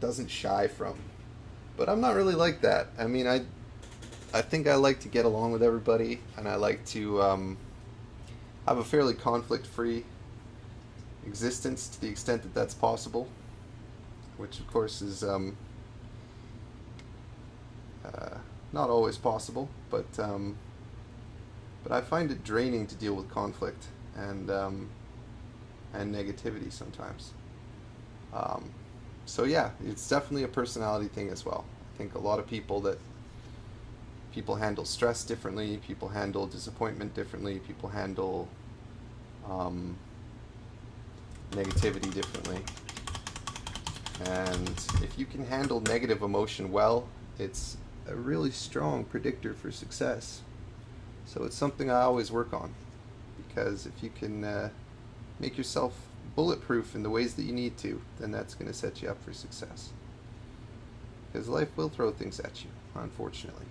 Speaker 1: doesn't shy from. But I'm not really like that. I mean, I think I like to get along with everybody, and I like to have a fairly conflict-free existence to the extent that that's possible, which of course is not always possible, but I find it draining to deal with conflict and negativity sometimes. So yeah, it's definitely a personality thing as well. I think a lot of people handle stress differently, people handle disappointment differently, people handle negativity differently. And if you can handle negative emotion well, it's a really strong predictor for success. So it's something I always work on, because if you can make yourself bulletproof in the ways that you need to, then that's going to set you up for success. Because life will throw things at you, unfortunately.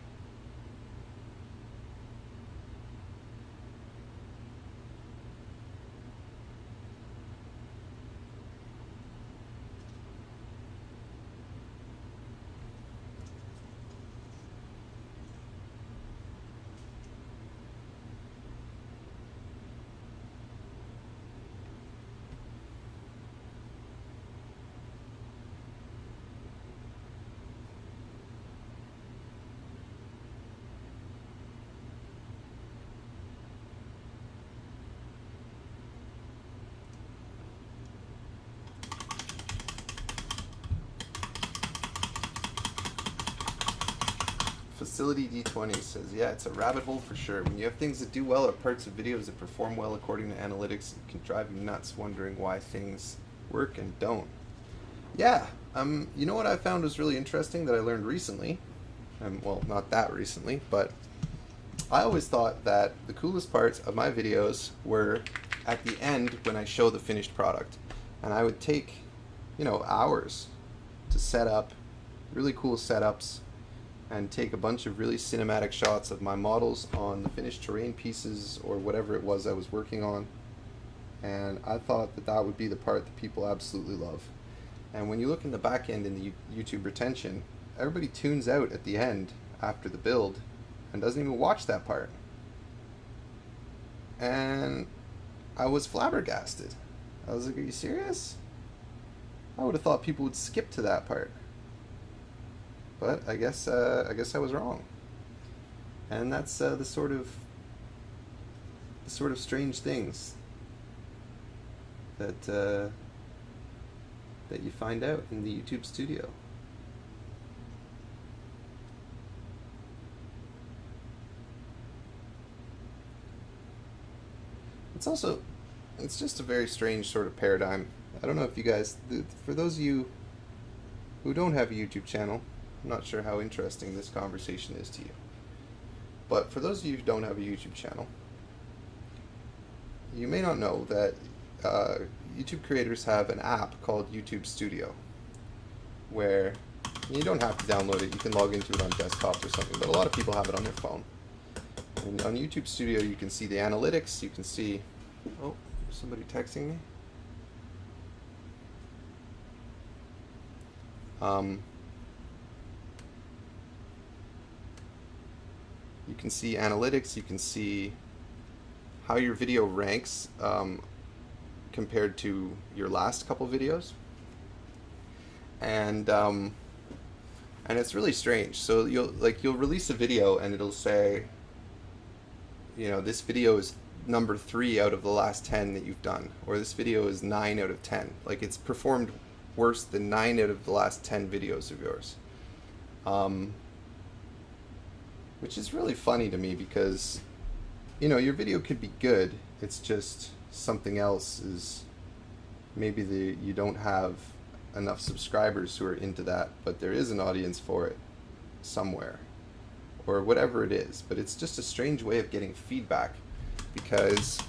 Speaker 1: Facility D20 says, yeah, it's a rabbit hole for sure. When you have things that do well or parts of videos that perform well according to analytics, it can drive you nuts wondering why things work and don't. Yeah, you know what I found was really interesting that I learned recently? Well, not that recently, but I always thought that the coolest parts of my videos were at the end when I show the finished product. And I would take, hours to set up really cool setups and take a bunch of really cinematic shots of my models on the finished terrain pieces or whatever it was I was working on. And I thought that that would be the part that people absolutely love. And when you look in the back end in the YouTube retention, everybody tunes out at the end after the build and doesn't even watch that part. And I was flabbergasted. I was like, are you serious? I would have thought people would skip to that part. But I guess I was wrong. And that's the sort of strange things that you find out in the YouTube studio. It's just a very strange sort of paradigm. I don't know if you guys, for those of you who don't have a YouTube channel, I'm not sure how interesting this conversation is to you. But for those of you who don't have a YouTube channel, you may not know that YouTube creators have an app called YouTube Studio, where you don't have to download it. You can log into it on desktop or something, but a lot of people have it on their phone. And on YouTube Studio, you can see the analytics. You can see, oh, somebody texting me. You can see analytics, you can see how your video ranks compared to your last couple videos. And it's really strange. So you'll release a video and it'll say, this video is number 3 out of the last 10 that you've done, or this video is 9 out of 10. Like, it's performed worse than 9 out of the last 10 videos of yours. Which is really funny to me because, your video could be good. It's just something else is maybe you don't have enough subscribers who are into that, but there is an audience for it somewhere, or whatever it is. But it's just a strange way of getting feedback, because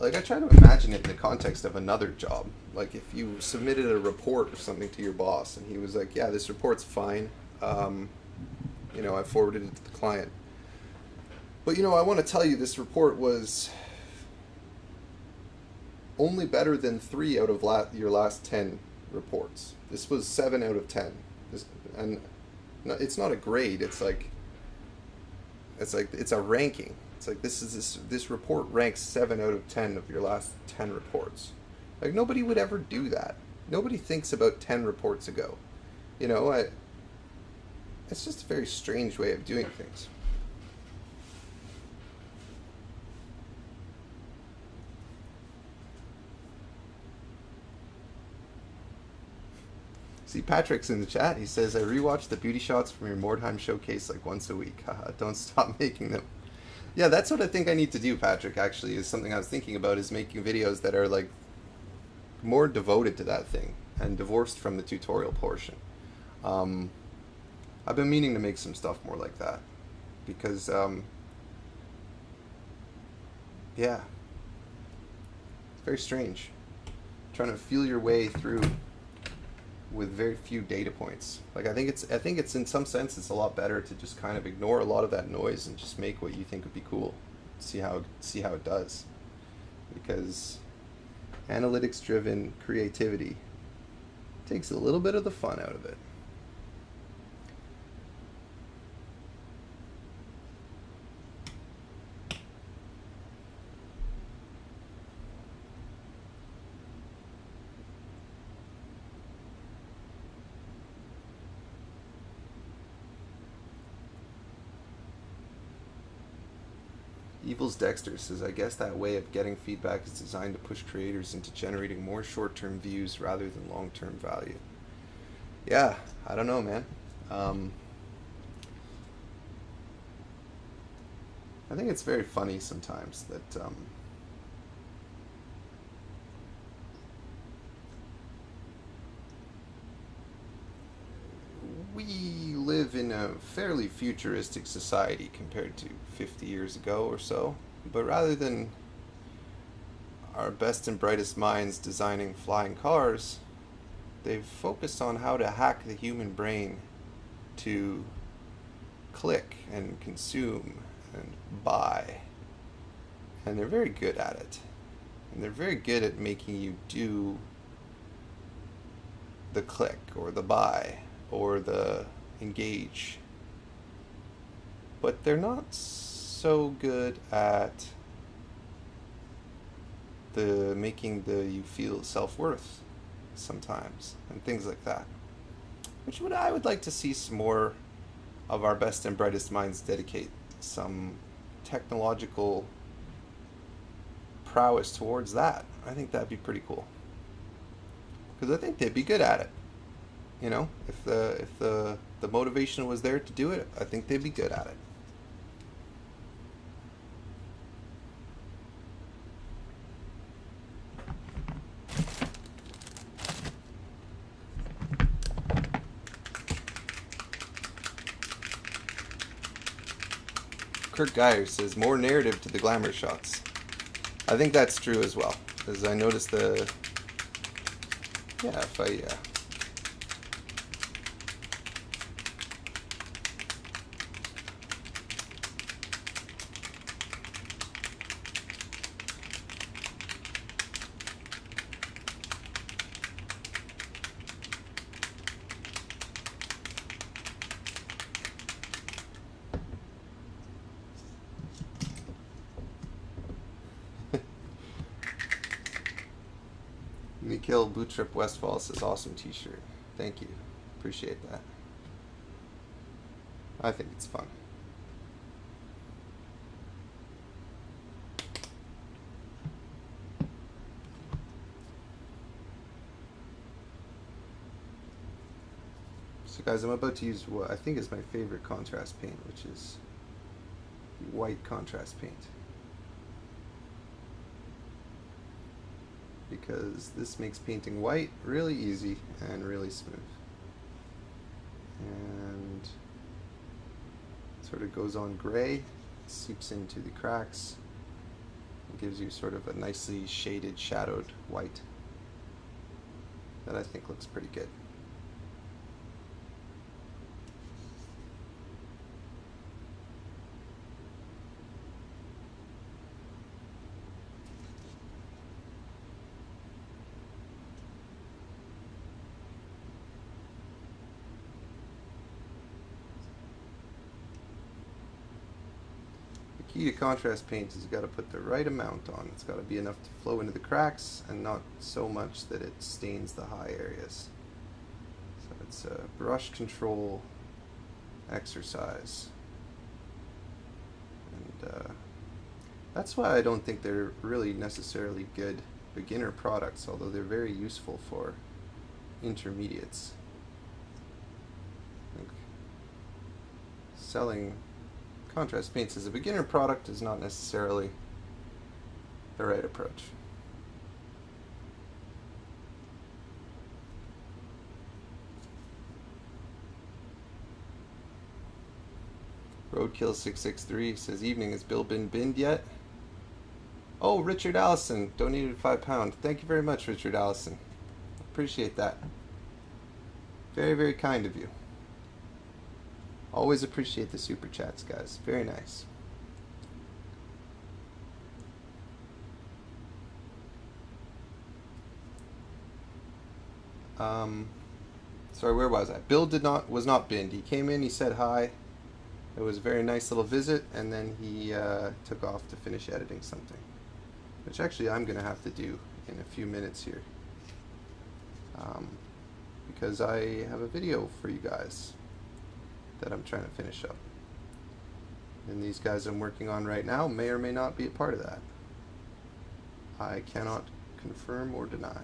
Speaker 1: I try to imagine it in the context of another job. Like, if you submitted a report or something to your boss and he was like, yeah, this report's fine, I forwarded it to the client, but I want to tell you this report was only better than 3 out of your last 10 reports. This was 7 out of 10. And it's not a grade. It's a ranking. It's like this report ranks 7 out of 10 of your last 10 reports. Like, nobody would ever do that. Nobody thinks about 10 reports ago. It's just a very strange way of doing things. See, Patrick's in the chat. He says, I rewatch the beauty shots from your Mordheim showcase like once a week. Haha, don't stop making them. Yeah, that's what I think I need to do, Patrick, actually, is something I was thinking about, is making videos that are, more devoted to that thing and divorced from the tutorial portion. I've been meaning to make some stuff more like that because, yeah, it's very strange. Trying to feel your way through with very few data points. I think it's in some sense it's a lot better to just kind of ignore a lot of that noise and just make what you think would be cool. See how it does. Because analytics driven creativity takes a little bit of the fun out of it. Evils Dexter says, I guess that way of getting feedback is designed to push creators into generating more short-term views rather than long-term value. Yeah, I don't know, man. I think it's very funny sometimes that we live in a fairly futuristic society compared to 50 years ago or so, but rather than our best and brightest minds designing flying cars, they've focused on how to hack the human brain to click and consume and buy. And they're very good at it. And they're very good at making you do the click or the buy or the engage. But they're not so good at the making you feel self-worth sometimes and things like that. Which I would like to see some more of our best and brightest minds dedicate some technological prowess towards that. I think that'd be pretty cool. Because I think they'd be good at it. If the motivation was there to do it, I think they'd be good at it. Kurt Geyer says, more narrative to the glamour shots. I think that's true as well, because I noticed Roadkill Blue Trip Westfall says awesome t-shirt. Thank you. Appreciate that. I think it's fun. So guys, I'm about to use what I think is my favorite contrast paint, which is white contrast paint. Because this makes painting white really easy and really smooth. And sort of goes on gray, seeps into the cracks, and gives you sort of a nicely shaded, shadowed white that I think looks pretty good. Key to contrast paint is you got to put the right amount on. It's got to be enough to flow into the cracks and not so much that it stains the high areas. So it's a brush control exercise. And that's why I don't think they're really necessarily good beginner products, although they're very useful for intermediates. I think selling contrast paints as a beginner product is not necessarily the right approach. Roadkill663 says, evening, has Bill been binned yet? Oh, Richard Allison donated £5. Thank you very much, Richard Allison. Appreciate that. Very, very kind of you. Always appreciate the super chats, guys. Very nice. Sorry, where was I? Bill was not binned. He came in, he said hi. It was a very nice little visit, and then he took off to finish editing something, which actually I'm going to have to do in a few minutes here, because I have a video for you guys that I'm trying to finish up. And these guys I'm working on right now may or may not be a part of that. I cannot confirm or deny.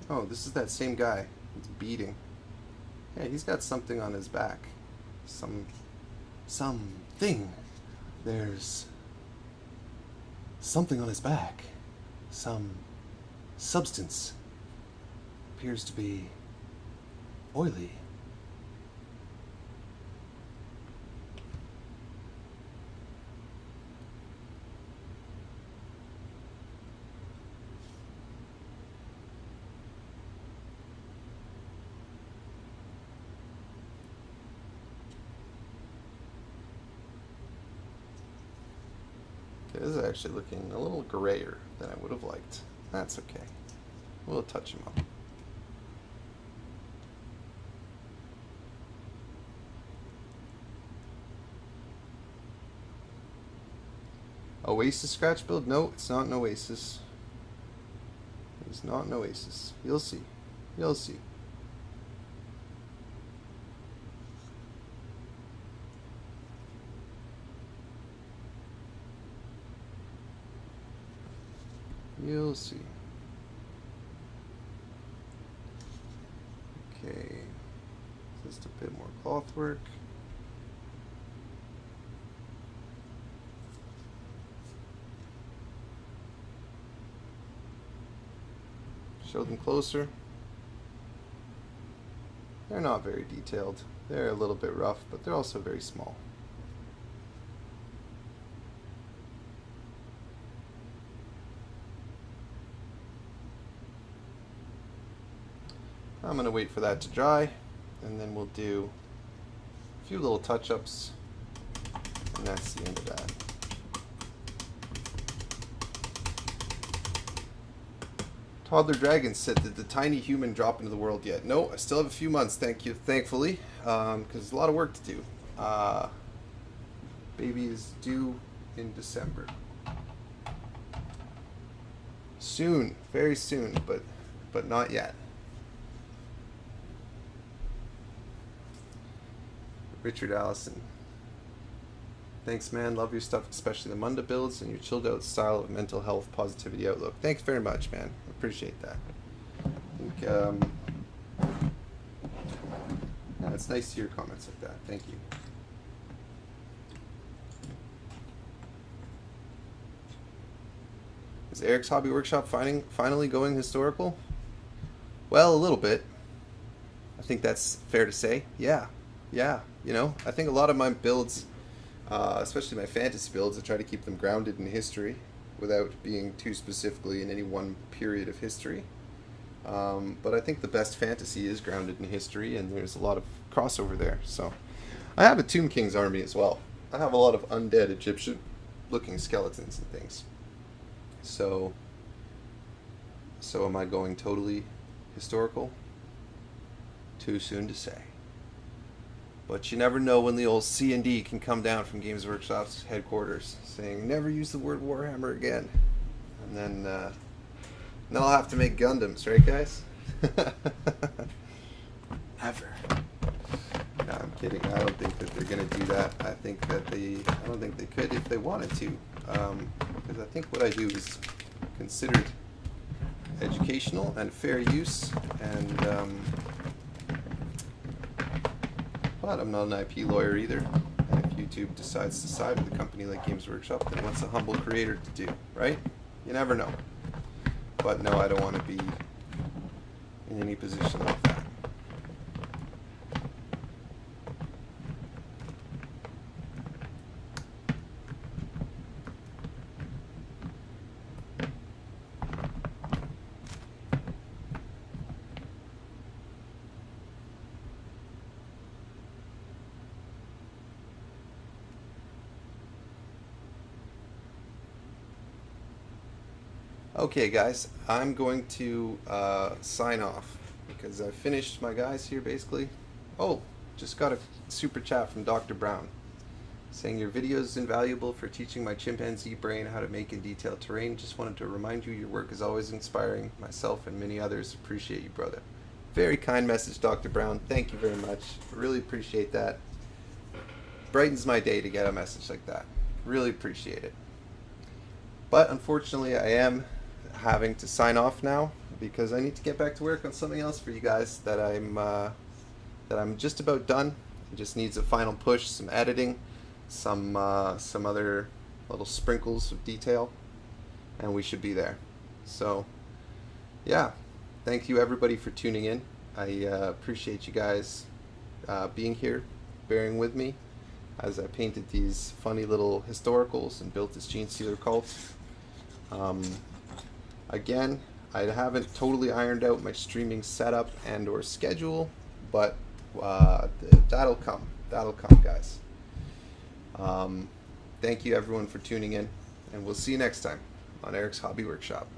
Speaker 1: Oh, this is that same guy. He's beating. Yeah, he's got something on his back. Something. There's something on his back. Some substance. Appears to be oily. This is actually looking a little grayer than I would have liked. That's okay. We'll touch him up. Oasis scratch build? No, it's not an Oasis. It's not an Oasis. You'll see. You'll see. You'll see. Okay, just a bit more cloth work. show them closer. They're not very detailed. They're a little bit rough, but they're also very small. I'm going to wait for that to dry, and then we'll do a few little touch-ups, and that's the end of that. Toddler Dragon said, did the tiny human drop into the world yet? No, I still have a few months, thankfully, because there's a lot of work to do. Baby is due in December. Soon, very soon, but not yet. Richard Allison. Thanks, man. Love your stuff, especially the Munda builds and your chilled out style of mental health positivity outlook. Thanks very much, man. I appreciate that. I think, yeah, it's nice to hear comments like that. Thank you. Is Eric's Hobby Workshop finally going historical? Well, a little bit. I think that's fair to say. Yeah. You know, I think a lot of my builds, especially my fantasy builds, I try to keep them grounded in history without being too specifically in any one period of history. But I think the best fantasy is grounded in history, and there's a lot of crossover there. So I have a Tomb King's army as well. I have a lot of undead Egyptian-looking skeletons and things. So am I going totally historical? Too soon to say. But you never know when the old C&D can come down from Games Workshop's headquarters saying, never use the word Warhammer again. And then I'll have to make Gundams, right, guys? Never. No, I'm kidding. I don't think that they're going to do that. I don't think they could if they wanted to. Because I think what I do is considered educational and fair use, and but I'm not an IP lawyer either. And if YouTube decides to side with a company like Games Workshop, then what's a humble creator to do, right? You never know. But no, I don't want to be in any position like that. Okay, guys, I'm going to sign off because I finished my guys here basically. Oh, just got a super chat from Dr. Brown saying your video is invaluable for teaching my chimpanzee brain how to make in detailed terrain. Just wanted to remind you your work is always inspiring. Myself and many others appreciate you, brother. Very kind message, Dr. Brown. Thank you very much. Really appreciate that. Brightens my day to get a message like that. Really appreciate it. But unfortunately, I am having to sign off now because I need to get back to work on something else for you guys that I'm just about done. It just needs a final push, some editing, some other little sprinkles of detail, and we should be there. So yeah, thank you everybody for tuning in. I appreciate you guys being here, bearing with me as I painted these funny little historicals and built this Genestealer cult. Again, I haven't totally ironed out my streaming setup and or schedule, but that'll come, guys. Thank you everyone for tuning in, and we'll see you next time on Eric's Hobby Workshop.